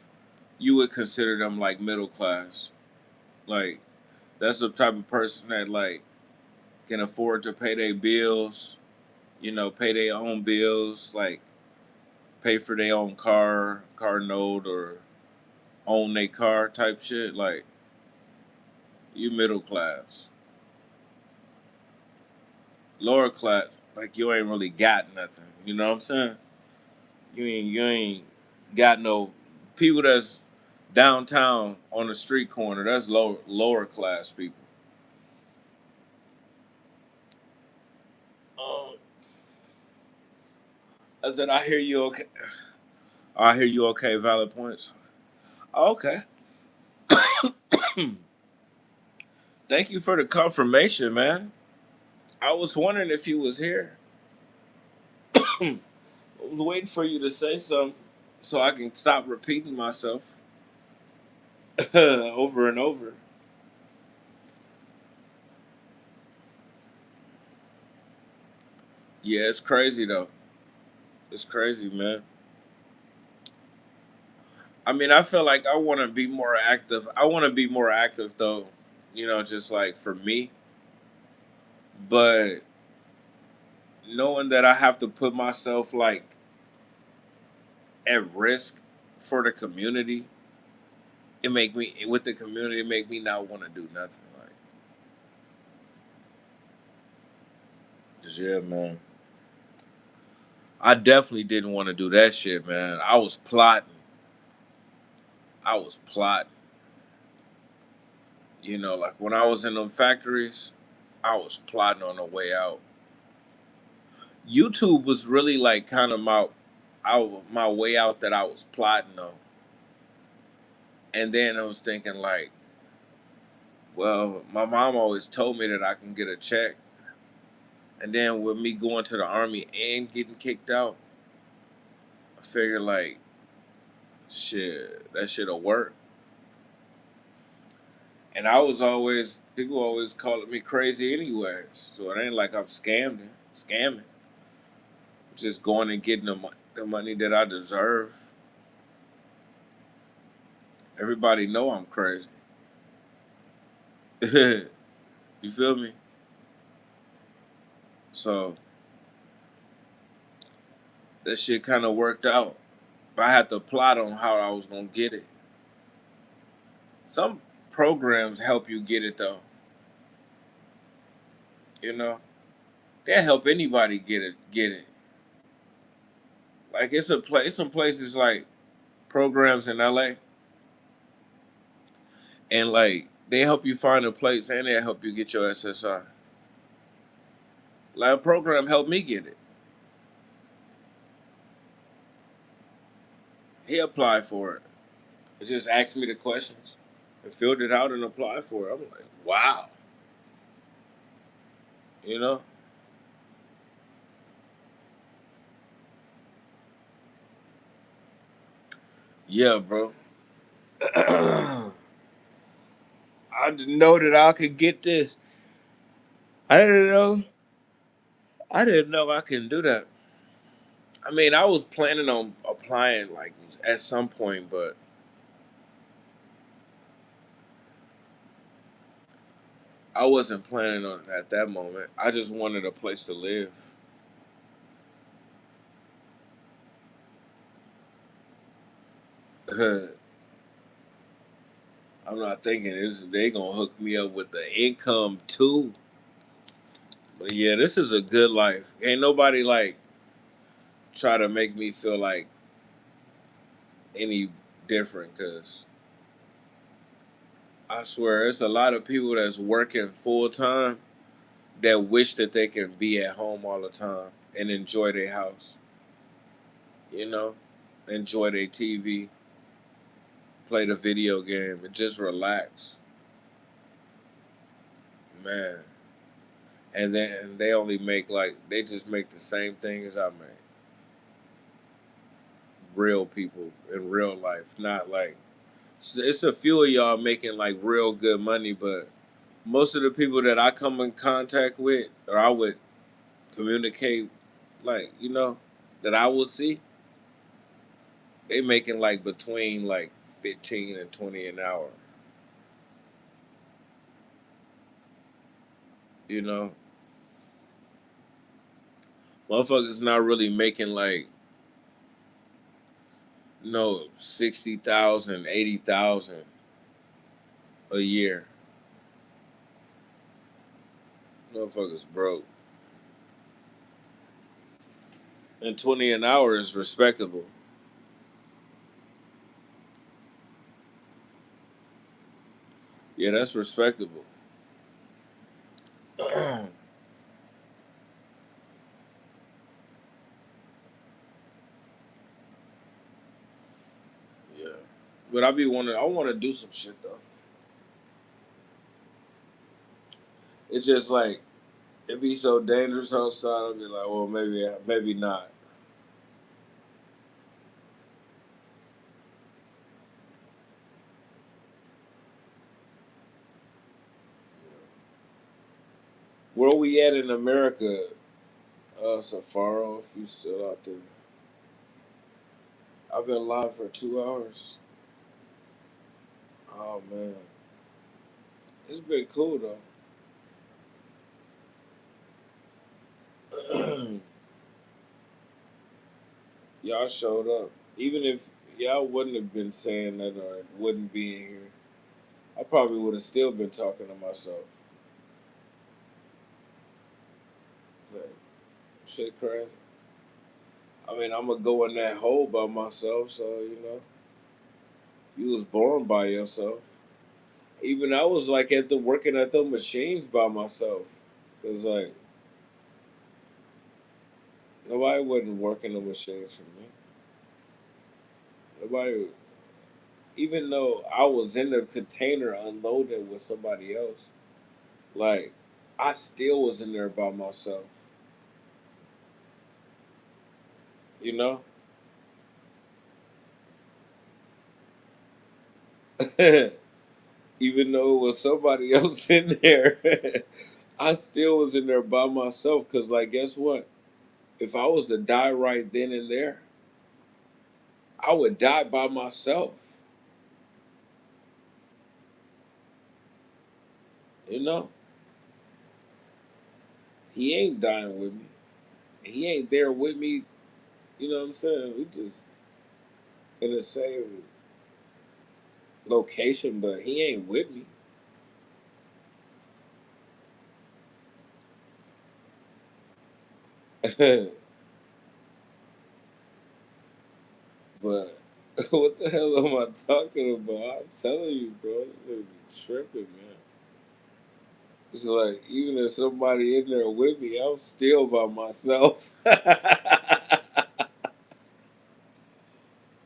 Speaker 1: You would consider them like middle class. Like that's the type of person that like can afford to pay their bills. You know, pay their own bills. Like pay for their own car note, or own their car type shit. Like you middle class. Lower class, like you ain't really got nothing. You know what I'm saying? You ain't got no people that's downtown on the street corner. That's lower class people. Um, I said I hear you okay. I hear you okay. Valid points. Okay. Thank you for the confirmation, man. I was wondering if you was here. I was waiting for you to say something so I can stop repeating myself over and over. Yeah, it's crazy though. It's crazy, man. I mean, I feel like I want to be more active. I want to be more active though, you know, just like for me. But knowing that I have to put myself like at risk for the community, it make me with the community, it make me not want to do nothing. Like, 'cause yeah, man. I definitely didn't want to do that shit, man. I was plotting. I was plotting. You know, like when I was in them factories. I was plotting on the way out. YouTube was really like kind of my way out that I was plotting on. And then I was thinking like, well, my mom always told me that I can get a check. And then with me going to the army and getting kicked out, I figured like, shit, that shit'll work. And I was always people always calling me crazy anyways. So it ain't like I'm scamming. Just going and getting the money that I deserve. Everybody know I'm crazy. You feel me? So that shit kind of worked out. But I had to plot on how I was gonna get it. Some programs help you get it though. You know, they help anybody get it. Get it. Like it's a place. Some places like programs in LA, and like they help you find a place and they help you get your SSI. Like a program helped me get it. He applied for it. He just asked me the questions and filled it out and applied for it. I'm like, wow. You know? Yeah, bro. I didn't know that I could get this. I didn't know. I didn't know I can do that. I mean, I was planning on applying like at some point, but I wasn't planning on it at that moment. I just wanted a place to live. I'm not thinking they gonna hook me up with the income too. But yeah, this is a good life. Ain't nobody like try to make me feel like any different because I swear it's a lot of people that's working full time that wish that they can be at home all the time and enjoy their house. You know, enjoy their TV, play the video game, and just relax, man. And then they only make like they just make the same thing as I make. Real people in real life, not like it's a few of y'all making like real good money, but most of the people that I come in contact with or I would communicate like, that I would see, they making like between like 15 and 20 an hour. You know, motherfuckers not really making like 60,000, 80,000 a year. Motherfuckers broke. And 20 an hour is respectable. Yeah, that's respectable. Yeah. But I want to do some shit though. It's just like, it be so dangerous outside. I'll be like, well, maybe not. Where we at in America, so far off, you still out there. I've been live for 2 hours. Oh man, it's been cool though. Y'all showed up. Even if y'all wouldn't have been saying that or wouldn't be in here, I probably would have still been talking to myself. Like, shit crazy. I mean, I'm gonna go in that hole by myself, so you was born by yourself. Even I was like working at the machines by myself. Cause like nobody wasn't working the machines for me. Nobody, even though I was in the container unloading with somebody else, like I still was in there by myself. You know, even though it was somebody else in there, I still was in there by myself. Cause like, guess what? If I was to die right then and there, I would die by myself. You know, he ain't dying with me. He ain't there with me. You know what I'm saying? We just in the same location, but he ain't with me. But what the hell am I talking about? I'm telling you, bro, this is tripping, man. It's like even if somebody in there with me, I'm still by myself.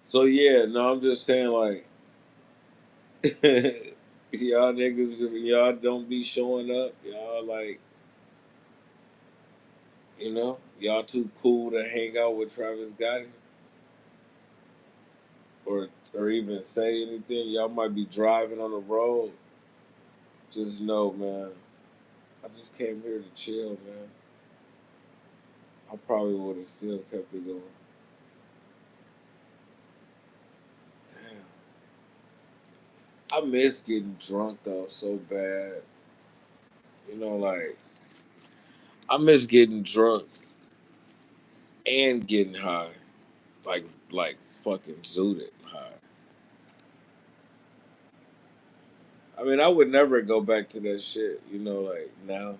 Speaker 1: So yeah, no, I'm just saying like y'all niggas, if y'all don't be showing up, y'all like, y'all too cool to hang out with Travis Gotti or even say anything. Y'all might be driving on the road. Just know, man. I just came here to chill, man. I probably would have still kept it going. Damn. I miss getting drunk though so bad. Like I miss getting drunk and getting high. Like fucking zooted high. I mean, I would never go back to that shit, like now.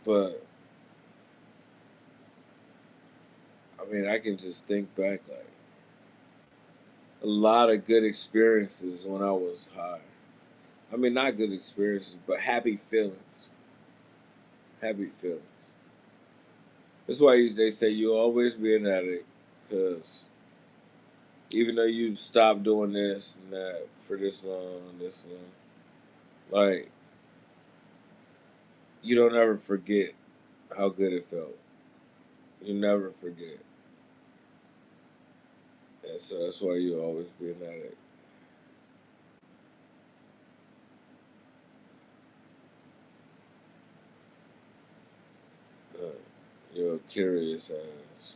Speaker 1: But I mean, I can just think back like a lot of good experiences when I was high. I mean, not good experiences, but happy feelings. Happy feelings. That's why they say you'll always be an addict, because even though you stop doing this and that for this long, like you don't ever forget how good it felt. You never forget, and so that's why you'll always be an addict. Uh, you're a curious ass.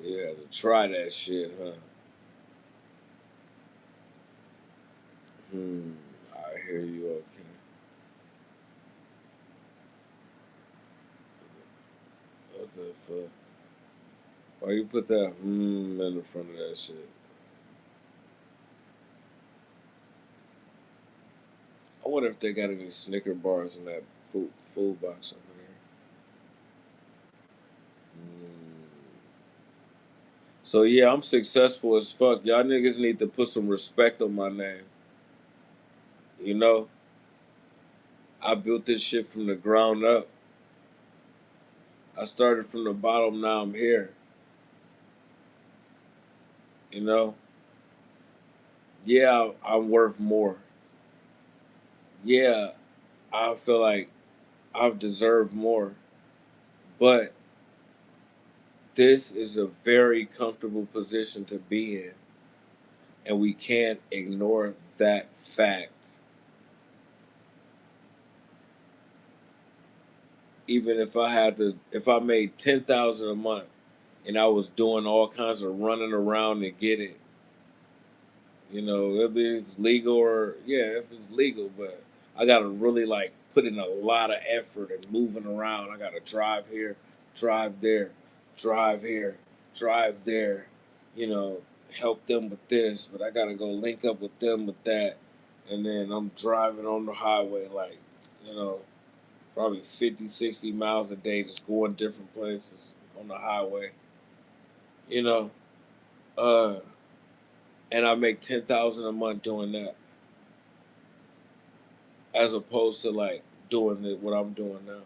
Speaker 1: You had to try that shit, huh? Hmm. I hear you. Okay. What the fuck? Why you put that in the front of that shit? I wonder if they got any Snicker bars in that food box over there. Mm. So yeah, I'm successful as fuck. Y'all niggas need to put some respect on my name. You know, I built this shit from the ground up. I started from the bottom. Now I'm here. You know, yeah, I'm worth more. Yeah, I feel like I deserve more. But this is a very comfortable position to be in, and we can't ignore that fact. Even if I made 10,000 a month, and I was doing all kinds of running around to get it, if it's legal or yeah, if it's legal, but I gotta really like put in a lot of effort and moving around. I gotta drive here, drive there, drive here, drive there, you know, help them with this, but I gotta go link up with them with that, and then I'm driving on the highway like, you know, probably 50, 60 miles a day, just going different places on the highway, you know, uh, and I make 10,000 a month doing that. as opposed to like doing what I'm doing now.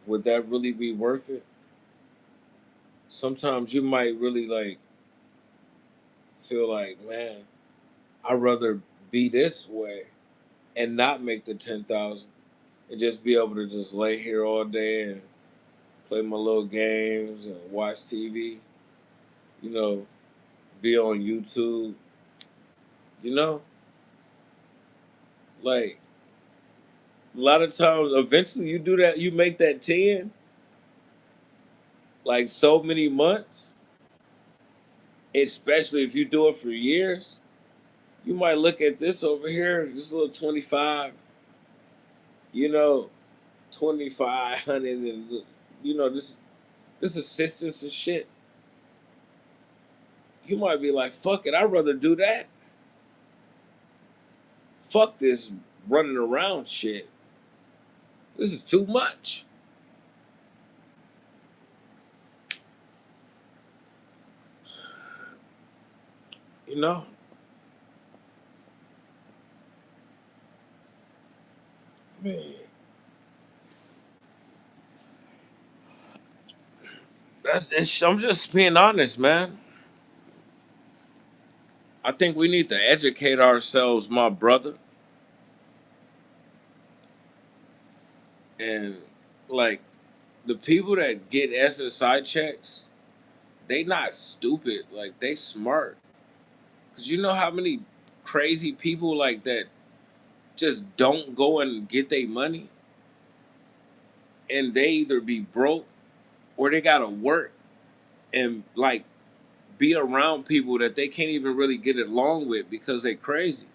Speaker 1: Would that really be worth it? Sometimes you might really like feel like, man, I'd rather be this way and not make the 10,000 and just be able to just lay here all day and play my little games and watch TV. You know, be on YouTube. You know, like a lot of times, eventually you do that. You make that 10, like so many months, especially if you do it for years. You might look at this over here, this little 25. You know, 2,500, and you know this assistance and shit. You might be like, fuck it, I'd rather do that. Fuck this running around shit. This is too much. You know? Man. I'm just being honest, man. I think we need to educate ourselves, my brother. And like the people that get SSI checks, they not stupid. Like they smart. Cause you know how many crazy people like that just don't go and get their money, and they either be broke or they gotta work and like be around people that they can't even really get along with because they crazy,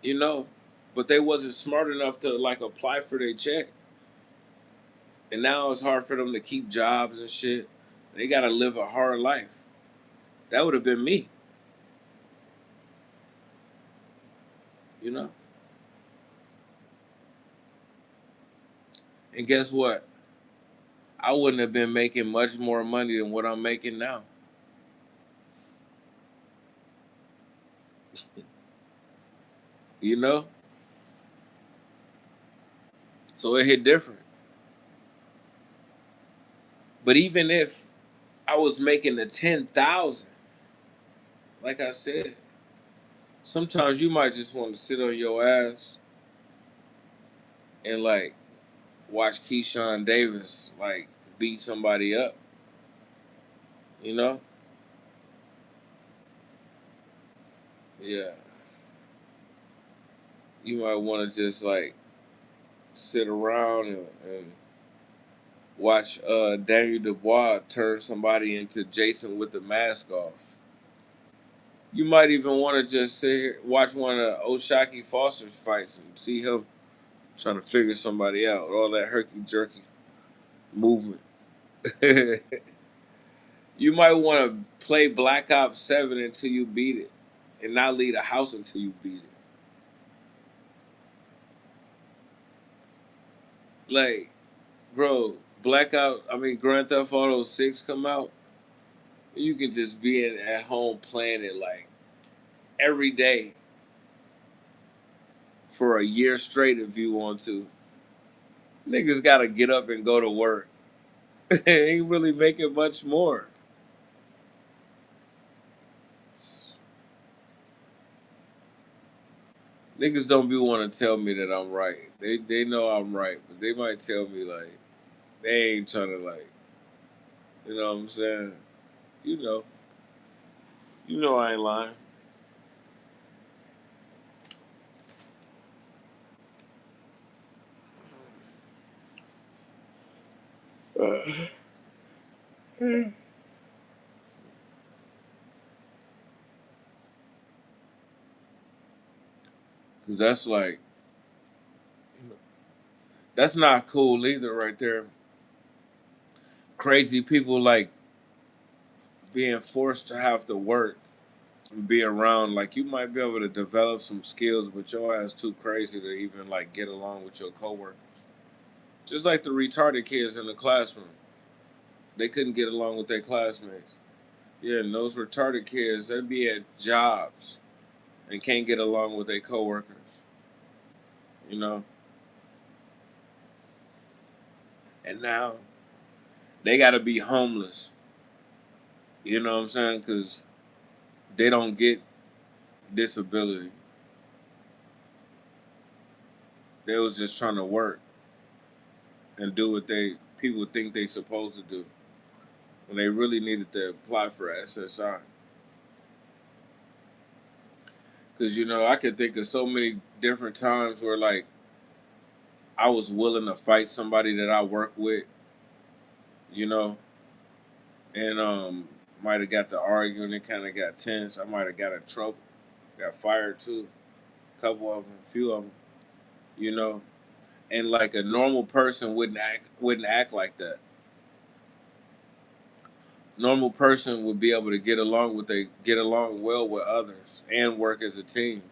Speaker 1: you know. But they wasn't smart enough to like apply for their check, and now it's hard for them to keep jobs and shit. They gotta live a hard life. That would have been me, you know. And guess what? I wouldn't have been making much more money than what I'm making now. You know? So it hit different. But even if I was making the 10,000, like I said, sometimes you might just want to sit on your ass and like watch Keyshawn Davis like beat somebody up, you know? Yeah. You might want to just like sit around and watch Daniel Dubois turn somebody into Jason with the mask off. You might even want to just sit here, watch one of Oshaki Foster's fights and see him trying to figure somebody out. All that herky jerky movement. You might want to play Black Ops 7 until you beat it and not leave the house until you beat it. Like, bro, Grand Theft Auto 6 come out, you can just be at home playing it like every day for a year straight if you want to. Niggas gotta get up and go to work. Ain't really making much more. Niggas don't be want to tell me that I'm right. They know I'm right, but they might tell me like they ain't trying to like, you know what I'm saying? You know, you know I ain't lying. Cause that's like, you know, that's not cool either, right there. Crazy people like being forced to have to work and be around. Like you might be able to develop some skills, but your ass too crazy to even like get along with your coworkers. Just like the retarded kids in the classroom, they couldn't get along with their classmates. Yeah, and those retarded kids, they'd be at jobs and can't get along with their coworkers. You know, and now they got to be homeless. You know what I'm saying? Because they don't get disability. They was just trying to work and do what they people think they supposed to do when they really needed to apply for SSI. Because I could think of so many different times where like I was willing to fight somebody that I work with, you know, and might have got to arguing. It kind of got tense. I might have got in trouble, got fired too. A couple of them, a few of them, you know. And like a normal person wouldn't act like that. Normal person would be able to get along well with others and work as a team,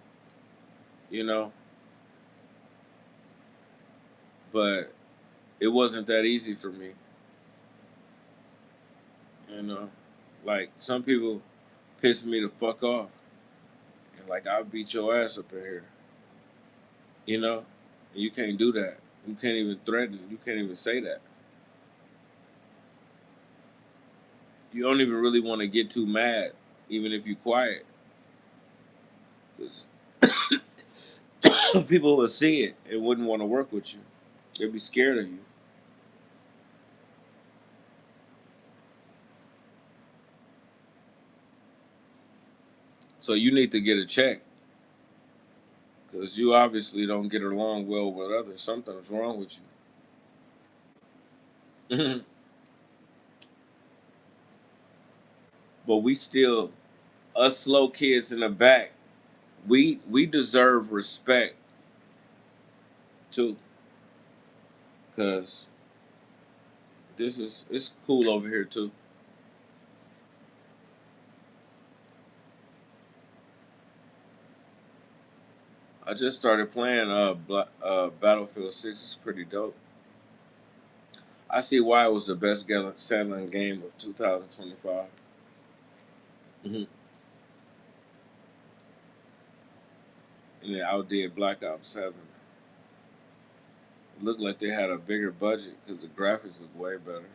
Speaker 1: you know. But it wasn't that easy for me, you know. Like some people piss me the fuck off, and like I'll beat your ass up in here, you know. And you can't do that. You can't even threaten. You can't even say that. You don't even really want to get too mad, even if you quiet, because people will see it and wouldn't want to work with you. They'd be scared of you. So you need to get a check because you obviously don't get along well with others. Something's wrong with you. But we still, us slow kids in the back, we deserve respect too, because it's cool over here too. I just started playing Battlefield 6. It's pretty dope. I see why it was the best selling game of 2025. Mm-hmm. And it outdid Black Ops 7. It looked like they had a bigger budget because the graphics look way better.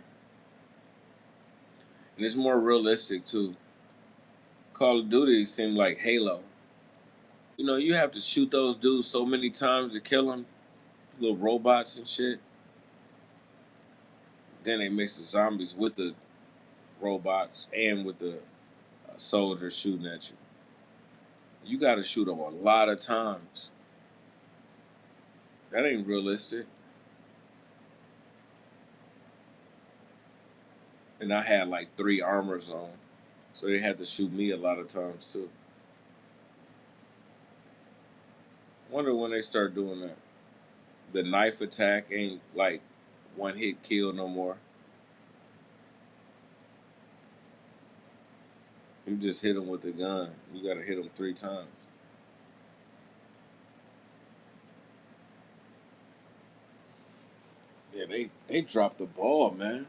Speaker 1: And it's more realistic too. Call of Duty seemed like Halo. You have to shoot those dudes so many times to kill them, little robots and shit. Then they mix the zombies with the robots and with the soldiers shooting at you. You got to shoot them a lot of times. That ain't realistic. And I had like 3 armors on, so they had to shoot me a lot of times too. Wonder when they start doing that. The knife attack ain't like one hit kill no more. You just hit them with the gun. You got to hit them 3 times. Yeah, they dropped the ball, man.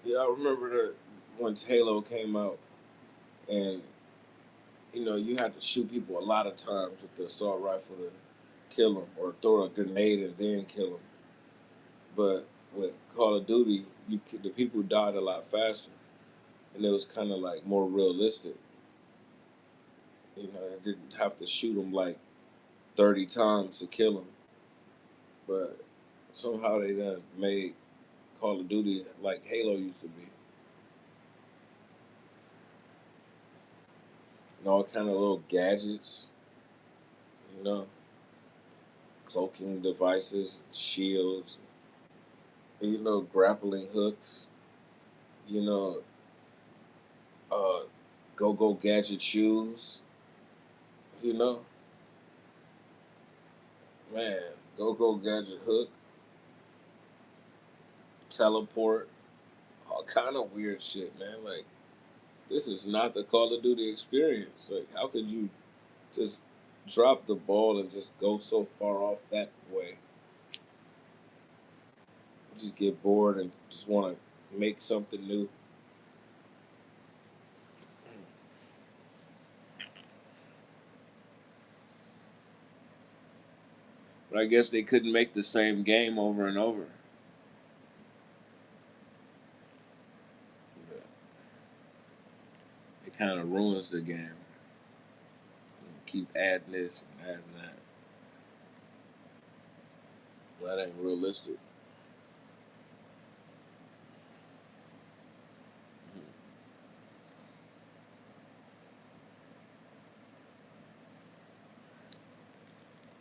Speaker 1: Yeah, I remember that once Halo came out, and you had to shoot people a lot of times with the assault rifle to kill them, or throw a grenade and then kill them. But with Call of Duty, the people died a lot faster, and it was kind of like more realistic. I didn't have to shoot them like 30 times to kill them, but somehow they done made Call of Duty like Halo used to be. And all kind of little gadgets, you know, cloaking devices, shields, grappling hooks, you know, uh, go gadget shoes, you know, man, go gadget hook, teleport, all kind of weird shit, man. Like, this is not the Call of Duty experience. Like, how could you just drop the ball and just go so far off that way? just get bored and just want to make something new. But I guess they couldn't make the same game over and over. But it kind of ruins the game. Keep adding this and adding that. Well, that ain't realistic.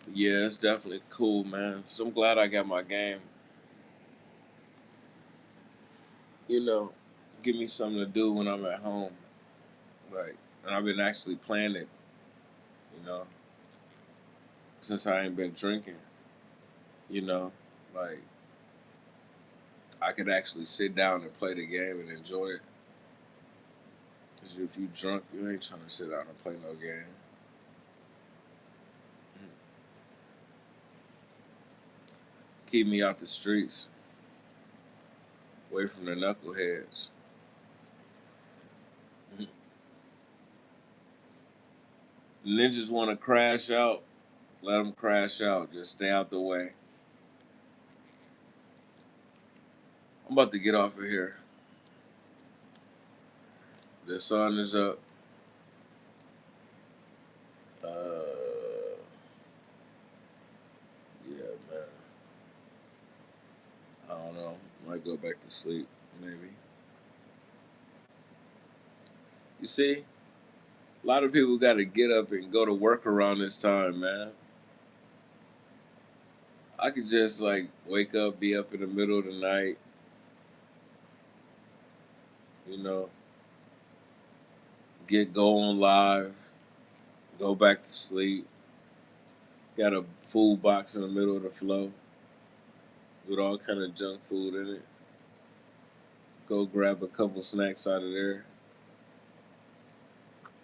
Speaker 1: But yeah, it's definitely cool, man. So I'm glad I got my game. You know, give me something to do when I'm at home. Like, and I've been actually playing it, you know, since I ain't been drinking. You know, like I could actually sit down and play the game and enjoy it. Cause if you drunk, you ain't trying to sit down and play no game. Keep me out the streets, away from the knuckleheads. Ninjas want to crash out, let them crash out. Just stay out the way. I'm about to get off of here. The sun is up. Yeah, man. I don't know. Might go back to sleep, maybe. You see, a lot of people got to get up and go to work around this time, man. I could just like wake up, be up in the middle of the night, you know, go on live, go back to sleep. Got a food box in the middle of the floor with all kind of junk food in it. Go grab a couple snacks out of there,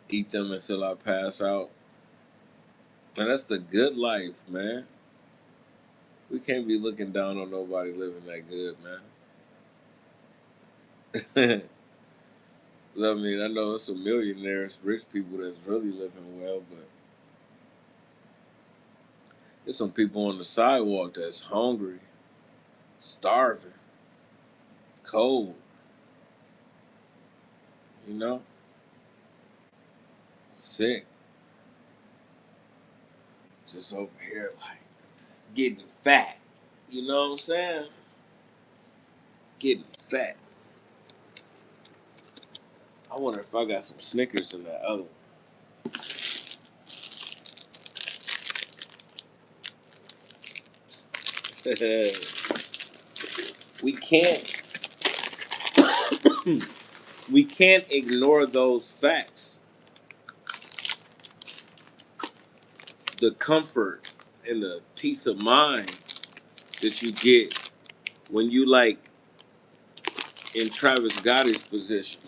Speaker 1: eat them until I pass out. Man, that's the good life, man. We can't be looking down on nobody living that good, man. I mean, I know it's some millionaires, rich people that's really living well, but there's some people on the sidewalk that's hungry, starving, cold, you know, sick. Just over here, like, getting fat. You know what I'm saying? Getting fat. I wonder if I got some Snickers in that other one. we can't we can't ignore those facts. The comfort and the peace of mind that you get when you like in Travis Gotti's position.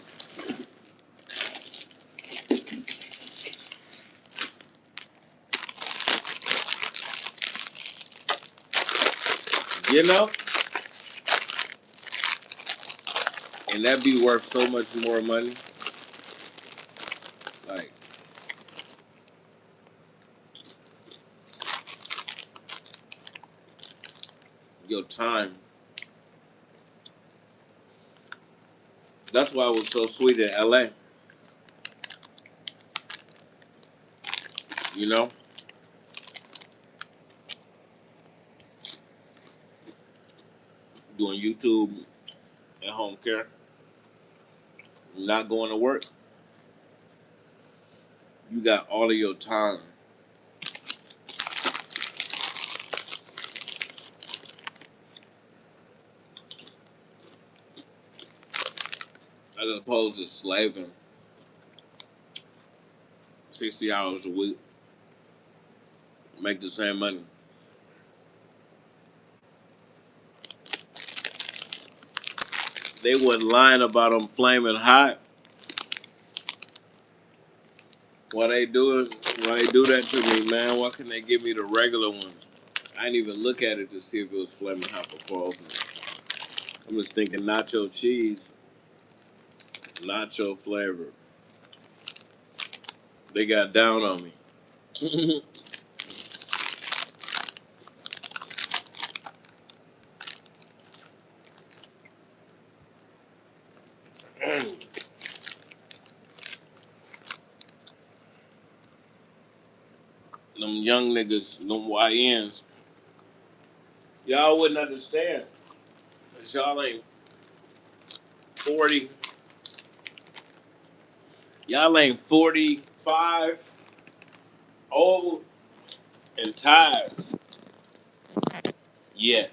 Speaker 1: You know? And that be worth so much more money. Like, your time. That's why it was so sweet in LA. You know? Doing YouTube at home care. Not going to work. You got all of your time. As opposed to slaving 60 hours a week. Make the same money. They wasn't lying about them flaming hot. Why they do it? Why they do that to me, man? Why couldn't they give me the regular one? I didn't even look at it to see if it was flaming hot before opening. I'm just thinking nacho cheese, nacho flavor. They got down on me. Them young niggas, them YNs, y'all wouldn't understand. 'Cause y'all ain't 40. Y'all ain't 45, old, and tired yet.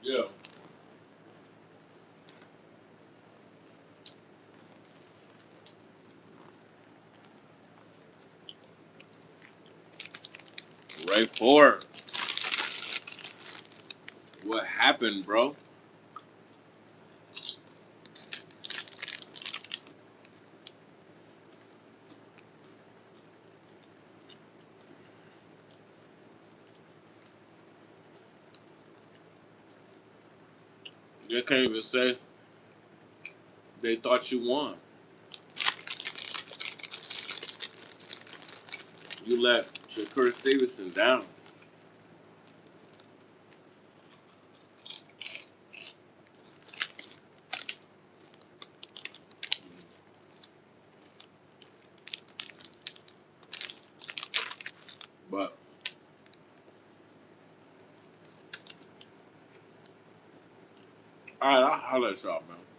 Speaker 1: Yeah. Right for it. What happened, bro? They can't even say they thought you won. You let Shakur Stevenson down. But all right, I'll holler at y'all, man.